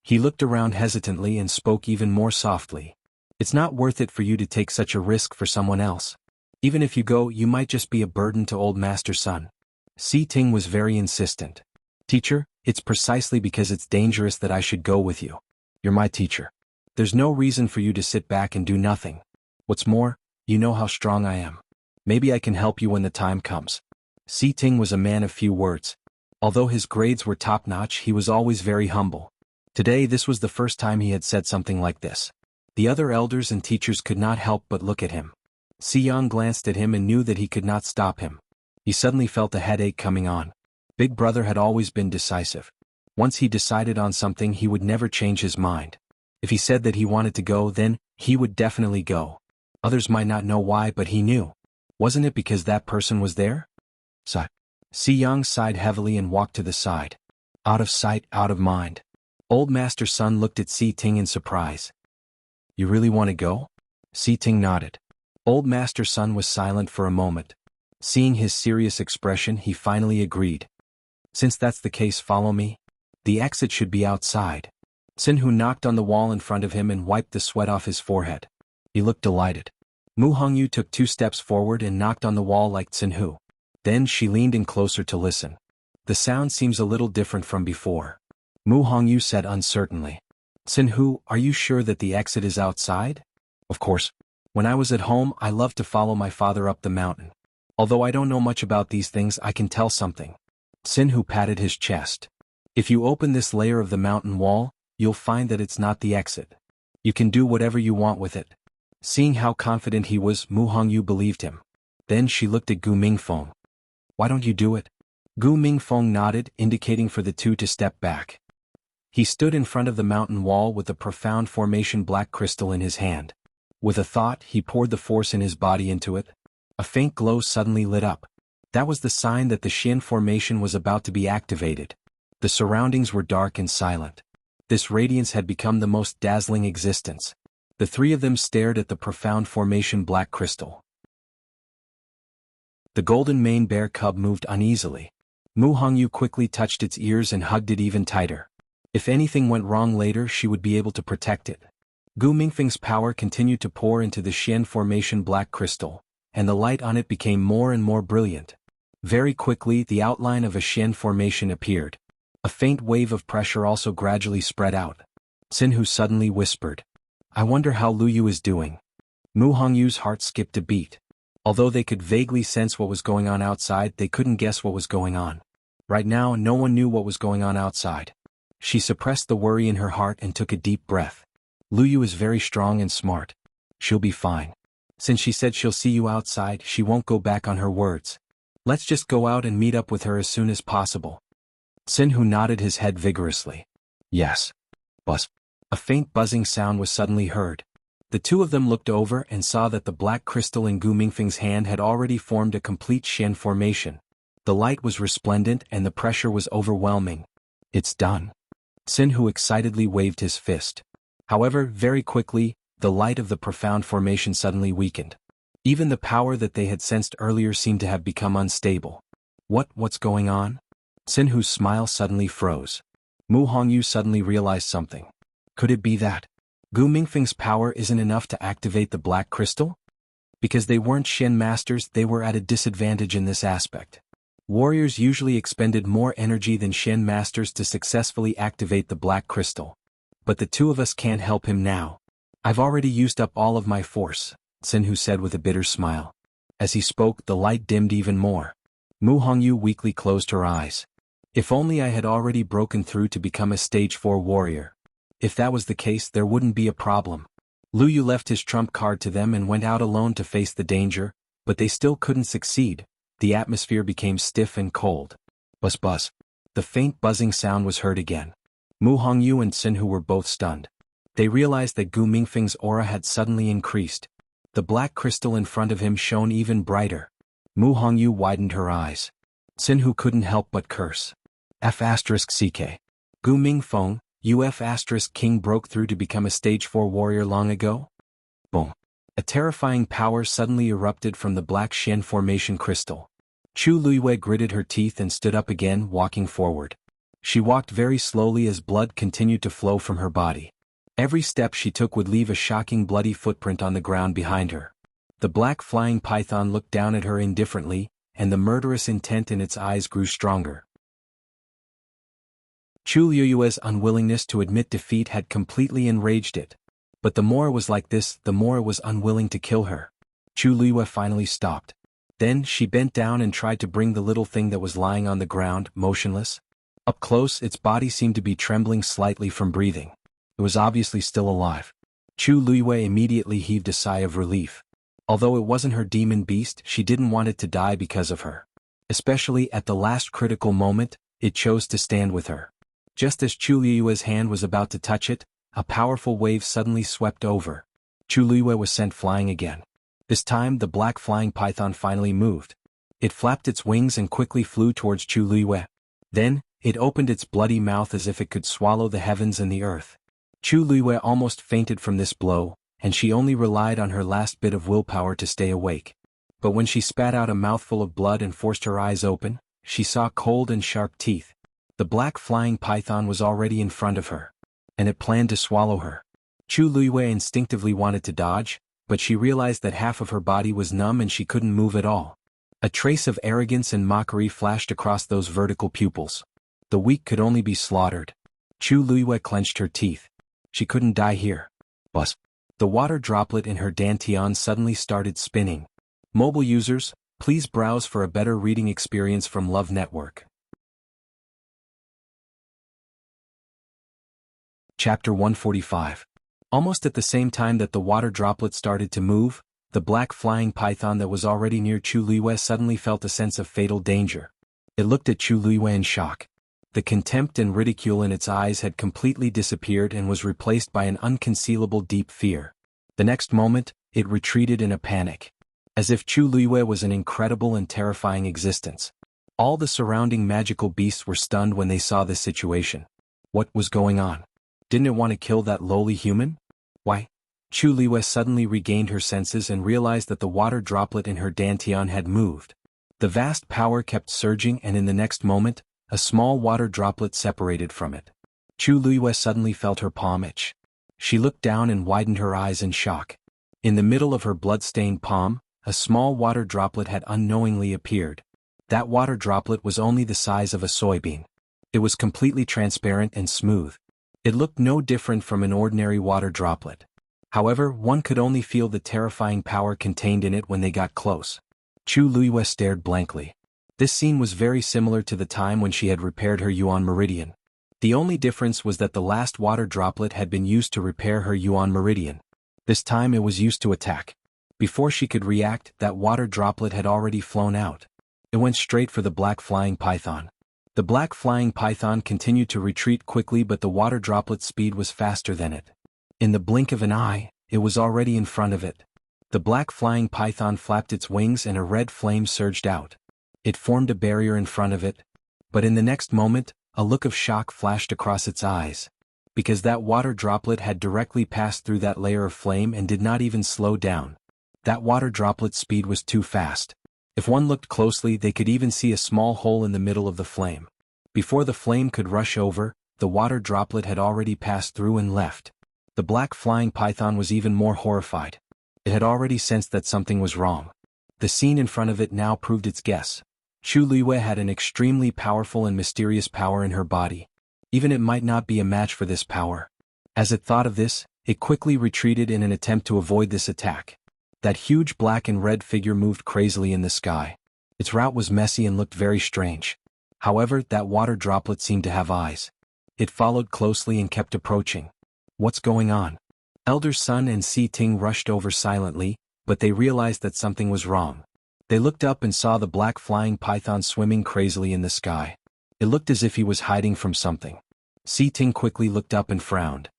He looked around hesitantly and spoke even more softly. It's not worth it for you to take such a risk for someone else. Even if you go, you might just be a burden to old Master Sun. Si Ting was very insistent. Teacher, it's precisely because it's dangerous that I should go with you. You're my teacher. There's no reason for you to sit back and do nothing. What's more, you know how strong I am. Maybe I can help you when the time comes. Si Ting was a man of few words. Although his grades were top-notch, he was always very humble. Today this was the first time he had said something like this. The other elders and teachers could not help but look at him. Si Yang glanced at him and knew that he could not stop him. He suddenly felt a headache coming on. Big brother had always been decisive. Once he decided on something, he would never change his mind. If he said that he wanted to go, then he would definitely go. Others might not know why, but he knew. Wasn't it because that person was there? Sigh. Si Yang sighed heavily and walked to the side. Out of sight, out of mind. Old Master Sun looked at Si Ting in surprise. You really want to go? Si Ting nodded. Old Master Sun was silent for a moment. Seeing his serious expression, he finally agreed. Since that's the case, follow me. The exit should be outside. Xuanhuan knocked on the wall in front of him and wiped the sweat off his forehead. He looked delighted. Mu Hongyu took 2 steps forward and knocked on the wall like Xuanhuan. Then she leaned in closer to listen. The sound seems a little different from before. Mu Hongyu said uncertainly. Xuanhuan, are you sure that the exit is outside? Of course. When I was at home, I loved to follow my father up the mountain. Although I don't know much about these things, I can tell something. Xuanhuan patted his chest. If you open this layer of the mountain wall, you'll find that it's not the exit. You can do whatever you want with it. Seeing how confident he was, Mu Hongyu believed him. Then she looked at Gu Mingfeng. Why don't you do it? Gu Mingfeng nodded, indicating for the two to step back. He stood in front of the mountain wall with a profound formation black crystal in his hand. With a thought, he poured the force in his body into it. A faint glow suddenly lit up. That was the sign that the Xian formation was about to be activated. The surroundings were dark and silent. This radiance had become the most dazzling existence. The three of them stared at the profound formation black crystal. The golden mane bear cub moved uneasily. Mu Hongyu quickly touched its ears and hugged it even tighter. If anything went wrong later, she would be able to protect it. Gu Mingfeng's power continued to pour into the Xian formation black crystal, and the light on it became more and more brilliant. Very quickly, the outline of a Xian formation appeared. A faint wave of pressure also gradually spread out. Xinhu suddenly whispered, "I wonder how Lu Yu is doing." Mu Hongyu's heart skipped a beat. Although they could vaguely sense what was going on outside, they couldn't guess what was going on. Right now, no one knew what was going on outside. She suppressed the worry in her heart and took a deep breath. Lu Yu is very strong and smart. She'll be fine. Since she said she'll see you outside, she won't go back on her words. Let's just go out and meet up with her as soon as possible. Xinhu nodded his head vigorously. Yes. Buzz. A faint buzzing sound was suddenly heard. The two of them looked over and saw that the black crystal in Gu Mingfeng's hand had already formed a complete Xian formation. The light was resplendent and the pressure was overwhelming. It's done. Xinhu excitedly waved his fist. However, very quickly, the light of the profound formation suddenly weakened. Even the power that they had sensed earlier seemed to have become unstable. What's going on? Xinhu's smile suddenly froze. Mu Hongyu suddenly realized something. Could it be that Gu Mingfeng's power isn't enough to activate the black crystal? Because they weren't Xian masters, they were at a disadvantage in this aspect. Warriors usually expended more energy than Xian masters to successfully activate the black crystal. But the two of us can't help him now. I've already used up all of my force, Xinhu said with a bitter smile. As he spoke, the light dimmed even more. Mu Hongyu weakly closed her eyes. If only I had already broken through to become a stage 4 warrior. If that was the case, there wouldn't be a problem. Lu Yu left his trump card to them and went out alone to face the danger, but they still couldn't succeed. The atmosphere became stiff and cold. Buzz buzz. The faint buzzing sound was heard again. Mu Hongyu and Xinhu were both stunned. They realized that Gu Mingfeng's aura had suddenly increased. The black crystal in front of him shone even brighter. Mu Hongyu widened her eyes. Xinhu couldn't help but curse. F***CK. Gu Mingfeng, King broke through to become a stage 4 warrior long ago? Boom. A terrifying power suddenly erupted from the black Xian formation crystal. Chu Luiyue gritted her teeth and stood up again, walking forward. She walked very slowly as blood continued to flow from her body. Every step she took would leave a shocking bloody footprint on the ground behind her. The black flying python looked down at her indifferently, and the murderous intent in its eyes grew stronger. Chu Luiyue's unwillingness to admit defeat had completely enraged it. But the more it was like this, the more it was unwilling to kill her. Chu Luiyue finally stopped. Then she bent down and tried to bring the little thing that was lying on the ground, motionless. Up close, its body seemed to be trembling slightly from breathing. It was obviously still alive. Chu Luiyue immediately heaved a sigh of relief. Although it wasn't her demon beast, she didn't want it to die because of her. Especially at the last critical moment, it chose to stand with her. Just as Chu Luiyue's hand was about to touch it, a powerful wave suddenly swept over. Chu Luiyue was sent flying again. This time, the black flying python finally moved. It flapped its wings and quickly flew towards Chu Luiyue. Then, it opened its bloody mouth as if it could swallow the heavens and the earth. Chu Luiyue almost fainted from this blow, and she only relied on her last bit of willpower to stay awake. But when she spat out a mouthful of blood and forced her eyes open, she saw cold and sharp teeth. The black flying python was already in front of her, and it planned to swallow her. Chu Luiyue instinctively wanted to dodge, but she realized that half of her body was numb and she couldn't move at all. A trace of arrogance and mockery flashed across those vertical pupils. The weak could only be slaughtered. Chu Luiyue clenched her teeth. She couldn't die here. Buzz. The water droplet in her dantian suddenly started spinning. Mobile users, please browse for a better reading experience from Love Network. Chapter 145. Almost at the same time that the water droplet started to move, the black flying python that was already near Chu Luiyue suddenly felt a sense of fatal danger. It looked at Chu Luiyue in shock. The contempt and ridicule in its eyes had completely disappeared and was replaced by an unconcealable deep fear. The next moment, it retreated in a panic. As if Chu Luiyue was an incredible and terrifying existence. All the surrounding magical beasts were stunned when they saw this situation. What was going on? Didn't it want to kill that lowly human? Why? Chu Liwei suddenly regained her senses and realized that the water droplet in her dantian had moved. The vast power kept surging, and in the next moment, a small water droplet separated from it. Chu Liwei suddenly felt her palm itch. She looked down and widened her eyes in shock. In the middle of her blood-stained palm, a small water droplet had unknowingly appeared. That water droplet was only the size of a soybean. It was completely transparent and smooth. It looked no different from an ordinary water droplet. However, one could only feel the terrifying power contained in it when they got close. Chu Liwei stared blankly. This scene was very similar to the time when she had repaired her Yuan meridian. The only difference was that the last water droplet had been used to repair her Yuan meridian. This time it was used to attack. Before she could react, that water droplet had already flown out. It went straight for the black flying python. The black flying python continued to retreat quickly, but the water droplet's speed was faster than it. In the blink of an eye, it was already in front of it. The black flying python flapped its wings and a red flame surged out. It formed a barrier in front of it. But in the next moment, a look of shock flashed across its eyes. Because that water droplet had directly passed through that layer of flame and did not even slow down. That water droplet's speed was too fast. If one looked closely, they could even see a small hole in the middle of the flame. Before the flame could rush over, the water droplet had already passed through and left. The black flying python was even more horrified. It had already sensed that something was wrong. The scene in front of it now proved its guess. Chu Liwei had an extremely powerful and mysterious power in her body. Even it might not be a match for this power. As it thought of this, it quickly retreated in an attempt to avoid this attack. That huge black and red figure moved crazily in the sky. Its route was messy and looked very strange. However, that water droplet seemed to have eyes. It followed closely and kept approaching. What's going on? Elder Sun and Si Ting rushed over silently, but they realized that something was wrong. They looked up and saw the black flying python swimming crazily in the sky. It looked as if he was hiding from something. Si Ting quickly looked up and frowned.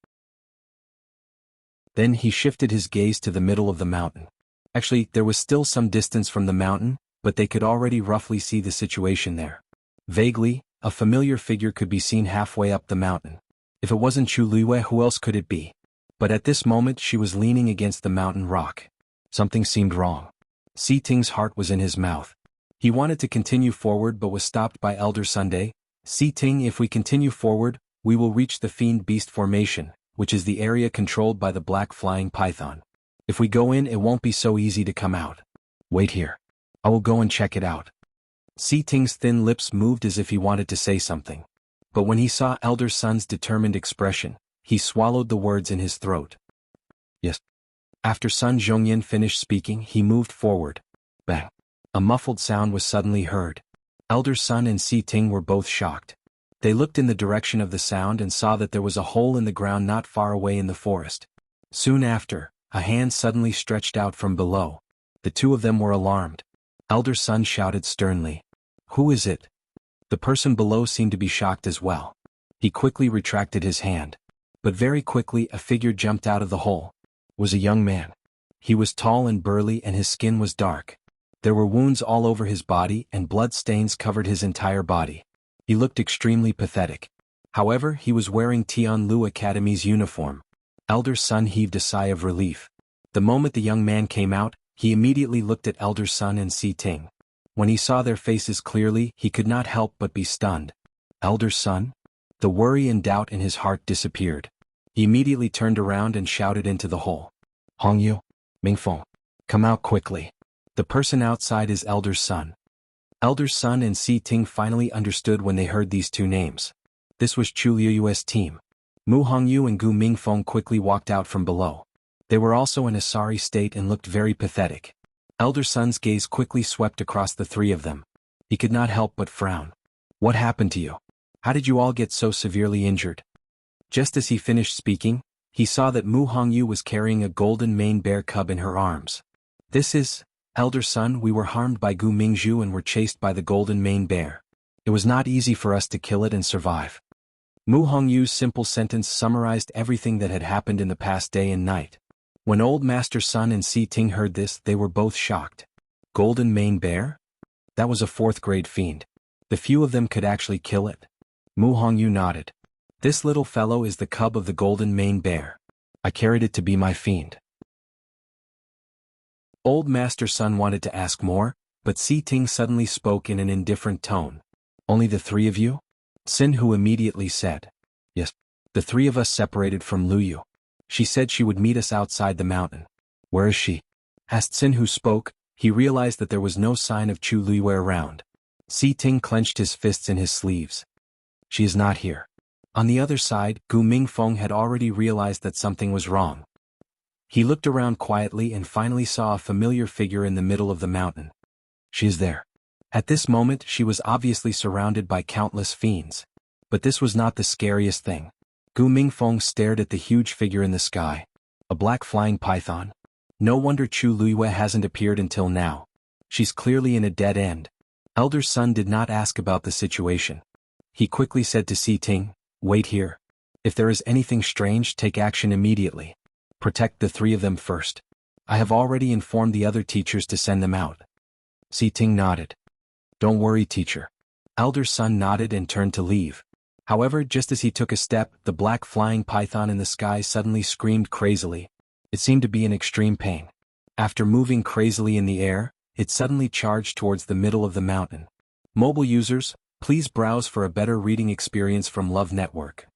Then he shifted his gaze to the middle of the mountain. Actually, there was still some distance from the mountain, but they could already roughly see the situation there. Vaguely, a familiar figure could be seen halfway up the mountain. If it wasn't Chu Liwei, who else could it be? But at this moment she was leaning against the mountain rock. Something seemed wrong. Si Ting's heart was in his mouth. He wanted to continue forward but was stopped by Elder Sunday. Si Ting, if we continue forward, we will reach the Fiend Beast Formation, which is the area controlled by the black flying python. If we go in, it won't be so easy to come out. Wait here. I will go and check it out. Si Ting's thin lips moved as if he wanted to say something. But when he saw Elder Sun's determined expression, he swallowed the words in his throat. Yes. After Sun Zhongyan finished speaking, he moved forward. Bang. A muffled sound was suddenly heard. Elder Sun and Si Ting were both shocked. They looked in the direction of the sound and saw that there was a hole in the ground not far away in the forest. Soon after, a hand suddenly stretched out from below. The two of them were alarmed. Elder Sun shouted sternly. Who is it? The person below seemed to be shocked as well. He quickly retracted his hand. But very quickly a figure jumped out of the hole. It was a young man. He was tall and burly and his skin was dark. There were wounds all over his body and blood stains covered his entire body. He looked extremely pathetic. However, he was wearing Tianlu Academy's uniform. Elder Sun heaved a sigh of relief. The moment the young man came out, he immediately looked at Elder Sun and Si Ting. When he saw their faces clearly, he could not help but be stunned. Elder Sun? The worry and doubt in his heart disappeared. He immediately turned around and shouted into the hole. Hongyu, Mingfeng, come out quickly. The person outside is Elder Sun. Elder Sun and Si Ting finally understood when they heard these two names. This was Chu Liu's team. Mu Hongyu and Gu Mingfeng quickly walked out from below. They were also in a sorry state and looked very pathetic. Elder Sun's gaze quickly swept across the three of them. He could not help but frown. What happened to you? How did you all get so severely injured? Just as he finished speaking, he saw that Mu Hongyu was carrying a golden mane bear cub in her arms. This is, Elder Sun, we were harmed by Gu Mingzhu and were chased by the golden mane bear. It was not easy for us to kill it and survive. Mu Hongyu's simple sentence summarized everything that had happened in the past day and night. When Old Master Sun and Si Ting heard this, they were both shocked. Golden mane bear? That was a 4th grade fiend. The few of them could actually kill it. Mu Hongyu nodded. This little fellow is the cub of the golden mane bear. I carried it to be my fiend. Old Master Sun wanted to ask more, but Si Ting suddenly spoke in an indifferent tone. Only the three of you? Xin Hu immediately said. Yes. The three of us separated from Lu Yu. She said she would meet us outside the mountain. Where is she? Asked Xin Hu spoke. He realized that there was no sign of Chu Luiyue around. Si Ting clenched his fists in his sleeves. She is not here. On the other side, Gu Mingfeng had already realized that something was wrong. He looked around quietly and finally saw a familiar figure in the middle of the mountain. She is there. At this moment she was obviously surrounded by countless fiends. But this was not the scariest thing. Gu Mingfeng stared at the huge figure in the sky. A black flying python? No wonder Chu Luiyue hasn't appeared until now. She's clearly in a dead end. Elder Sun did not ask about the situation. He quickly said to Si Ting, wait here. If there is anything strange, take action immediately. Protect the three of them first. I have already informed the other teachers to send them out. Si Ting nodded. Don't worry, teacher. Elder Sun nodded and turned to leave. However, just as he took a step, the black flying python in the sky suddenly screamed crazily. It seemed to be in extreme pain. After moving crazily in the air, it suddenly charged towards the middle of the mountain. Mobile users, please browse for a better reading experience from Love Network.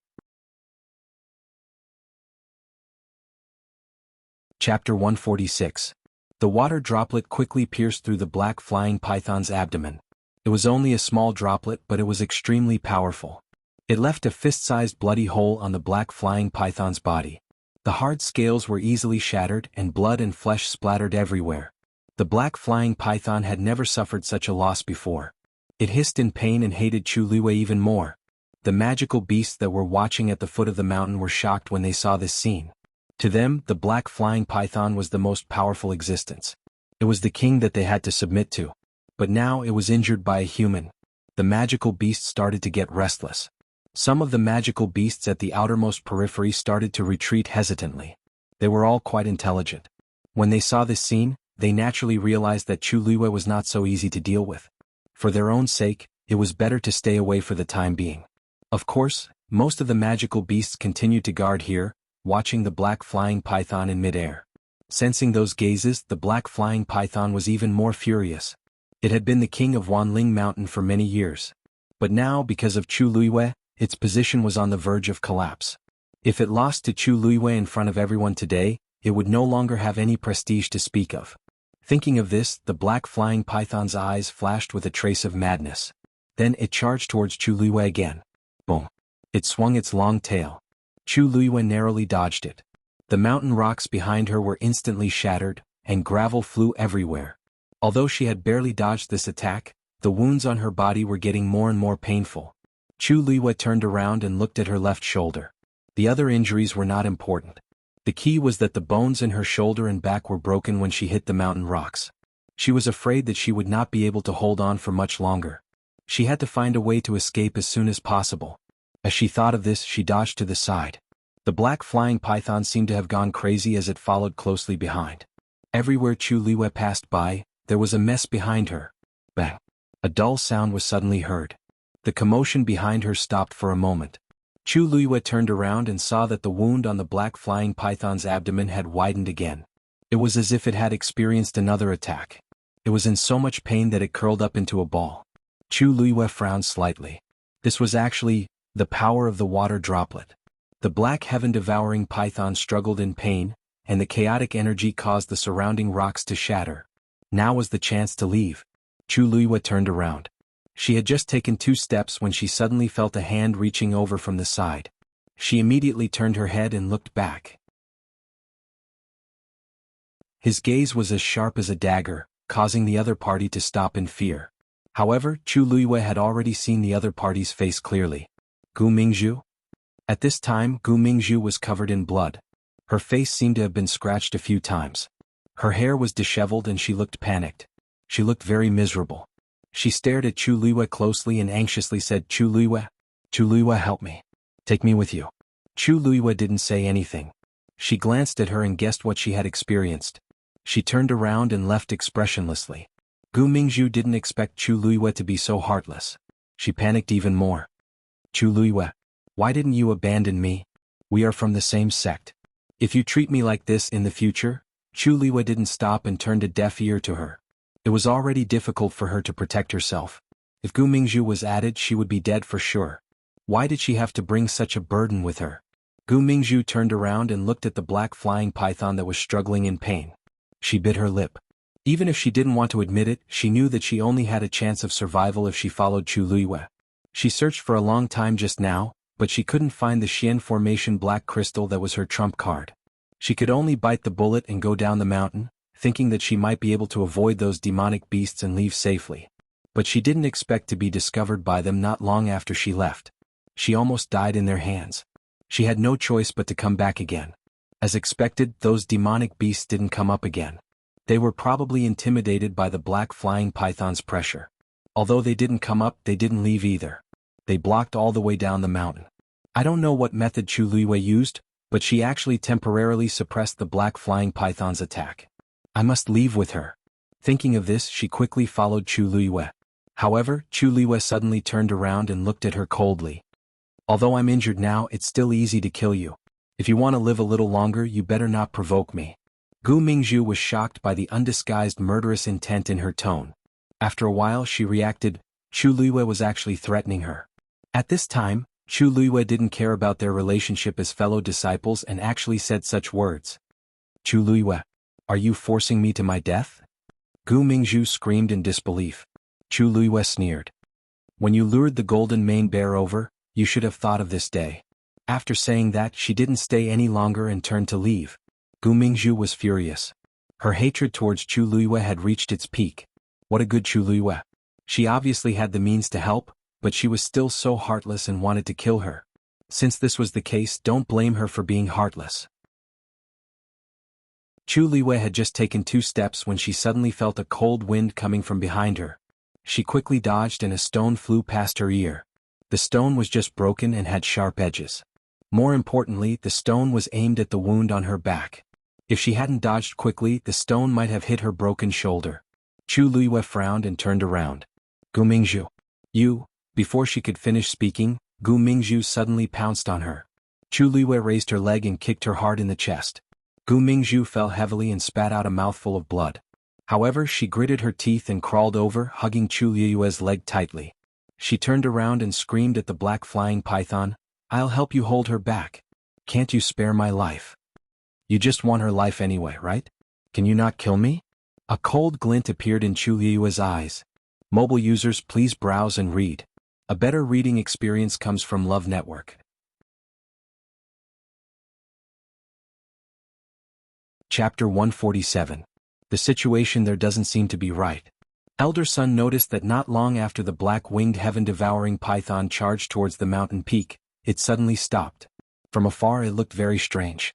Chapter 146. The water droplet quickly pierced through the black flying python's abdomen. It was only a small droplet, but it was extremely powerful. It left a fist-sized bloody hole on the black flying python's body. The hard scales were easily shattered and blood and flesh splattered everywhere. The black flying python had never suffered such a loss before. It hissed in pain and hated Chu Luiyue even more. The magical beasts that were watching at the foot of the mountain were shocked when they saw this scene. To them, the black flying python was the most powerful existence. It was the king that they had to submit to. But now it was injured by a human. The magical beasts started to get restless. Some of the magical beasts at the outermost periphery started to retreat hesitantly. They were all quite intelligent. When they saw this scene, they naturally realized that Chu Luiyue was not so easy to deal with. For their own sake, it was better to stay away for the time being. Of course, most of the magical beasts continued to guard here, watching the black flying python in midair. Sensing those gazes, the black flying python was even more furious. It had been the king of Wanling Mountain for many years. But now, because of Chu Luiyue, its position was on the verge of collapse. If it lost to Chu Luiyue in front of everyone today, it would no longer have any prestige to speak of. Thinking of this, the black flying python's eyes flashed with a trace of madness. Then it charged towards Chu Luiyue again. Boom. It swung its long tail. Chu Luiyue narrowly dodged it. The mountain rocks behind her were instantly shattered, and gravel flew everywhere. Although she had barely dodged this attack, the wounds on her body were getting more and more painful. Chu Luiyue turned around and looked at her left shoulder. The other injuries were not important. The key was that the bones in her shoulder and back were broken when she hit the mountain rocks. She was afraid that she would not be able to hold on for much longer. She had to find a way to escape as soon as possible. As she thought of this, she dodged to the side. The black flying python seemed to have gone crazy as it followed closely behind. Everywhere Chu Luiyue passed by, there was a mess behind her. Bang! A dull sound was suddenly heard. The commotion behind her stopped for a moment. Chu Luiyue turned around and saw that the wound on the black flying python's abdomen had widened again. It was as if it had experienced another attack. It was in so much pain that it curled up into a ball. Chu Luiyue frowned slightly. This was actually the power of the water droplet. The black heaven-devouring python struggled in pain, and the chaotic energy caused the surrounding rocks to shatter. Now was the chance to leave. Chu Luiyue turned around. She had just taken 2 steps when she suddenly felt a hand reaching over from the side. She immediately turned her head and looked back. His gaze was as sharp as a dagger, causing the other party to stop in fear. However, Chu Luiyue had already seen the other party's face clearly. Gu Mingzhu? At this time, Gu Mingzhu was covered in blood. Her face seemed to have been scratched a few times. Her hair was disheveled and she looked panicked. She looked very miserable. She stared at Chu Luiyue closely and anxiously said, Chu Luiyue, help me. Take me with you. Chu Luiyue didn't say anything. She glanced at her and guessed what she had experienced. She turned around and left expressionlessly. Gu Mingzhu didn't expect Chu Luiyue to be so heartless. She panicked even more. Chu Luiyue, why didn't you abandon me? We are from the same sect. If you treat me like this in the future. Chu Luiyue didn't stop and turned a deaf ear to her. It was already difficult for her to protect herself. If Gu Mingzhu was added, she would be dead for sure. Why did she have to bring such a burden with her? Gu Mingzhu turned around and looked at the black flying python that was struggling in pain. She bit her lip. Even if she didn't want to admit it, she knew that she only had a chance of survival if she followed Chu Luiyue. She searched for a long time just now, but she couldn't find the Xian formation black crystal that was her trump card. She could only bite the bullet and go down the mountain, thinking that she might be able to avoid those demonic beasts and leave safely. But she didn't expect to be discovered by them not long after she left. She almost died in their hands. She had no choice but to come back again. As expected, those demonic beasts didn't come up again. They were probably intimidated by the black flying python's pressure. Although they didn't come up, they didn't leave either. They blocked all the way down the mountain. I don't know what method Chu Luiyue used, but she actually temporarily suppressed the black flying python's attack. I must leave with her. Thinking of this, she quickly followed Chu Luiyue. However, Chu Luiyue suddenly turned around and looked at her coldly. Although I'm injured now, it's still easy to kill you. If you want to live a little longer, you better not provoke me. Gu Mingzhu was shocked by the undisguised murderous intent in her tone. After a while she reacted, Chu Luiyue was actually threatening her. At this time, Chu Luiyue didn't care about their relationship as fellow disciples and actually said such words. Chu Luiyue, are you forcing me to my death? Gu Mingzhu screamed in disbelief. Chu Luiyue sneered. When you lured the golden mane bear over, you should have thought of this day. After saying that, she didn't stay any longer and turned to leave. Gu Mingzhu was furious. Her hatred towards Chu Luiyue had reached its peak. What a good Chu Luiyue. She obviously had the means to help, but she was still so heartless and wanted to kill her. Since this was the case, don't blame her for being heartless. Chu Luiyue had just taken 2 steps when she suddenly felt a cold wind coming from behind her. She quickly dodged and a stone flew past her ear. The stone was just broken and had sharp edges. More importantly, the stone was aimed at the wound on her back. If she hadn't dodged quickly, the stone might have hit her broken shoulder. Chu Luiyue frowned and turned around. Gu Mingzhu. You. Before she could finish speaking, Gu Mingzhu suddenly pounced on her. Chu Luiyue raised her leg and kicked her hard in the chest. Gu Mingzhu fell heavily and spat out a mouthful of blood. However, she gritted her teeth and crawled over, hugging Chu Luiyue's leg tightly. She turned around and screamed at the black flying python, I'll help you hold her back. Can't you spare my life? You just want her life anyway, right? Can you not kill me? A cold glint appeared in Chu Luiyue's eyes. Mobile users, please browse and read. A better reading experience comes from Love Network. Chapter 147. The situation there doesn't seem to be right. Elder Sun noticed that not long after the black-winged heaven-devouring python charged towards the mountain peak, it suddenly stopped. From afar it looked very strange.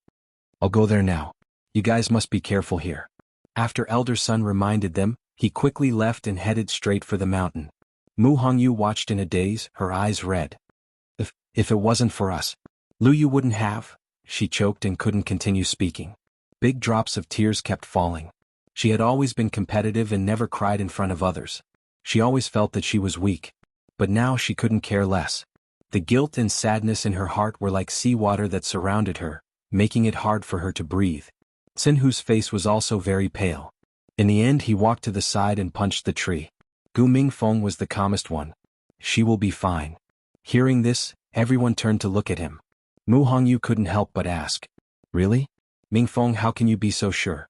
I'll go there now. You guys must be careful here. After Elder Sun reminded them, he quickly left and headed straight for the mountain. Mu Hongyu watched in a daze, her eyes red. If it wasn't for us, Luyu wouldn't have, she choked and couldn't continue speaking. Big drops of tears kept falling. She had always been competitive and never cried in front of others. She always felt that she was weak. But now she couldn't care less. The guilt and sadness in her heart were like seawater that surrounded her, making it hard for her to breathe. Xinhu's face was also very pale. In the end he walked to the side and punched the tree. Gu Mingfeng was the calmest one. She will be fine. Hearing this, everyone turned to look at him. Mu Hongyu couldn't help but ask. Really? Mingfeng, how can you be so sure?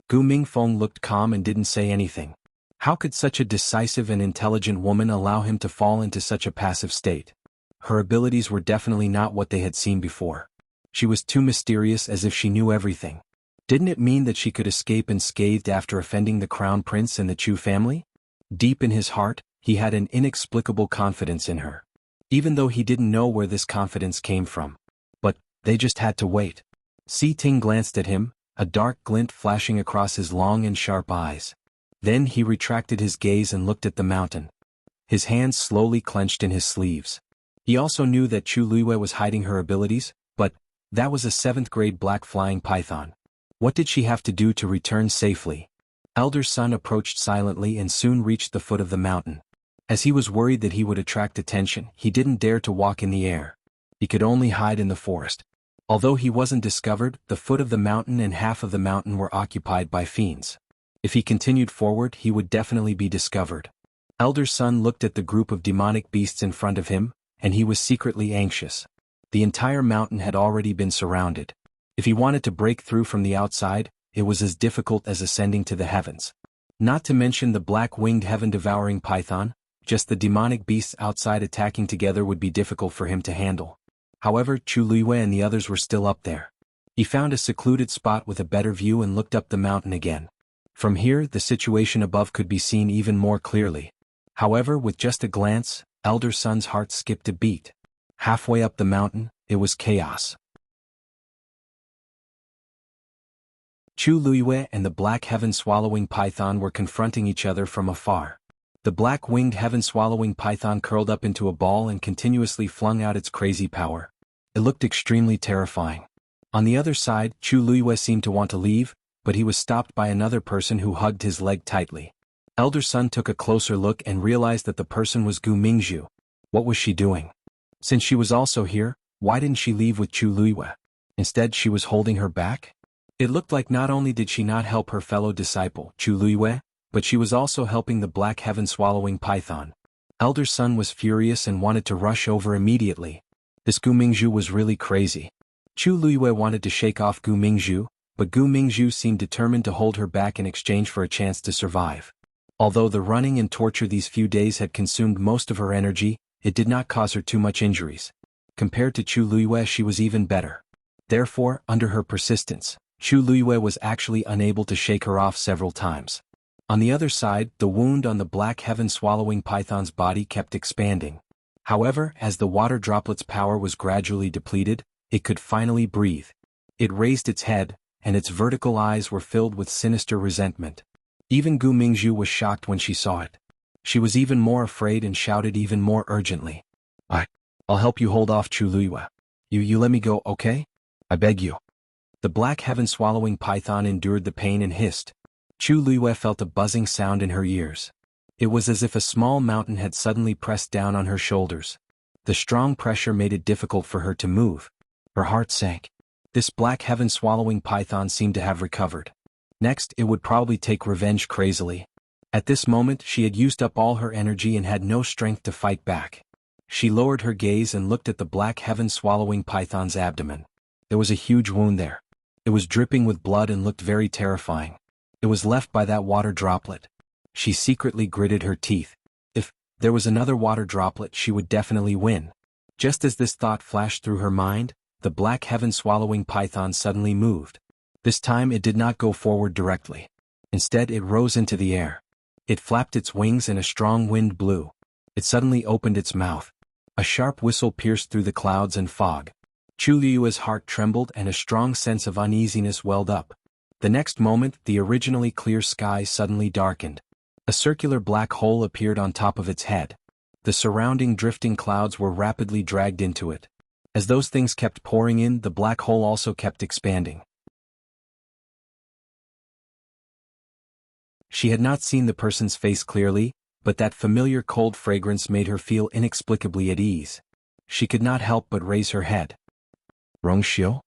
Gu Mingfeng looked calm and didn't say anything. How could such a decisive and intelligent woman allow him to fall into such a passive state? Her abilities were definitely not what they had seen before. She was too mysterious, as if she knew everything. Didn't it mean that she could escape unscathed after offending the crown prince and the Chu family? Deep in his heart, he had an inexplicable confidence in her. Even though he didn't know where this confidence came from. But they just had to wait. Si Ting glanced at him, a dark glint flashing across his long and sharp eyes. Then he retracted his gaze and looked at the mountain. His hands slowly clenched in his sleeves. He also knew that Chu Luiyue was hiding her abilities, but that was a 7th-grade black flying python. What did she have to do to return safely? Elder Sun approached silently and soon reached the foot of the mountain. As he was worried that he would attract attention, he didn't dare to walk in the air. He could only hide in the forest. Although he wasn't discovered, the foot of the mountain and half of the mountain were occupied by fiends. If he continued forward, he would definitely be discovered. Elder Sun looked at the group of demonic beasts in front of him, and he was secretly anxious. The entire mountain had already been surrounded. If he wanted to break through from the outside, it was as difficult as ascending to the heavens. Not to mention the black-winged heaven-devouring python, just the demonic beasts outside attacking together would be difficult for him to handle. However, Chu Luiyue and the others were still up there. He found a secluded spot with a better view and looked up the mountain again. From here, the situation above could be seen even more clearly. However, with just a glance, Elder Sun's heart skipped a beat. Halfway up the mountain, it was chaos. Chu Luiyue and the black heaven-swallowing python were confronting each other from afar. The black-winged heaven-swallowing python curled up into a ball and continuously flung out its crazy power. It looked extremely terrifying. On the other side, Chu Luiyue seemed to want to leave, but he was stopped by another person who hugged his leg tightly. Elder Sun took a closer look and realized that the person was Gu Mingzhu. What was she doing? Since she was also here, why didn't she leave with Chu Luiyue? Instead, she was holding her back? It looked like not only did she not help her fellow disciple, Chu Luiyue, but she was also helping the black heaven-swallowing python. Elder Sun was furious and wanted to rush over immediately. This Gu Mingzhu was really crazy. Chu Luiyue wanted to shake off Gu Mingzhu, but Gu Mingzhu seemed determined to hold her back in exchange for a chance to survive. Although the running and torture these few days had consumed most of her energy, it did not cause her too much injuries. Compared to Chu Luiyue, she was even better. Therefore, under her persistence, Chu Luiyue was actually unable to shake her off several times. On the other side, the wound on the black heaven-swallowing python's body kept expanding. However, as the water droplet's power was gradually depleted, it could finally breathe. It raised its head, and its vertical eyes were filled with sinister resentment. Even Gu Mingzhu was shocked when she saw it. She was even more afraid and shouted even more urgently. I'll help you hold off Chu Luiyue. You let me go, okay? I beg you. The black heaven-swallowing python endured the pain and hissed. Chu Luiyue felt a buzzing sound in her ears. It was as if a small mountain had suddenly pressed down on her shoulders. The strong pressure made it difficult for her to move. Her heart sank. This black heaven-swallowing python seemed to have recovered. Next, it would probably take revenge crazily. At this moment, she had used up all her energy and had no strength to fight back. She lowered her gaze and looked at the black heaven-swallowing python's abdomen. There was a huge wound there. It was dripping with blood and looked very terrifying. It was left by that water droplet. She secretly gritted her teeth. If there was another water droplet, she would definitely win. Just as this thought flashed through her mind, the black heaven-swallowing python suddenly moved. This time it did not go forward directly. Instead, it rose into the air. It flapped its wings and a strong wind blew. It suddenly opened its mouth. A sharp whistle pierced through the clouds and fog. Chu Luiyue's heart trembled and a strong sense of uneasiness welled up. The next moment, the originally clear sky suddenly darkened. A circular black hole appeared on top of its head. The surrounding drifting clouds were rapidly dragged into it. As those things kept pouring in, the black hole also kept expanding. She had not seen the person's face clearly, but that familiar cold fragrance made her feel inexplicably at ease. She could not help but raise her head. Rongxiu?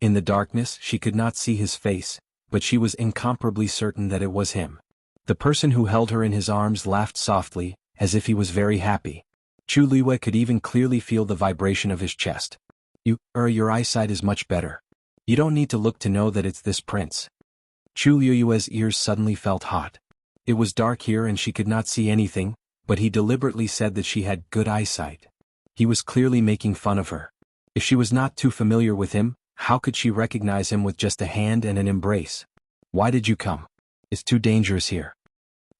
In the darkness, she could not see his face, but she was incomparably certain that it was him. The person who held her in his arms laughed softly, as if he was very happy. Chu Luiyue could even clearly feel the vibration of his chest. Your eyesight is much better. You don't need to look to know that it's this prince. Chu Luiyue's ears suddenly felt hot. It was dark here and she could not see anything, but he deliberately said that she had good eyesight. He was clearly making fun of her. If she was not too familiar with him, how could she recognize him with just a hand and an embrace? Why did you come? It's too dangerous here.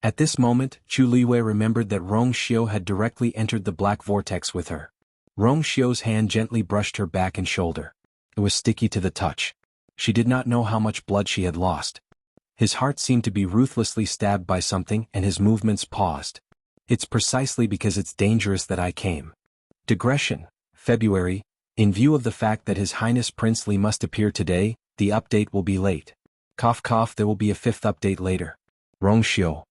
At this moment, Chu Luiyue remembered that Rongxiu had directly entered the black vortex with her. Rongxiu's hand gently brushed her back and shoulder. It was sticky to the touch. She did not know how much blood she had lost. His heart seemed to be ruthlessly stabbed by something and his movements paused. It's precisely because it's dangerous that I came. Digression. February. In view of the fact that His Highness Prince Li must appear today, the update will be late. Cough cough, there will be a 5th update later. Rongxiu.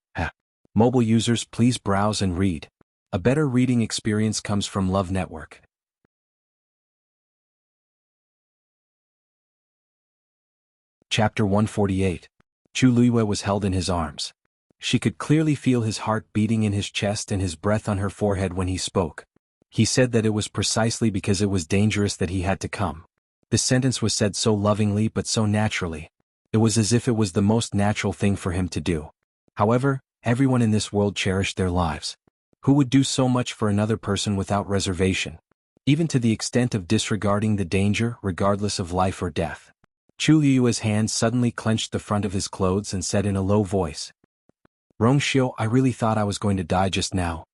Mobile users, please browse and read. A better reading experience comes from Love Network. Chapter 148. Chu Luiyue was held in his arms. She could clearly feel his heart beating in his chest and his breath on her forehead when he spoke. He said that it was precisely because it was dangerous that he had to come. This sentence was said so lovingly but so naturally. It was as if it was the most natural thing for him to do. However, everyone in this world cherished their lives. Who would do so much for another person without reservation? Even to the extent of disregarding the danger regardless of life or death. Chu Liyue's hand suddenly clenched the front of his clothes and said in a low voice, "Rongxiu, I really thought I was going to die just now."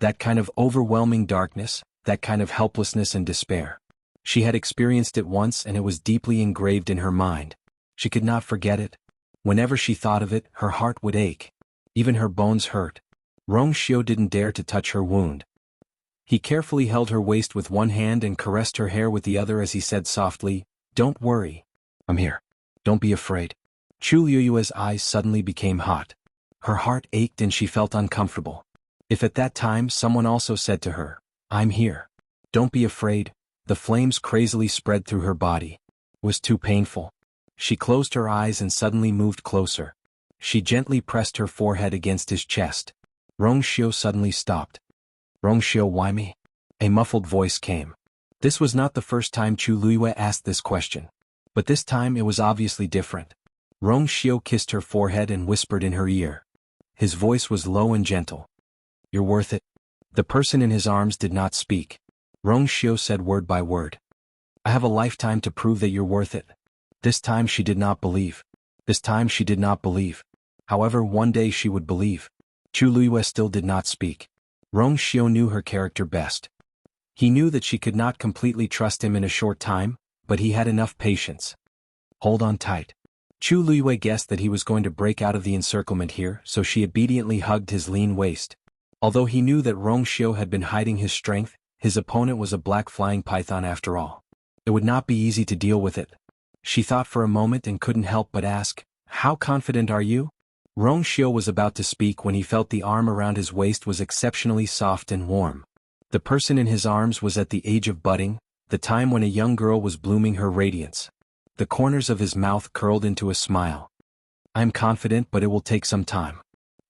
That kind of overwhelming darkness, that kind of helplessness and despair. She had experienced it once and it was deeply engraved in her mind. She could not forget it. Whenever she thought of it, her heart would ache. Even her bones hurt. Rongxiu didn't dare to touch her wound. He carefully held her waist with one hand and caressed her hair with the other as he said softly, "Don't worry. I'm here. Don't be afraid." Chu Liyue's eyes suddenly became hot. Her heart ached and she felt uncomfortable. If at that time someone also said to her, "I'm here. Don't be afraid," the flames crazily spread through her body. It was too painful. She closed her eyes and suddenly moved closer. She gently pressed her forehead against his chest. Rongxiu suddenly stopped. "Rongxiu, why me?" A muffled voice came. This was not the first time Chu Liyue asked this question. But this time it was obviously different. Rongxiu kissed her forehead and whispered in her ear. His voice was low and gentle. "You're worth it." The person in his arms did not speak. Rongxiu said word by word. "I have a lifetime to prove that you're worth it." This time she did not believe. This time she did not believe. However, one day she would believe. Chu Liyue still did not speak. Rongxiu knew her character best. He knew that she could not completely trust him in a short time, but he had enough patience. "Hold on tight." Chu Liyue guessed that he was going to break out of the encirclement here, so she obediently hugged his lean waist. Although he knew that Rongxiu had been hiding his strength, his opponent was a black flying python after all. It would not be easy to deal with it. She thought for a moment and couldn't help but ask, "How confident are you?" Rongxiu was about to speak when he felt the arm around his waist was exceptionally soft and warm. The person in his arms was at the age of budding, the time when a young girl was blooming her radiance. The corners of his mouth curled into a smile. "I'm confident, but it will take some time."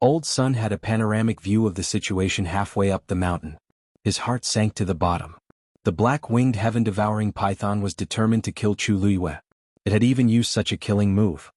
Old Sun had a panoramic view of the situation halfway up the mountain. His heart sank to the bottom. The black-winged heaven-devouring python was determined to kill Chu Liyue. It had even used such a killing move.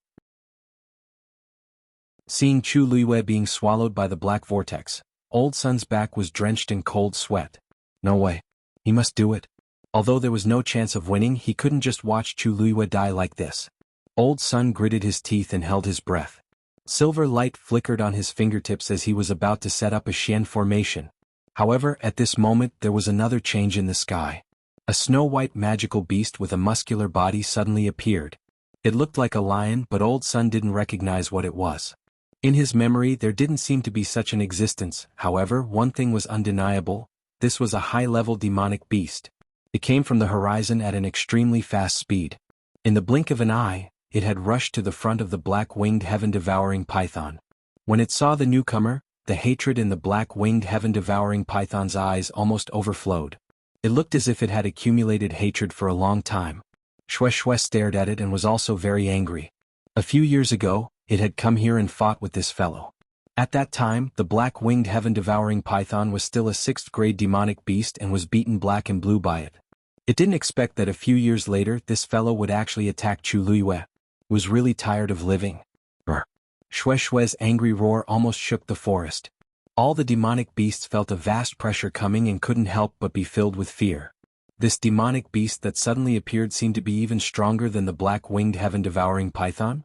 Seeing Chu Liyue being swallowed by the black vortex, Old Sun's back was drenched in cold sweat. No way. He must do it. Although there was no chance of winning, he couldn't just watch Chu Liyue die like this. Old Sun gritted his teeth and held his breath. Silver light flickered on his fingertips as he was about to set up a Xian formation. However, at this moment there was another change in the sky. A snow-white magical beast with a muscular body suddenly appeared. It looked like a lion, but Old Sun didn't recognize what it was. In his memory there didn't seem to be such an existence. However, one thing was undeniable: this was a high-level demonic beast. It came from the horizon at an extremely fast speed. In the blink of an eye, it had rushed to the front of the black-winged heaven-devouring python. When it saw the newcomer, the hatred in the black-winged heaven-devouring python's eyes almost overflowed. It looked as if it had accumulated hatred for a long time. Xuanhuan stared at it and was also very angry. A few years ago, it had come here and fought with this fellow. At that time, the black-winged heaven-devouring python was still a 6th-grade demonic beast and was beaten black and blue by it. It didn't expect that a few years later this fellow would actually attack Chu Liyue. It was really tired of living. Xuanhuan's angry roar almost shook the forest. All the demonic beasts felt a vast pressure coming and couldn't help but be filled with fear. This demonic beast that suddenly appeared seemed to be even stronger than the black-winged heaven-devouring python.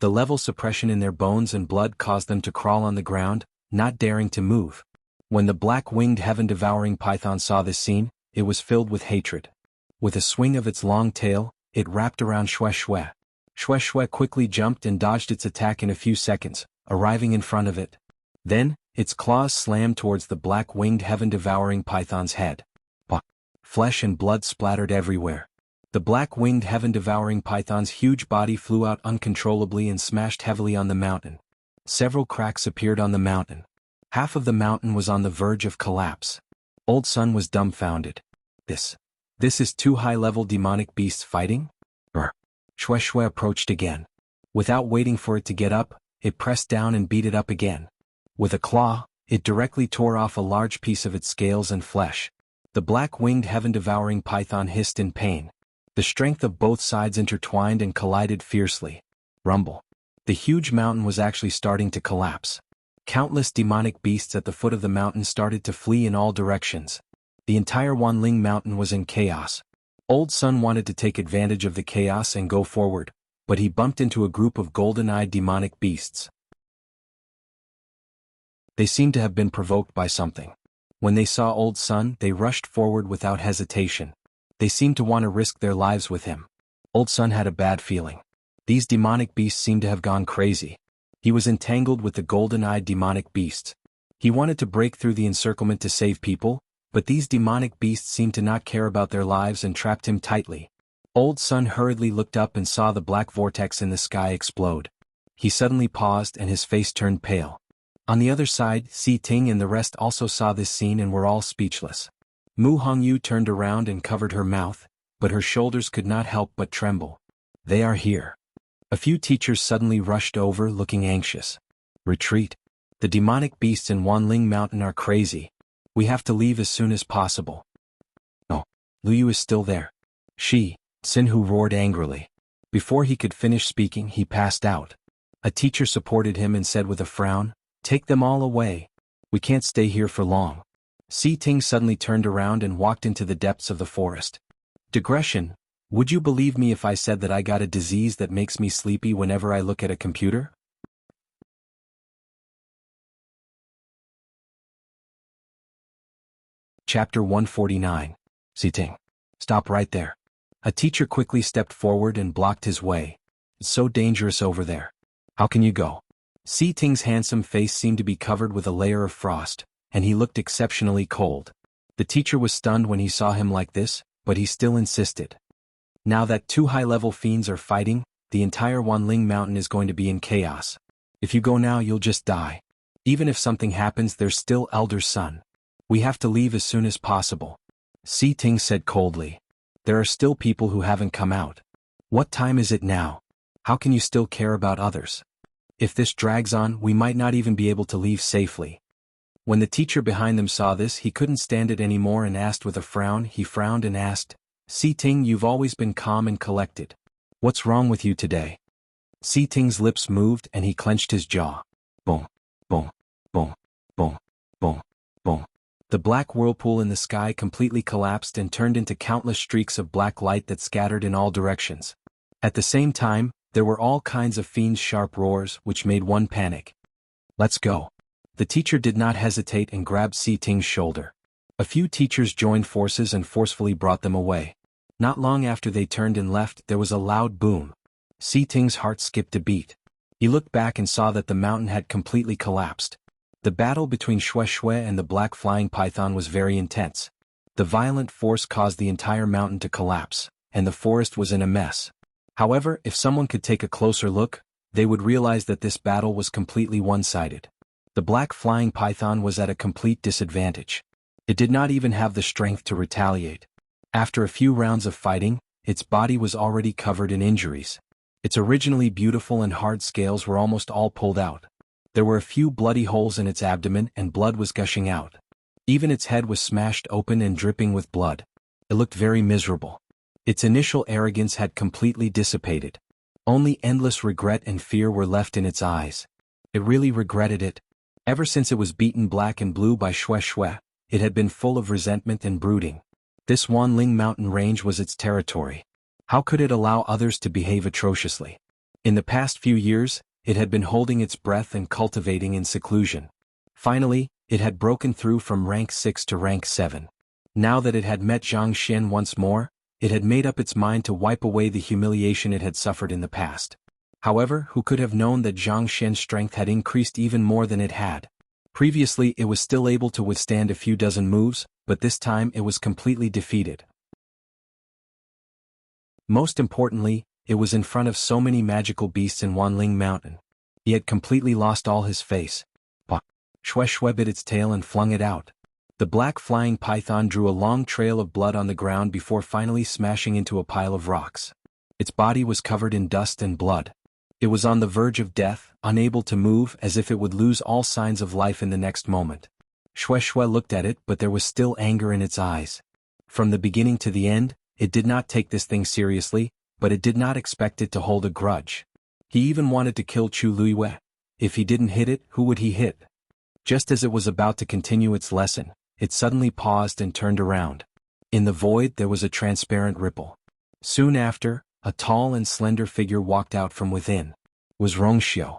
The level suppression in their bones and blood caused them to crawl on the ground, not daring to move. When the black-winged heaven-devouring python saw this scene, it was filled with hatred. With a swing of its long tail, it wrapped around Xuanhuan. Xuanhuan quickly jumped and dodged its attack in a few seconds, arriving in front of it. Then, its claws slammed towards the black-winged heaven-devouring python's head. Flesh and blood splattered everywhere. The black-winged heaven-devouring python's huge body flew out uncontrollably and smashed heavily on the mountain. Several cracks appeared on the mountain. Half of the mountain was on the verge of collapse. Old Sun was dumbfounded. This is two high-level demonic beasts fighting? Xuanhuan approached again. Without waiting for it to get up, it pressed down and beat it up again. With a claw, it directly tore off a large piece of its scales and flesh. The black-winged heaven-devouring python hissed in pain. The strength of both sides intertwined and collided fiercely. Rumble. The huge mountain was actually starting to collapse. Countless demonic beasts at the foot of the mountain started to flee in all directions. The entire Wanling mountain was in chaos. Old Sun wanted to take advantage of the chaos and go forward, but he bumped into a group of golden-eyed demonic beasts. They seemed to have been provoked by something. When they saw Old Sun, they rushed forward without hesitation. They seemed to want to risk their lives with him. Old Sun had a bad feeling. These demonic beasts seemed to have gone crazy. He was entangled with the golden-eyed demonic beasts. He wanted to break through the encirclement to save people, but these demonic beasts seemed to not care about their lives and trapped him tightly. Old Sun hurriedly looked up and saw the black vortex in the sky explode. He suddenly paused and his face turned pale. On the other side, Si Ting and the rest also saw this scene and were all speechless. Mu Hongyu turned around and covered her mouth, but her shoulders could not help but tremble. They are here. A few teachers suddenly rushed over, looking anxious. Retreat. The demonic beasts in Wanling Mountain are crazy. We have to leave as soon as possible. No. Liu is still there. Xinhu roared angrily. Before he could finish speaking, he passed out. A teacher supported him and said with a frown, "Take them all away. We can't stay here for long." Si Ting suddenly turned around and walked into the depths of the forest. Digression. Would you believe me if I said that I got a disease that makes me sleepy whenever I look at a computer? Chapter 149. Si Ting. Stop right there. A teacher quickly stepped forward and blocked his way. It's so dangerous over there. How can you go? Si Ting's handsome face seemed to be covered with a layer of frost, and he looked exceptionally cold. The teacher was stunned when he saw him like this, but he still insisted. Now that two high-level fiends are fighting, the entire Wanling Mountain is going to be in chaos. If you go now, you'll just die. Even if something happens, there's still Elder Sun. We have to leave as soon as possible. Si Ting said coldly. There are still people who haven't come out. What time is it now? How can you still care about others? If this drags on, we might not even be able to leave safely. When the teacher behind them saw this, he couldn't stand it anymore and asked with a frown. He frowned and asked, Si Ting, you've always been calm and collected. What's wrong with you today? Si Ting's lips moved and he clenched his jaw. Boom, boom, boom, boom, boom, boom. The black whirlpool in the sky completely collapsed and turned into countless streaks of black light that scattered in all directions. At the same time, there were all kinds of fiends' sharp roars, which made one panic. Let's go. The teacher did not hesitate and grabbed Si Ting's shoulder. A few teachers joined forces and forcefully brought them away. Not long after they turned and left, there was a loud boom. Si Ting's heart skipped a beat. He looked back and saw that the mountain had completely collapsed. The battle between Xuanhuan and the black flying python was very intense. The violent force caused the entire mountain to collapse, and the forest was in a mess. However, if someone could take a closer look, they would realize that this battle was completely one-sided. The black flying python was at a complete disadvantage. It did not even have the strength to retaliate. After a few rounds of fighting, its body was already covered in injuries. Its originally beautiful and hard scales were almost all pulled out. There were a few bloody holes in its abdomen and blood was gushing out. Even its head was smashed open and dripping with blood. It looked very miserable. Its initial arrogance had completely dissipated. Only endless regret and fear were left in its eyes. It really regretted it. Ever since it was beaten black and blue by Xuanhuan, it had been full of resentment and brooding. This Wanling mountain range was its territory. How could it allow others to behave atrociously? In the past few years, it had been holding its breath and cultivating in seclusion. Finally, it had broken through from rank 6 to rank 7. Now that it had met Zhang Xian once more, it had made up its mind to wipe away the humiliation it had suffered in the past. However, who could have known that Zhang Xian's strength had increased even more than it had? Previously it was still able to withstand a few dozen moves, but this time it was completely defeated. Most importantly, it was in front of so many magical beasts in Wanling Mountain. He had completely lost all his face. Shui bit its tail and flung it out. The black flying python drew a long trail of blood on the ground before finally smashing into a pile of rocks. Its body was covered in dust and blood. It was on the verge of death, unable to move, as if it would lose all signs of life in the next moment. Shui looked at it, but there was still anger in its eyes. From the beginning to the end, it did not take this thing seriously, but it did not expect it to hold a grudge. He even wanted to kill Chu Luiyue. If he didn't hit it, who would he hit? Just as it was about to continue its lesson, it suddenly paused and turned around. In the void there was a transparent ripple. Soon after, a tall and slender figure walked out from within. It was Rongxiu.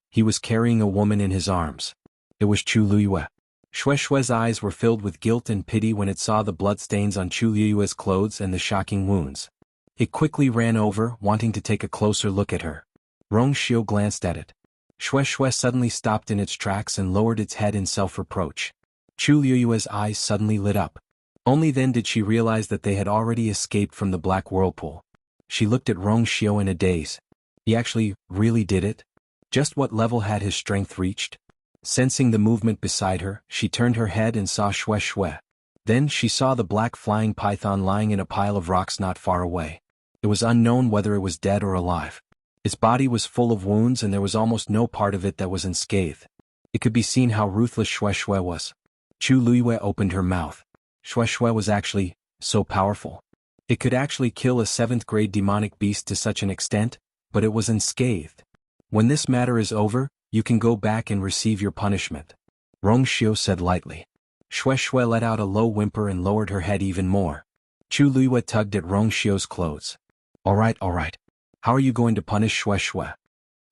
He was carrying a woman in his arms. It was Chu Luiyue. Shui's eyes were filled with guilt and pity when it saw the bloodstains on Chu Luiyue's clothes and the shocking wounds. It quickly ran over, wanting to take a closer look at her. Rongxiu glanced at it. Shui suddenly stopped in its tracks and lowered its head in self-reproach. Chu Luiyue's eyes suddenly lit up. Only then did she realize that they had already escaped from the black whirlpool. She looked at Rongxiu in a daze. He actually really did it? Just what level had his strength reached? Sensing the movement beside her, she turned her head and saw Shui. Then she saw the black flying python lying in a pile of rocks not far away. It was unknown whether it was dead or alive. Its body was full of wounds and there was almost no part of it that was unscathed. It could be seen how ruthless Shui was. Chu Luiyue opened her mouth. Shui was actually so powerful. It could actually kill a 7th-grade demonic beast to such an extent, but it was unscathed. When this matter is over, you can go back and receive your punishment. Rongxiu said lightly. Shui let out a low whimper and lowered her head even more. Chu Luiyue tugged at Rongxiu's clothes. All right. How are you going to punish Shui?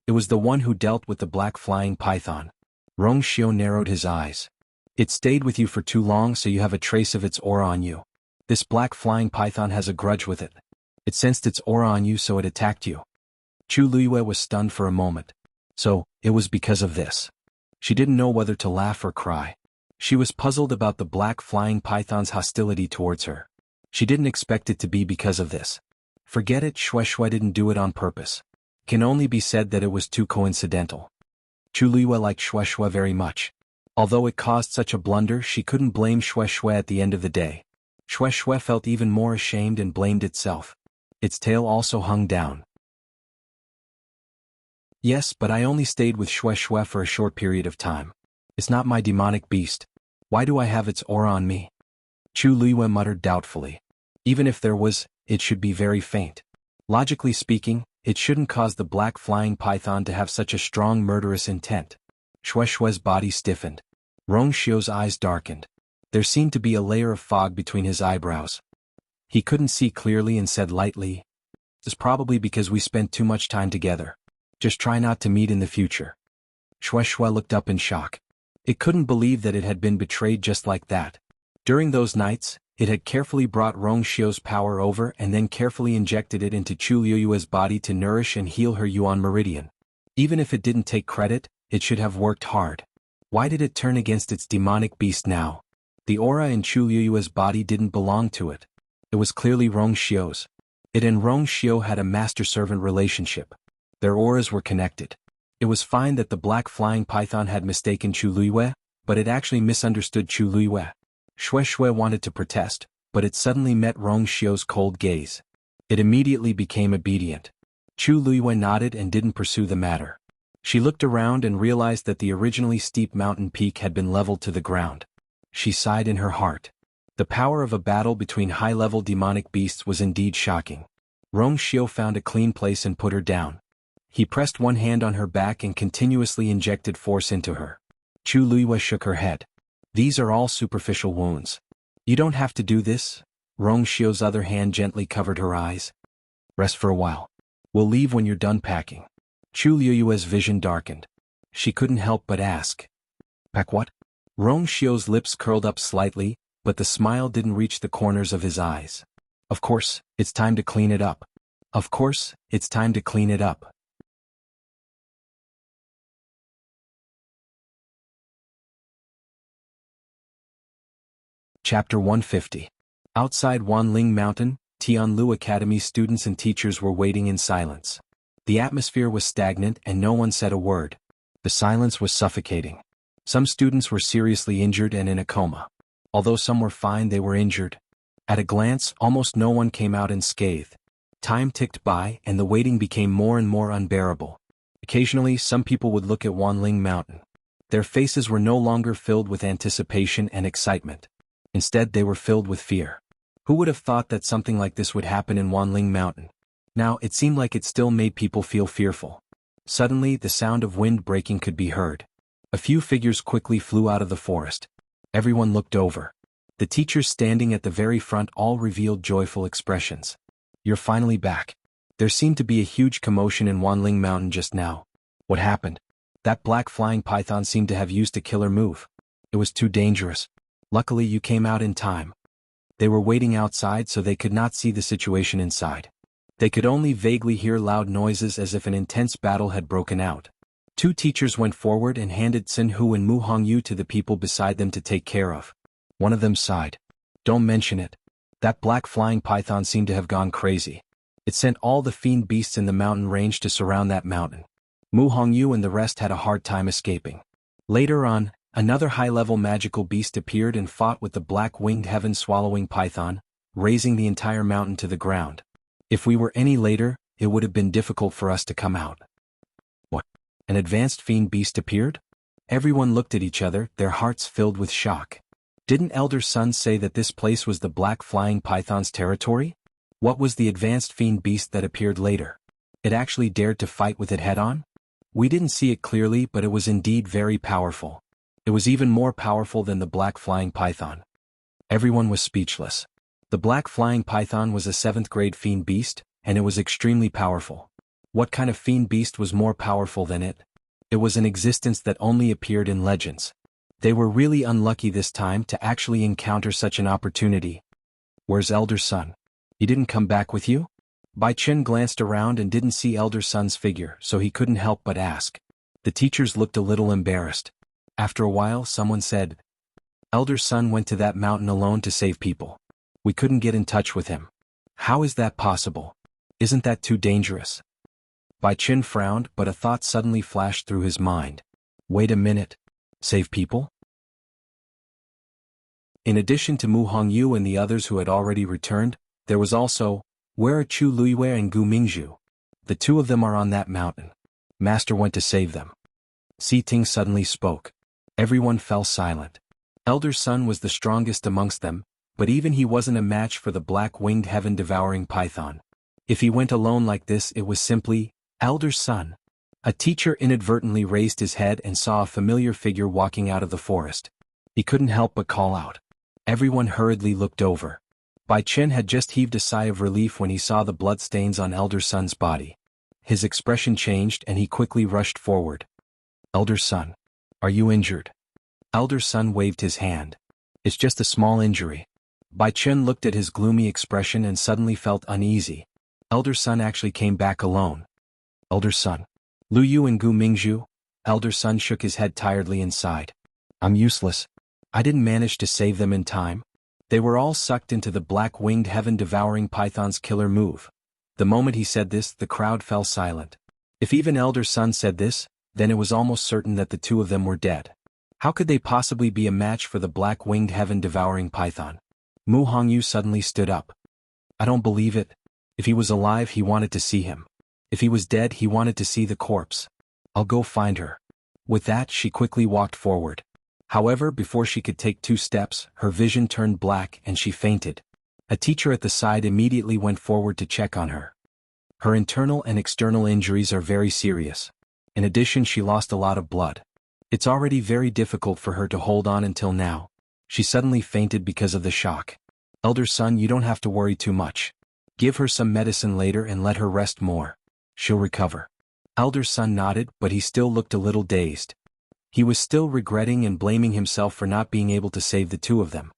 It was the one who dealt with the black flying python. Rongxiu narrowed his eyes. It stayed with you for too long, so you have a trace of its aura on you. This black flying python has a grudge with it. It sensed its aura on you, so it attacked you. Chu Luiyue was stunned for a moment. So, it was because of this. She didn't know whether to laugh or cry. She was puzzled about the black flying python's hostility towards her. She didn't expect it to be because of this. Forget it, Shui didn't do it on purpose. It can only be said that it was too coincidental. Chu Luiyue liked Shui very much. Although it caused such a blunder, she couldn't blame Shui at the end of the day. Shui felt even more ashamed and blamed itself. Its tail also hung down. Yes, but I only stayed with Shui for a short period of time. It's not my demonic beast. Why do I have its aura on me? Chu Luiyue muttered doubtfully. Even if there was, it should be very faint. Logically speaking, it shouldn't cause the black flying python to have such a strong murderous intent. Shui's body stiffened. Rongxiu's eyes darkened. There seemed to be a layer of fog between his eyebrows. He couldn't see clearly and said lightly, "It's probably because we spent too much time together. Just try not to meet in the future." Shui looked up in shock. It couldn't believe that it had been betrayed just like that. During those nights, it had carefully brought Rongxiu's power over and then carefully injected it into Chu Luiyue's body to nourish and heal her yuan meridian. Even if it didn't take credit, it should have worked hard. Why did it turn against its demonic beast now? The aura in Chu Luiyue's body didn't belong to it. It was clearly Rongxiu's. It and Rongxiu had a master-servant relationship. Their auras were connected. It was fine that the black flying python had mistaken Chu Luiyue, but it actually misunderstood Chu Luiyue. Shui wanted to protest, but it suddenly met Rongxiu's cold gaze. It immediately became obedient. Chu Luiyue nodded and didn't pursue the matter. She looked around and realized that the originally steep mountain peak had been leveled to the ground. She sighed in her heart. The power of a battle between high-level demonic beasts was indeed shocking. Rongxiu found a clean place and put her down. He pressed one hand on her back and continuously injected force into her. Chu Luiyue shook her head. These are all superficial wounds. You don't have to do this. Rongxiu's other hand gently covered her eyes. Rest for a while. We'll leave when you're done packing. Chu Luiyue's vision darkened. She couldn't help but ask. Pack what? Rongxiu's lips curled up slightly, but the smile didn't reach the corners of his eyes. Of course, it's time to clean it up. Of course, it's time to clean it up. Chapter 150. Outside Wanling Mountain, Tianlu Academy students and teachers were waiting in silence. The atmosphere was stagnant and no one said a word. The silence was suffocating. Some students were seriously injured and in a coma. Although some were fine, they were injured. At a glance, almost no one came out unscathed. Time ticked by, and the waiting became more and more unbearable. Occasionally, some people would look at Wanling Mountain. Their faces were no longer filled with anticipation and excitement. Instead, they were filled with fear. Who would have thought that something like this would happen in Wanling Mountain? Now, it seemed like it still made people feel fearful. Suddenly, the sound of wind breaking could be heard. A few figures quickly flew out of the forest. Everyone looked over. The teachers standing at the very front all revealed joyful expressions. "You're finally back." There seemed to be a huge commotion in Wanling Mountain just now. What happened? That black flying python seemed to have used a killer move. It was too dangerous. Luckily you came out in time. They were waiting outside so they could not see the situation inside. They could only vaguely hear loud noises as if an intense battle had broken out. Two teachers went forward and handed Xuanhu and Mu Hongyu to the people beside them to take care of. One of them sighed. "Don't mention it. That black flying python seemed to have gone crazy. It sent all the fiend beasts in the mountain range to surround that mountain. Mu Hongyu and the rest had a hard time escaping." Later on, another high-level magical beast appeared and fought with the black-winged heaven-swallowing python, raising the entire mountain to the ground. If we were any later, it would have been difficult for us to come out. What? An advanced fiend beast appeared? Everyone looked at each other, their hearts filled with shock. Didn't Elder Sun say that this place was the black flying python's territory? What was the advanced fiend beast that appeared later? It actually dared to fight with it head-on? We didn't see it clearly, but it was indeed very powerful. It was even more powerful than the black flying python. Everyone was speechless. The black flying python was a 7th grade fiend beast, and it was extremely powerful. What kind of fiend beast was more powerful than it? It was an existence that only appeared in legends. They were really unlucky this time to actually encounter such an opportunity. "Where's Elder Sun? He didn't come back with you?" Bai Chen glanced around and didn't see Elder Sun's figure, so he couldn't help but ask. The teachers looked a little embarrassed. After a while, someone said, "Elder Sun went to that mountain alone to save people. We couldn't get in touch with him." "How is that possible? Isn't that too dangerous?" Bai Chen frowned, but a thought suddenly flashed through his mind. "Wait a minute. Save people?" In addition to Mu Hongyu and the others who had already returned, there was also, where are Chu Luiyue and Gu Mingzhu? The two of them are on that mountain. Master went to save them. Si Ting suddenly spoke. Everyone fell silent. Elder Sun was the strongest amongst them, but even he wasn't a match for the black-winged heaven-devouring python. If he went alone like this, it was simply, Elder Sun. A teacher inadvertently raised his head and saw a familiar figure walking out of the forest. He couldn't help but call out. Everyone hurriedly looked over. Bai Chen had just heaved a sigh of relief when he saw the bloodstains on Elder Sun's body. His expression changed and he quickly rushed forward. "Elder Sun, are you injured?" Elder Sun waved his hand. "It's just a small injury." Bai Chen looked at his gloomy expression and suddenly felt uneasy. Elder Sun actually came back alone. "Elder Sun. Lu Yu and Gu Mingzhu?" Elder Sun shook his head tiredly and sighed. "I'm useless. I didn't manage to save them in time." They were all sucked into the black-winged heaven-devouring python's killer move. The moment he said this, the crowd fell silent. If even Elder Sun said this, then it was almost certain that the two of them were dead. How could they possibly be a match for the black-winged heaven-devouring python? Mu Hongyu suddenly stood up. "I don't believe it. If he was alive, he wanted to see him. If he was dead, he wanted to see the corpse. I'll go find her." With that, she quickly walked forward. However, before she could take 2 steps, her vision turned black and she fainted. A teacher at the side immediately went forward to check on her. Her internal and external injuries are very serious. In addition, she lost a lot of blood. It's already very difficult for her to hold on until now. She suddenly fainted because of the shock. "Elder Sun, you don't have to worry too much. Give her some medicine later and let her rest more. She'll recover." Elder Sun nodded, but he still looked a little dazed. He was still regretting and blaming himself for not being able to save the two of them.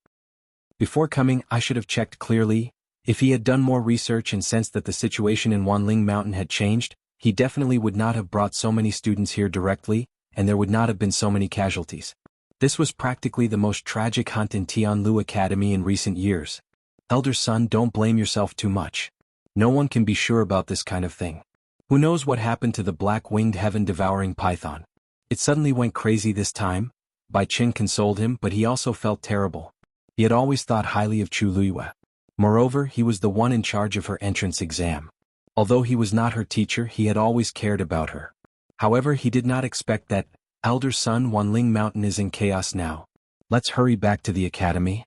Before coming, I should have checked clearly. If he had done more research and sensed that the situation in Wanling Mountain had changed, he definitely would not have brought so many students here directly, and there would not have been so many casualties. This was practically the most tragic hunt in Tianlu Academy in recent years. Elder Sun, don't blame yourself too much. No one can be sure about this kind of thing. Who knows what happened to the black-winged heaven-devouring python? It suddenly went crazy this time. Bai Qing consoled him, but he also felt terrible. He had always thought highly of Chu Luiyue. Moreover, he was the one in charge of her entrance exam. Although he was not her teacher, he had always cared about her. However, he did not expect that. Elder son, Wanling Mountain is in chaos now. Let's hurry back to the academy.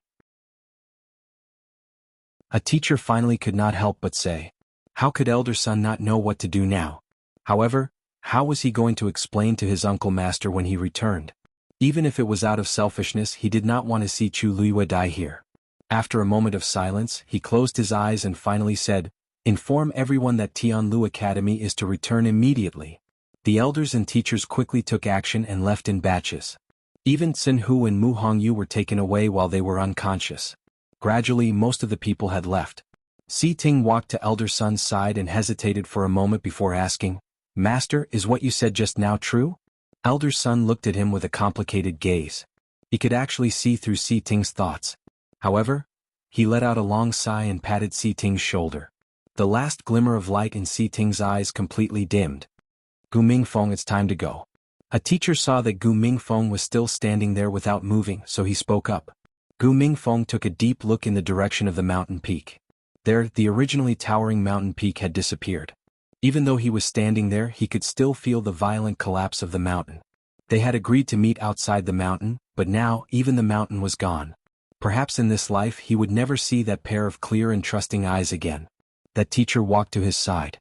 A teacher finally could not help but say. How could Elder Son not know what to do now? However, how was he going to explain to his uncle master when he returned? Even if it was out of selfishness, he did not want to see Chu Luiyue die here. After a moment of silence, he closed his eyes and finally said, Inform everyone that Tianlu Academy is to return immediately. The elders and teachers quickly took action and left in batches. Even Xinhu and Mu Hongyu were taken away while they were unconscious. Gradually, most of the people had left. Si Ting walked to Elder Sun's side and hesitated for a moment before asking, Master, is what you said just now true? Elder Sun looked at him with a complicated gaze. He could actually see through Si Ting's thoughts. However, he let out a long sigh and patted Si Ting's shoulder. The last glimmer of light in Si Ting's eyes completely dimmed. Gu Mingfeng, it's time to go. A teacher saw that Gu Mingfeng was still standing there without moving, so he spoke up. Gu Mingfeng took a deep look in the direction of the mountain peak. There, the originally towering mountain peak had disappeared. Even though he was standing there, he could still feel the violent collapse of the mountain. They had agreed to meet outside the mountain, but now, even the mountain was gone. Perhaps in this life he would never see that pair of clear and trusting eyes again. That teacher walked to his side.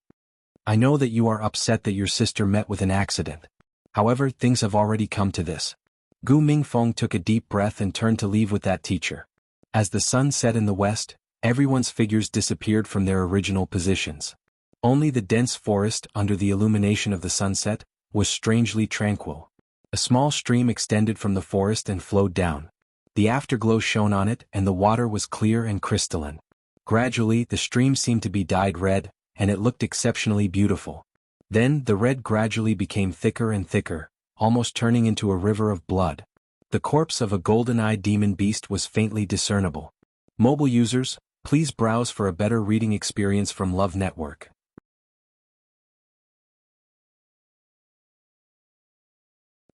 I know that you are upset that your sister met with an accident. However, things have already come to this. Gu Mingfeng took a deep breath and turned to leave with that teacher. As the sun set in the west, everyone's figures disappeared from their original positions. Only the dense forest, under the illumination of the sunset, was strangely tranquil. A small stream extended from the forest and flowed down. The afterglow shone on it, and the water was clear and crystalline. Gradually, the stream seemed to be dyed red, and it looked exceptionally beautiful. Then, the red gradually became thicker and thicker, almost turning into a river of blood. The corpse of a golden-eyed demon beast was faintly discernible. Mobile users, please browse for a better reading experience from Love Network.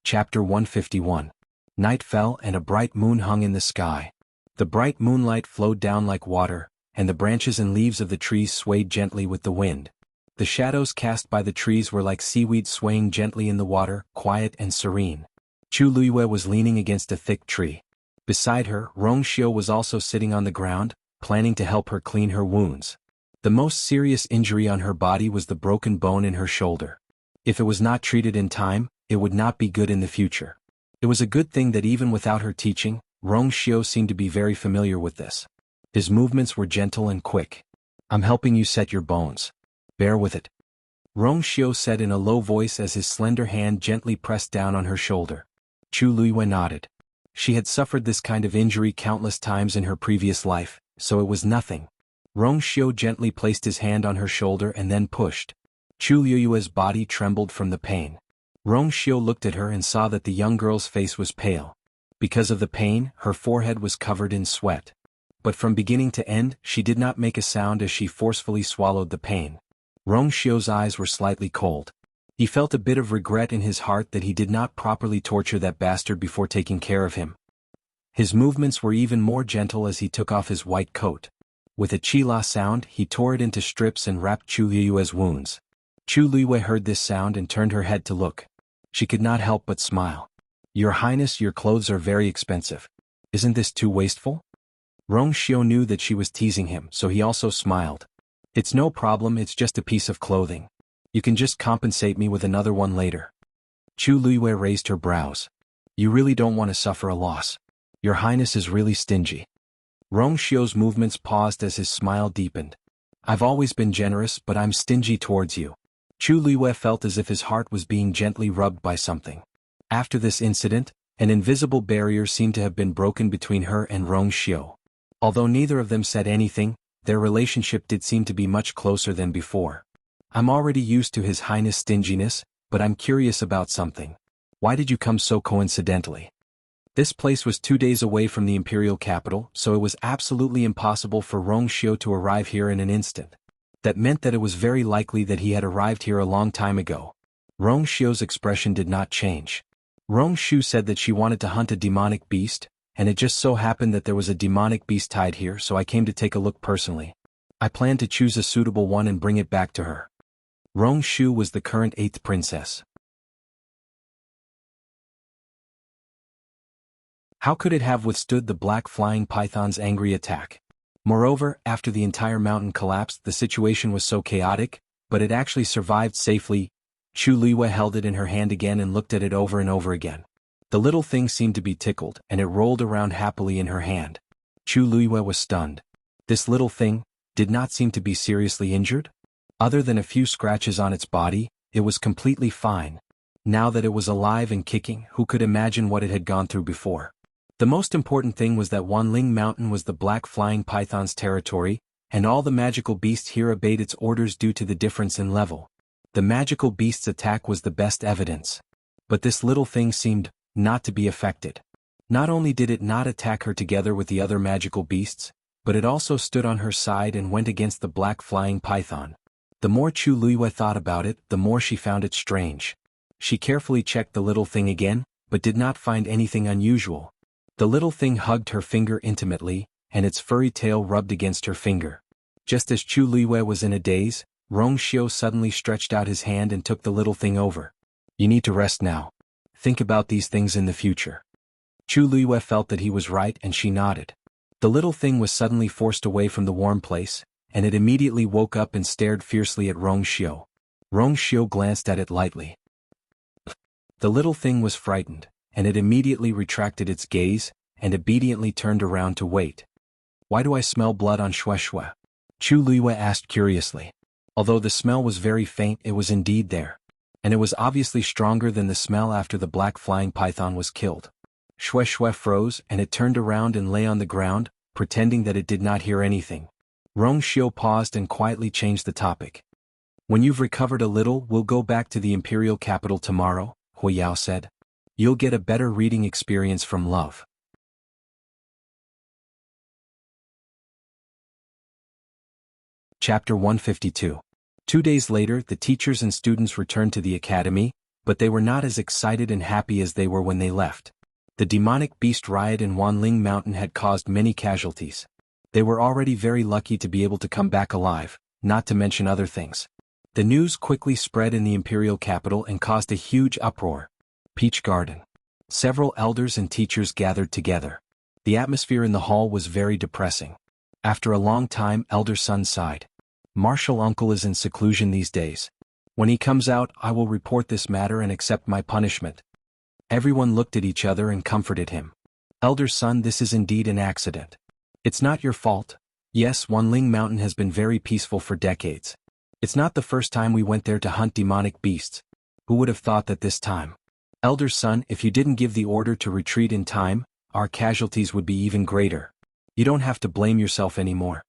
Chapter 151. Night fell and a bright moon hung in the sky. The bright moonlight flowed down like water, and the branches and leaves of the trees swayed gently with the wind. The shadows cast by the trees were like seaweed swaying gently in the water, quiet and serene. Chu Luiyue was leaning against a thick tree. Beside her, Rongxiu was also sitting on the ground, planning to help her clean her wounds. The most serious injury on her body was the broken bone in her shoulder. If it was not treated in time, it would not be good in the future. It was a good thing that even without her teaching, Rongxiu seemed to be very familiar with this. His movements were gentle and quick. I'm helping you set your bones. Bear with it. Rongxiu said in a low voice as his slender hand gently pressed down on her shoulder. Chu Luiyue nodded. She had suffered this kind of injury countless times in her previous life, so it was nothing. Rongxiu gently placed his hand on her shoulder and then pushed. Chu Luiyue's body trembled from the pain. Rongxiu looked at her and saw that the young girl's face was pale. Because of the pain, her forehead was covered in sweat. But from beginning to end, she did not make a sound as she forcefully swallowed the pain. Rongxiu's eyes were slightly cold. He felt a bit of regret in his heart that he did not properly torture that bastard before taking care of him. His movements were even more gentle as he took off his white coat. With a chila sound, he tore it into strips and wrapped Chu Luiyue's wounds. Chu Luiyue heard this sound and turned her head to look. She could not help but smile. Your Highness, your clothes are very expensive. Isn't this too wasteful? Rongxiu knew that she was teasing him, so he also smiled. It's no problem, it's just a piece of clothing. You can just compensate me with another one later. Chu Luiyue raised her brows. You really don't want to suffer a loss. Your Highness is really stingy. Rongxiu's movements paused as his smile deepened. I've always been generous, but I'm stingy towards you. Chu Luiyue felt as if his heart was being gently rubbed by something. After this incident, an invisible barrier seemed to have been broken between her and Rongxiu. Although neither of them said anything, their relationship did seem to be much closer than before. I'm already used to His Highness' stinginess, but I'm curious about something. Why did you come so coincidentally? This place was 2 days away from the imperial capital, so it was absolutely impossible for Rongxiu to arrive here in an instant. That meant that it was very likely that he had arrived here a long time ago. Rongxiu's expression did not change. Rong Shu said that she wanted to hunt a demonic beast, and it just so happened that there was a demonic beast tied here, so I came to take a look personally. I plan to choose a suitable one and bring it back to her. Rong Shu was the current 8th princess. How could it have withstood the black flying python's angry attack? Moreover, after the entire mountain collapsed, the situation was so chaotic, but it actually survived safely. Chu Liwei held it in her hand again and looked at it over and over again. The little thing seemed to be tickled, and it rolled around happily in her hand. Chu Liwei was stunned. This little thing did not seem to be seriously injured? Other than a few scratches on its body, it was completely fine. Now that it was alive and kicking, who could imagine what it had gone through before? The most important thing was that Wanling Mountain was the black flying python's territory, and all the magical beasts here obeyed its orders due to the difference in level. The magical beast's attack was the best evidence. But this little thing seemed not to be affected. Not only did it not attack her together with the other magical beasts, but it also stood on her side and went against the black flying python. The more Chu Liwei thought about it, the more she found it strange. She carefully checked the little thing again, but did not find anything unusual. The little thing hugged her finger intimately, and its furry tail rubbed against her finger. Just as Chu Liwei was in a daze, Rong Xiu suddenly stretched out his hand and took the little thing over. You need to rest now. Think about these things in the future. Chu Liwei felt that he was right and she nodded. The little thing was suddenly forced away from the warm place, and it immediately woke up and stared fiercely at Rong Xiu. Rong Xiu glanced at it lightly. The little thing was frightened, and it immediately retracted its gaze, and obediently turned around to wait. Why do I smell blood on Xuanhuan? Chu Liwei asked curiously. Although the smell was very faint, it was indeed there. And it was obviously stronger than the smell after the black flying python was killed. Xuanhuan froze, and it turned around and lay on the ground, pretending that it did not hear anything. Rong Xiu paused and quietly changed the topic. When you've recovered a little, we'll go back to the imperial capital tomorrow, Huiyao said. You'll get a better reading experience from love. Chapter 152. 2 days later, the teachers and students returned to the academy, but they were not as excited and happy as they were when they left. The demonic beast riot in Wanling Mountain had caused many casualties. They were already very lucky to be able to come back alive, not to mention other things. The news quickly spread in the imperial capital and caused a huge uproar. Peach Garden. Several elders and teachers gathered together. The atmosphere in the hall was very depressing. After a long time, Elder Sun sighed. Martial uncle is in seclusion these days. When he comes out, I will report this matter and accept my punishment. Everyone looked at each other and comforted him. Elder Sun, this is indeed an accident. It's not your fault. Yes, Wanling Mountain has been very peaceful for decades. It's not the first time we went there to hunt demonic beasts. Who would have thought that this time? Elder Sun, if you didn't give the order to retreat in time, our casualties would be even greater. You don't have to blame yourself anymore.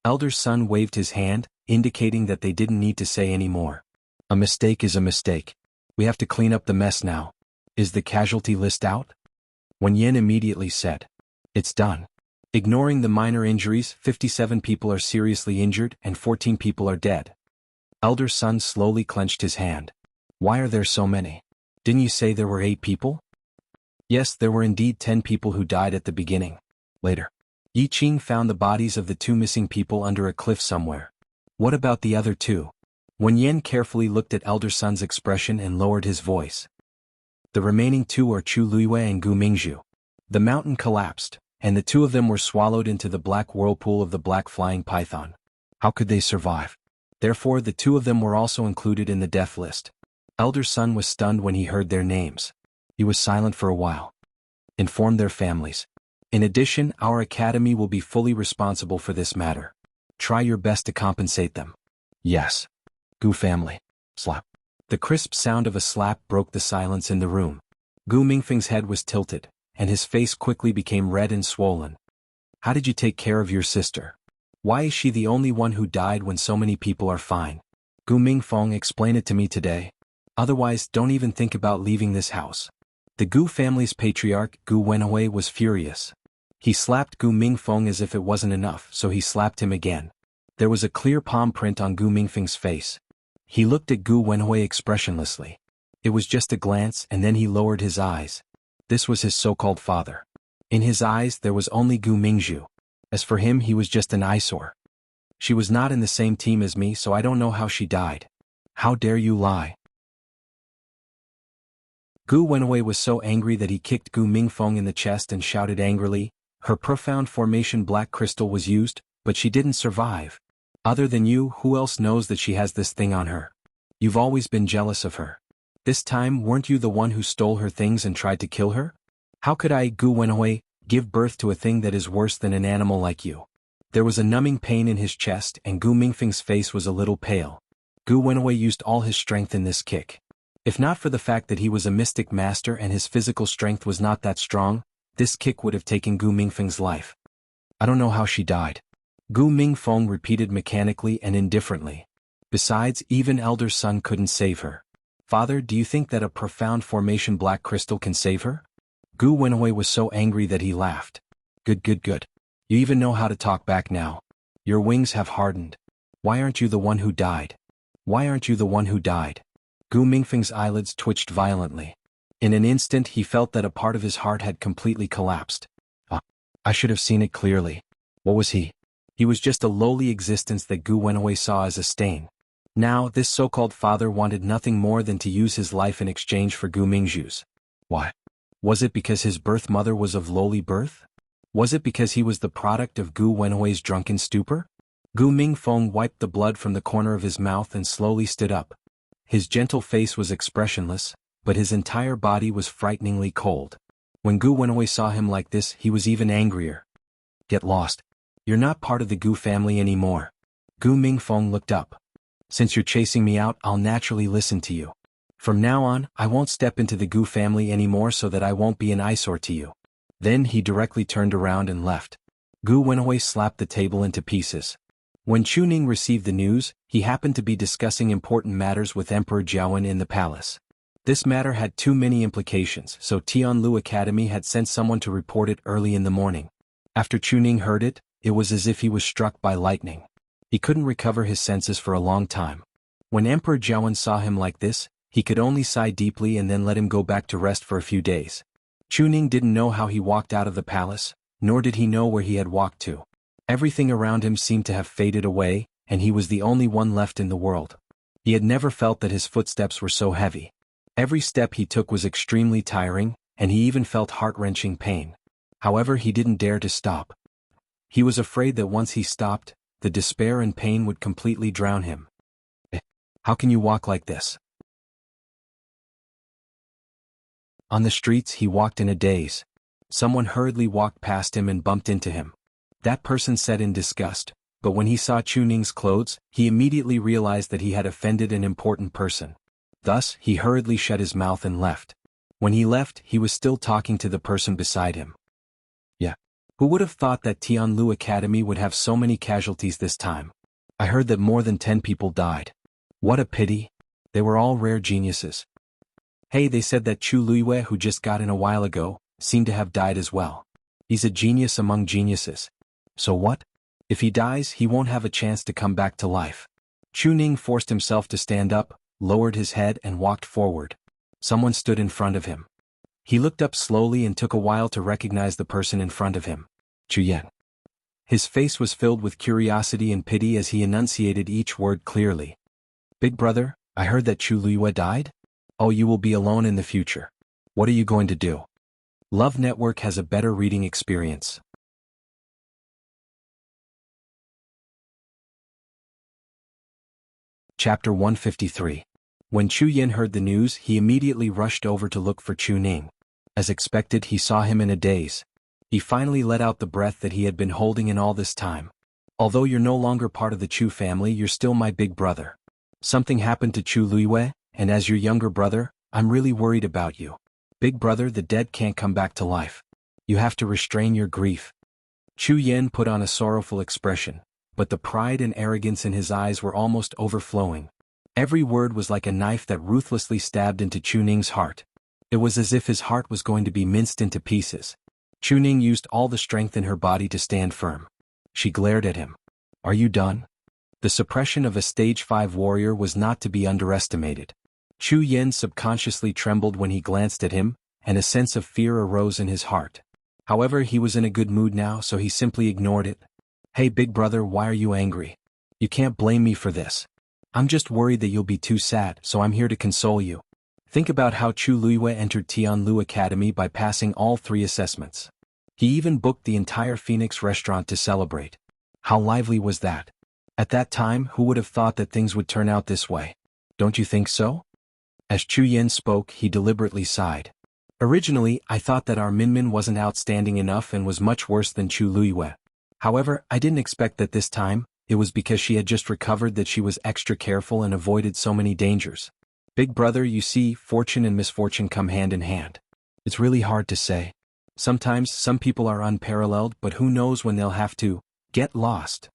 Elder Sun waved his hand, indicating that they didn't need to say any more. A mistake is a mistake. We have to clean up the mess now. Is the casualty list out? Wen Yin immediately said. It's done. Ignoring the minor injuries, 57 people are seriously injured and 14 people are dead. Elder Sun slowly clenched his hand. Why are there so many? Didn't you say there were 8 people? Yes, there were indeed 10 people who died at the beginning. Later, Yi Qing found the bodies of the 2 missing people under a cliff somewhere. What about the other 2? Wen Yin carefully looked at Elder Sun's expression and lowered his voice. The remaining 2 are Chu Liwei and Gu Mingzhu. The mountain collapsed, and the 2 of them were swallowed into the black whirlpool of the black flying python. How could they survive? Therefore, the 2 of them were also included in the death list. Elder Sun was stunned when he heard their names. He was silent for a while. Inform their families. In addition, our academy will be fully responsible for this matter. Try your best to compensate them. Yes. Gu family. Slap. The crisp sound of a slap broke the silence in the room. Gu Mingfeng's head was tilted, and his face quickly became red and swollen. How did you take care of your sister? Why is she the only one who died when so many people are fine? Gu Mingfeng, explain it to me today. Otherwise, don't even think about leaving this house. The Gu family's patriarch, Gu Wenhui, was furious. He slapped Gu Mingfeng as if it wasn't enough, so he slapped him again. There was a clear palm print on Gu Mingfeng's face. He looked at Gu Wenhui expressionlessly. It was just a glance and then he lowered his eyes. This was his so-called father. In his eyes there was only Gu Mingzhu. As for him, he was just an eyesore. She was not in the same team as me, so I don't know how she died. How dare you lie? Gu Wenhui was so angry that he kicked Gu Mingfeng in the chest and shouted angrily, "Her profound formation black crystal was used, but she didn't survive. Other than you, who else knows that she has this thing on her? You've always been jealous of her. This time, weren't you the one who stole her things and tried to kill her? How could I, Gu Wenhui, give birth to a thing that is worse than an animal like you?" There was a numbing pain in his chest and Gu Mingfeng's face was a little pale. Gu Wenhui used all his strength in this kick. If not for the fact that he was a mystic master and his physical strength was not that strong, this kick would have taken Gu Mingfeng's life. I don't know how she died. Gu Mingfeng repeated mechanically and indifferently. Besides, even elder son couldn't save her. Father, do you think that a profound formation black crystal can save her? Gu Wenhui was so angry that he laughed. Good. You even know how to talk back now. Your wings have hardened. Why aren't you the one who died? Why aren't you the one who died? Gu Mingfeng's eyelids twitched violently. In an instant he felt that a part of his heart had completely collapsed. I should have seen it clearly. What was he? He was just a lowly existence that Gu Wenhui saw as a stain. Now, this so-called father wanted nothing more than to use his life in exchange for Gu Mingzhu's. Why? Was it because his birth mother was of lowly birth? Was it because he was the product of Gu Wenhui's drunken stupor? Gu Mingfeng wiped the blood from the corner of his mouth and slowly stood up. His gentle face was expressionless, but his entire body was frighteningly cold. When Gu Wenhui saw him like this, he was even angrier. Get lost. You're not part of the Gu family anymore. Gu Mingfeng looked up. Since you're chasing me out, I'll naturally listen to you. From now on, I won't step into the Gu family anymore so that I won't be an eyesore to you. Then he directly turned around and left. Gu Wenhui slapped the table into pieces. When Chuning received the news, he happened to be discussing important matters with Emperor Jiawen in the palace. This matter had too many implications, so Tianlu Academy had sent someone to report it early in the morning. After Chuning heard it, it was as if he was struck by lightning. He couldn't recover his senses for a long time. When Emperor Jiawen saw him like this, he could only sigh deeply and then let him go back to rest for a few days. Chuning didn't know how he walked out of the palace, nor did he know where he had walked to. Everything around him seemed to have faded away, and he was the only one left in the world. He had never felt that his footsteps were so heavy. Every step he took was extremely tiring, and he even felt heart-wrenching pain. However, he didn't dare to stop. He was afraid that once he stopped, the despair and pain would completely drown him. How can you walk like this? On the streets he walked in a daze. Someone hurriedly walked past him and bumped into him. That person said in disgust, but when he saw Chuning's clothes, he immediately realized that he had offended an important person. Thus, he hurriedly shut his mouth and left. When he left, he was still talking to the person beside him. Who would have thought that Tianlu Academy would have so many casualties this time? I heard that more than 10 people died. What a pity. They were all rare geniuses. Hey, they said that Chu Luiyue, who just got in a while ago, seemed to have died as well. He's a genius among geniuses. So what? If he dies, he won't have a chance to come back to life. Chuning forced himself to stand up, lowered his head and walked forward. Someone stood in front of him. He looked up slowly and took a while to recognize the person in front of him. Chu Yan. His face was filled with curiosity and pity as he enunciated each word clearly. Big brother, I heard that Chu Luiyue died? Oh, you will be alone in the future. What are you going to do? Love Network has a better reading experience. Chapter 153. When Chu Yin heard the news, he immediately rushed over to look for Chu Ning. As expected, he saw him in a daze. He finally let out the breath that he had been holding in all this time. Although you're no longer part of the Chu family, you're still my big brother. Something happened to Chu Luiyue, and as your younger brother, I'm really worried about you. Big brother, the dead can't come back to life. You have to restrain your grief. Chu Yin put on a sorrowful expression, but the pride and arrogance in his eyes were almost overflowing. Every word was like a knife that ruthlessly stabbed into Chu Ning's heart. It was as if his heart was going to be minced into pieces. Chu Ning used all the strength in her body to stand firm. She glared at him. Are you done? The suppression of a stage 5 warrior was not to be underestimated. Chu Yen subconsciously trembled when he glanced at him, and a sense of fear arose in his heart. However, he was in a good mood now, so he simply ignored it. "Hey big brother, why are you angry? You can't blame me for this. I'm just worried that you'll be too sad, so I'm here to console you. Think about how Chu Luiyue entered Tianlu Academy by passing all 3 assessments. He even booked the entire Phoenix restaurant to celebrate. How lively was that? At that time, who would have thought that things would turn out this way? Don't you think so?" As Chu Yen spoke, he deliberately sighed. "Originally, I thought that our Minmin wasn't outstanding enough and was much worse than Chu Luiyue. However, I didn't expect that this time, it was because she had just recovered that she was extra careful and avoided so many dangers. Big brother, you see, fortune and misfortune come hand in hand. It's really hard to say. Sometimes, some people are unparalleled, but who knows when they'll have to get lost."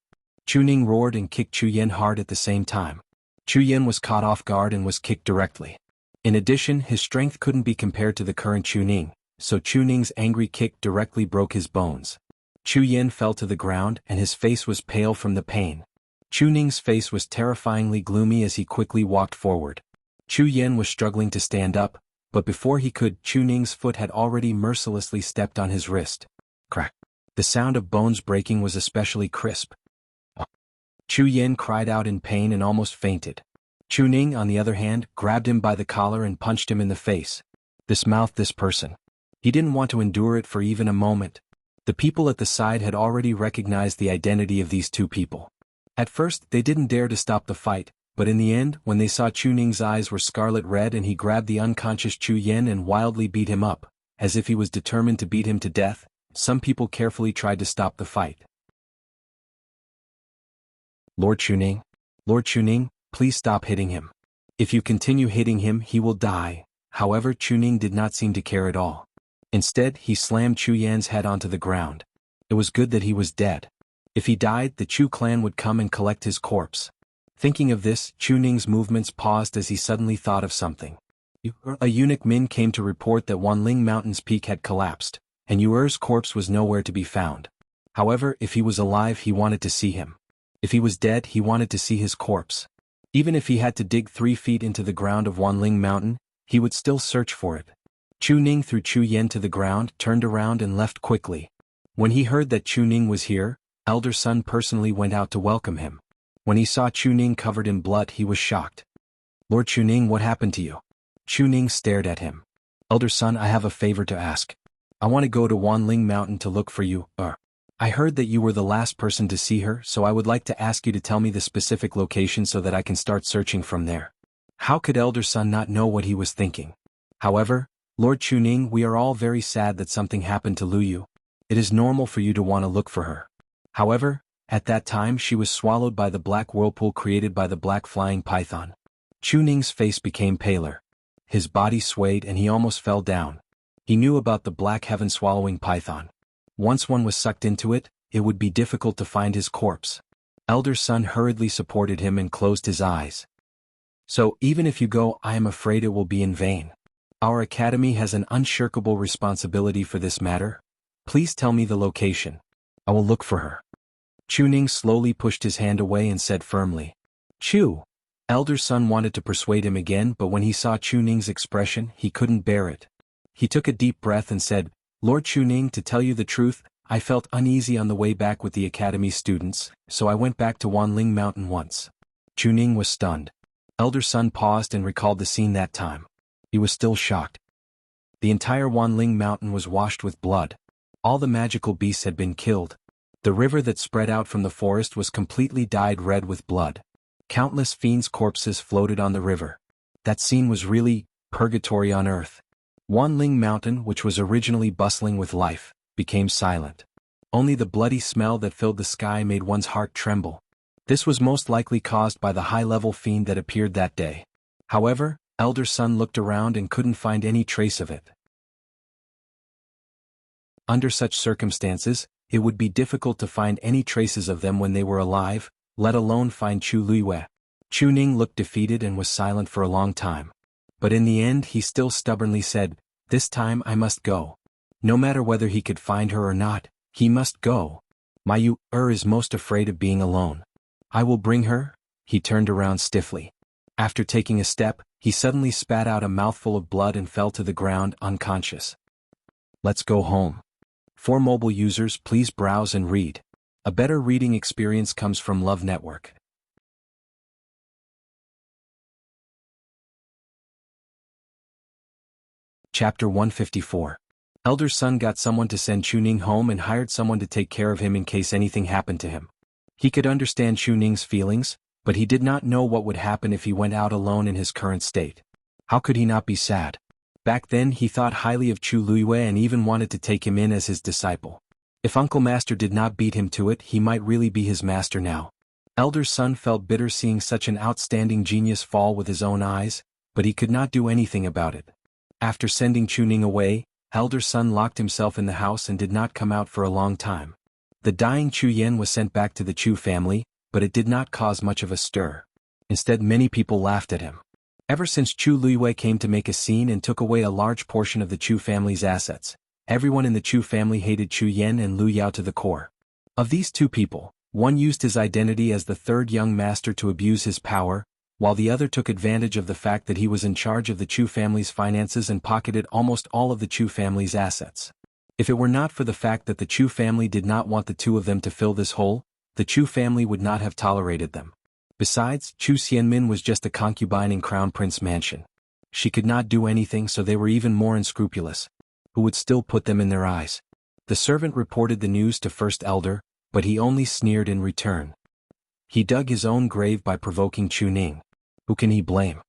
Chu Ning roared and kicked Chu Yen hard at the same time. Chu Yen was caught off guard and was kicked directly. In addition, his strength couldn't be compared to the current Chu Ning, so Chu Ning's angry kick directly broke his bones. Chu Yen fell to the ground and his face was pale from the pain. Chu Ning's face was terrifyingly gloomy as he quickly walked forward. Chu Yen was struggling to stand up, but before he could, Chu Ning's foot had already mercilessly stepped on his wrist. Crack. The sound of bones breaking was especially crisp. Chu Yen cried out in pain and almost fainted. Chu Ning, on the other hand, grabbed him by the collar and punched him in the face. This mouthed this person. He didn't want to endure it for even a moment. The people at the side had already recognized the identity of these 2 people. At first, they didn't dare to stop the fight, but in the end, when they saw Chu Ning's eyes were scarlet red and he grabbed the unconscious Chu Yen and wildly beat him up, as if he was determined to beat him to death, some people carefully tried to stop the fight. "Lord Chu Ning? Lord Chu Ning, please stop hitting him. If you continue hitting him, he will die." However, Chu Ning did not seem to care at all. Instead, he slammed Chu Yan's head onto the ground. It was good that he was dead. If he died, the Chu clan would come and collect his corpse. Thinking of this, Chu Ning's movements paused as he suddenly thought of something. A eunuch Min came to report that Wanling Mountain's peak had collapsed, and Yuer's corpse was nowhere to be found. However, if he was alive, he wanted to see him. If he was dead, he wanted to see his corpse. Even if he had to dig 3 feet into the ground of Wanling Mountain, he would still search for it. Chu Ning threw Chu Yen to the ground, turned around and left quickly. When he heard that Chu Ning was here, Elder Sun personally went out to welcome him. When he saw Chu Ning covered in blood, he was shocked. "Lord Chu Ning, what happened to you?" Chu Ning stared at him. "Elder Sun, I have a favor to ask. I want to go to Wanling Mountain to look for you. I heard that you were the last person to see her, so I would like to ask you to tell me the specific location so that I can start searching from there." How could Elder Sun not know what he was thinking? However, "Lord Chu Ning, we are all very sad that something happened to Lu Yu. It is normal for you to want to look for her." However, at that time she was swallowed by the black whirlpool created by the black flying python. Chu Ning's face became paler. His body swayed and he almost fell down. He knew about the black heaven swallowing python. Once one was sucked into it, it would be difficult to find his corpse. Elder Sun hurriedly supported him and closed his eyes. "So, even if you go, I am afraid it will be in vain. Our academy has an unshirkable responsibility for this matter. Please tell me the location. I will look for her." Chu Ning slowly pushed his hand away and said firmly, "Chu." Elder Sun wanted to persuade him again, but when he saw Chu Ning's expression, he couldn't bear it. He took a deep breath and said, "Lord Chu Ning, to tell you the truth, I felt uneasy on the way back with the academy students, so I went back to Wanling Mountain once." Chu Ning was stunned. Elder Sun paused and recalled the scene that time. He was still shocked. The entire Wanling Mountain was washed with blood. All the magical beasts had been killed. The river that spread out from the forest was completely dyed red with blood. Countless fiends' corpses floated on the river. That scene was really purgatory on earth. Wanling Mountain, which was originally bustling with life, became silent. Only the bloody smell that filled the sky made one's heart tremble. This was most likely caused by the high-level fiend that appeared that day. However, Elder Sun looked around and couldn't find any trace of it. Under such circumstances, it would be difficult to find any traces of them when they were alive, let alone find Chu Luiyue. Chu Ning looked defeated and was silent for a long time. But in the end he still stubbornly said, "This time I must go." No matter whether he could find her or not, he must go. My Yu-er is most afraid of being alone. I will bring her." He turned around stiffly. After taking a step, he suddenly spat out a mouthful of blood and fell to the ground unconscious. Let's go home. For mobile users, please browse and read. A better reading experience comes from Love Network. Chapter 154. Elder son got someone to send Chuning home and hired someone to take care of him in case anything happened to him. He could understand Chuning's feelings, but he did not know what would happen if he went out alone in his current state. How could he not be sad? Back then he thought highly of Chu Luiyue and even wanted to take him in as his disciple. If Uncle Master did not beat him to it, he might really be his master now. Elder son felt bitter seeing such an outstanding genius fall with his own eyes, but he could not do anything about it. After sending Chuning away, elder son locked himself in the house and did not come out for a long time. The dying Chu Yan was sent back to the Chu family, but it did not cause much of a stir. Instead, many people laughed at him. Ever since Chu Luiyue came to make a scene and took away a large portion of the Chu family's assets, everyone in the Chu family hated Chu Yan and Lu Yao to the core. Of these two people, one used his identity as the third young master to abuse his power, while the other took advantage of the fact that he was in charge of the Chu family's finances and pocketed almost all of the Chu family's assets. If it were not for the fact that the Chu family did not want the two of them to fill this hole, the Chu family would not have tolerated them. Besides, Chu Xianmin was just a concubine in Crown Prince Mansion. She could not do anything, so they were even more unscrupulous. Who would still put them in their eyes? The servant reported the news to First Elder, but he only sneered in return. He dug his own grave by provoking Chuning. Who can he blame?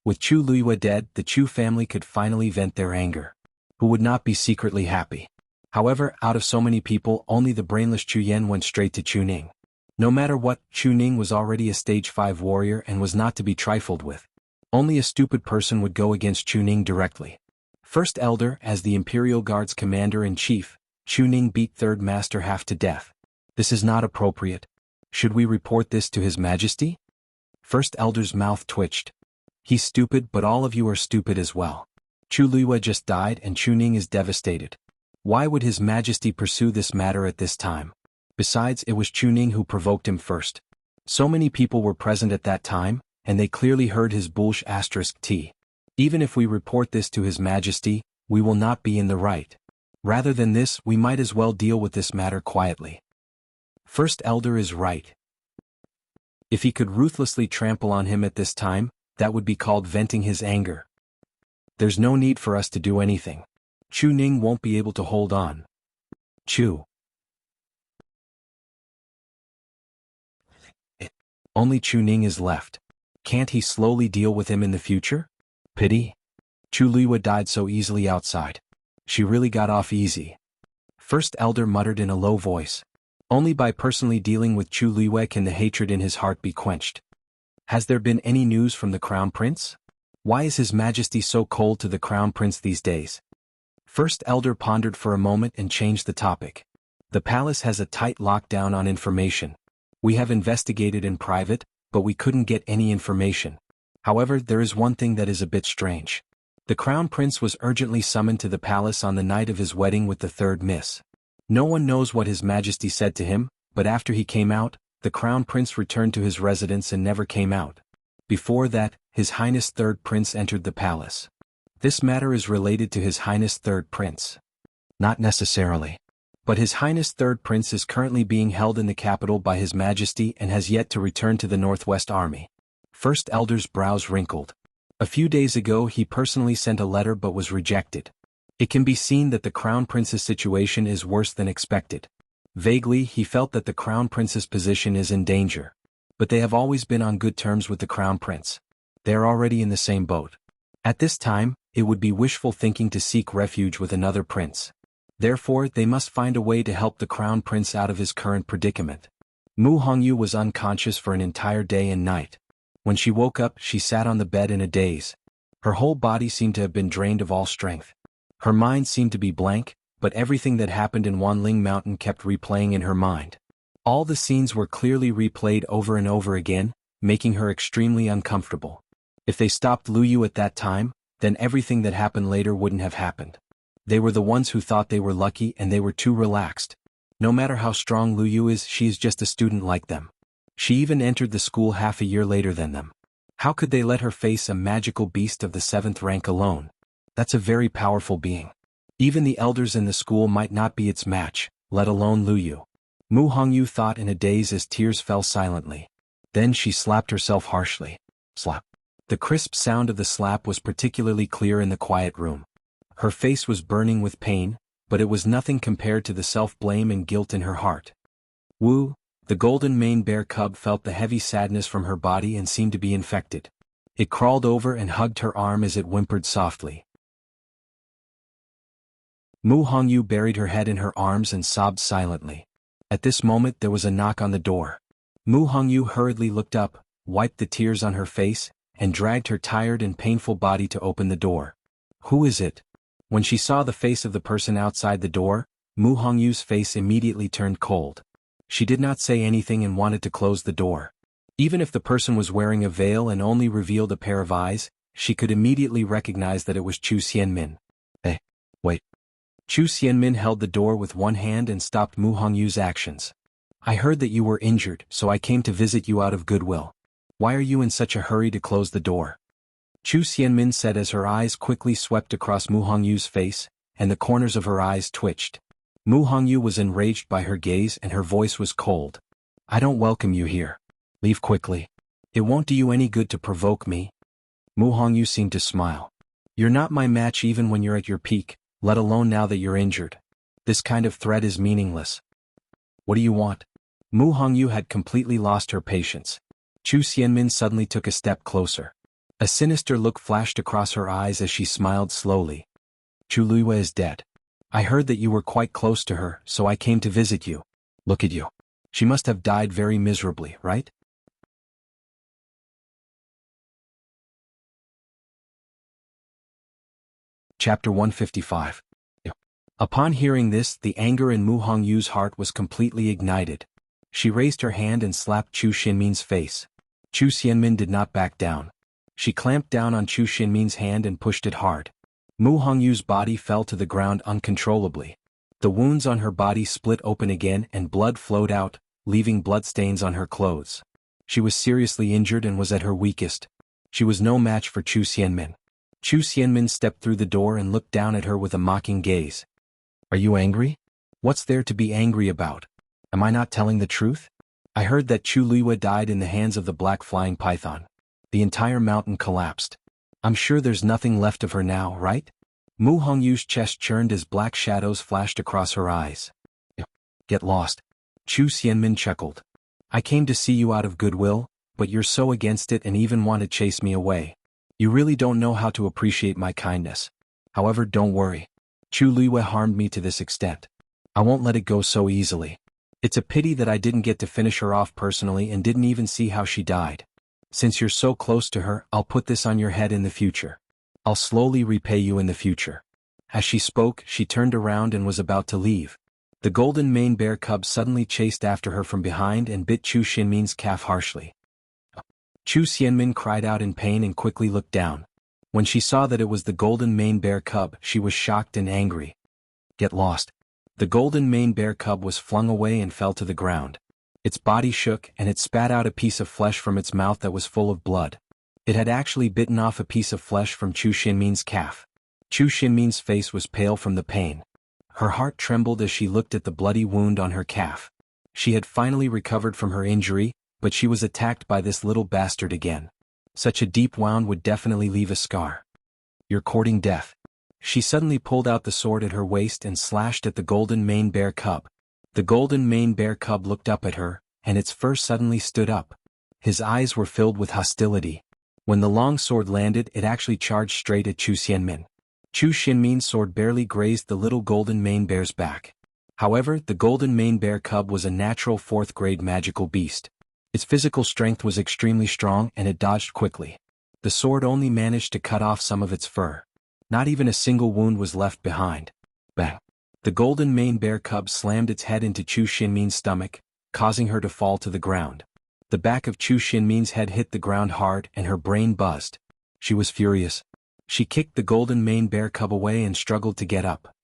With Chu Luiyue dead, the Chu family could finally vent their anger. Who would not be secretly happy? However, out of so many people, only the brainless Chu Yan went straight to Chuning. No matter what, Chuning was already a stage 5 warrior and was not to be trifled with. Only a stupid person would go against Chuning directly. First Elder, as the Imperial Guard's commander-in-chief, Chuning beat Third Master half to death. This is not appropriate. Should we report this to His Majesty? First Elder's mouth twitched. He's stupid, but all of you are stupid as well. Chu Luiyue just died and Chuning is devastated. Why would His Majesty pursue this matter at this time? Besides, it was Chuning who provoked him first. So many people were present at that time, and they clearly heard his bullsh *t. Even if we report this to His Majesty, we will not be in the right. Rather than this, we might as well deal with this matter quietly. First Elder is right. If he could ruthlessly trample on him at this time, that would be called venting his anger. There's no need for us to do anything. Chuning won't be able to hold on. Only Chuning is left. Can't he slowly deal with him in the future? Pity. Chu Luiyue died so easily outside. She really got off easy. First Elder muttered in a low voice. Only by personally dealing with Chu Luiyue can the hatred in his heart be quenched. Has there been any news from the Crown Prince? Why is His Majesty so cold to the Crown Prince these days? First Elder pondered for a moment and changed the topic. The palace has a tight lockdown on information. We have investigated in private, but we couldn't get any information. However, there is one thing that is a bit strange. The Crown Prince was urgently summoned to the palace on the night of his wedding with the third miss. No one knows what His Majesty said to him, but after he came out, the Crown Prince returned to his residence and never came out. Before that, His Highness Third Prince entered the palace. This matter is related to His Highness Third Prince. Not necessarily. But His Highness Third Prince is currently being held in the capital by His Majesty and has yet to return to the Northwest Army. First Elder's brows wrinkled. A few days ago he personally sent a letter but was rejected. It can be seen that the Crown Prince's situation is worse than expected. Vaguely, he felt that the Crown Prince's position is in danger. But they have always been on good terms with the Crown Prince. They are already in the same boat. At this time, it would be wishful thinking to seek refuge with another prince. Therefore, they must find a way to help the Crown Prince out of his current predicament. Mu Hongyu was unconscious for an entire day and night. When she woke up, she sat on the bed in a daze. Her whole body seemed to have been drained of all strength. Her mind seemed to be blank, but everything that happened in Wanling Mountain kept replaying in her mind. All the scenes were clearly replayed over and over again, making her extremely uncomfortable. If they stopped Lu Yu at that time, then everything that happened later wouldn't have happened. They were the ones who thought they were lucky and they were too relaxed. No matter how strong Lu Yu is, she is just a student like them. She even entered the school half a year later than them. How could they let her face a magical beast of the 7th rank alone? That's a very powerful being. Even the elders in the school might not be its match, let alone Lu Yu. Mu Hongyu thought in a daze as tears fell silently. Then she slapped herself harshly. Slap. The crisp sound of the slap was particularly clear in the quiet room. Her face was burning with pain, but it was nothing compared to the self-blame and guilt in her heart. Wu, the golden mane bear cub, felt the heavy sadness from her body and seemed to be infected. It crawled over and hugged her arm as it whimpered softly. Mu Hongyu buried her head in her arms and sobbed silently. At this moment there was a knock on the door. Mu Hongyu hurriedly looked up, wiped the tears on her face, and dragged her tired and painful body to open the door. Who is it? When she saw the face of the person outside the door, Mu Hongyu's face immediately turned cold. She did not say anything and wanted to close the door. Even if the person was wearing a veil and only revealed a pair of eyes, she could immediately recognize that it was Chu Xianmin. Wait. Chu Xianmin held the door with one hand and stopped Mu Hongyu's actions. I heard that you were injured, so I came to visit you out of goodwill. Why are you in such a hurry to close the door? Chu Xianmin said as her eyes quickly swept across Mu Hongyu's face, and the corners of her eyes twitched. Mu Hongyu was enraged by her gaze and her voice was cold. I don't welcome you here. Leave quickly. It won't do you any good to provoke me. Mu Hongyu seemed to smile. You're not my match even when you're at your peak, let alone now that you're injured. This kind of threat is meaningless. What do you want? Mu Hongyu had completely lost her patience. Chu Xianmin suddenly took a step closer. A sinister look flashed across her eyes as she smiled slowly. Chu Luiyue is dead. I heard that you were quite close to her, so I came to visit you. Look at you. She must have died very miserably, right? Chapter 155. Upon hearing this, the anger in Mu Hongyu's heart was completely ignited. She raised her hand and slapped Chu Xianmin's face. Chu Xianmin did not back down. She clamped down on Chu Xianmin's hand and pushed it hard. Mu Hongyu's body fell to the ground uncontrollably. The wounds on her body split open again and blood flowed out, leaving bloodstains on her clothes. She was seriously injured and was at her weakest. She was no match for Chu Xianmin. Chu Xianmin stepped through the door and looked down at her with a mocking gaze. Are you angry? What's there to be angry about? Am I not telling the truth? I heard that Chu Luiyue died in the hands of the black flying python. The entire mountain collapsed. I'm sure there's nothing left of her now, right? Mu Hongyu's chest churned as black shadows flashed across her eyes. Get lost. Chu Xianmin chuckled. I came to see you out of goodwill, but you're so against it and even want to chase me away. You really don't know how to appreciate my kindness. However, don't worry. Chu Luiyue harmed me to this extent. I won't let it go so easily. It's a pity that I didn't get to finish her off personally and didn't even see how she died. Since you're so close to her, I'll put this on your head in the future. I'll slowly repay you in the future. As she spoke, she turned around and was about to leave. The golden mane bear cub suddenly chased after her from behind and bit Chu Xianmin's calf harshly. Chu Xianmin cried out in pain and quickly looked down. When she saw that it was the golden mane bear cub, she was shocked and angry. Get lost. The golden mane bear cub was flung away and fell to the ground. Its body shook and it spat out a piece of flesh from its mouth that was full of blood. It had actually bitten off a piece of flesh from Chu Xianmin's calf. Chu Xianmin's face was pale from the pain. Her heart trembled as she looked at the bloody wound on her calf. She had finally recovered from her injury, but she was attacked by this little bastard again. Such a deep wound would definitely leave a scar. You're courting death. She suddenly pulled out the sword at her waist and slashed at the golden mane bear cub. The golden mane bear cub looked up at her, and its fur suddenly stood up. His eyes were filled with hostility. When the long sword landed, it actually charged straight at Chu Xianmin. Chu Xianmin's sword barely grazed the little golden mane bear's back. However, the golden mane bear cub was a natural 4th-grade magical beast. Its physical strength was extremely strong and it dodged quickly. The sword only managed to cut off some of its fur. Not even a single wound was left behind. Bang! The golden mane bear cub slammed its head into Chu Xianmin's stomach, causing her to fall to the ground. The back of Chu Xianmin's head hit the ground hard and her brain buzzed. She was furious. She kicked the golden mane bear cub away and struggled to get up.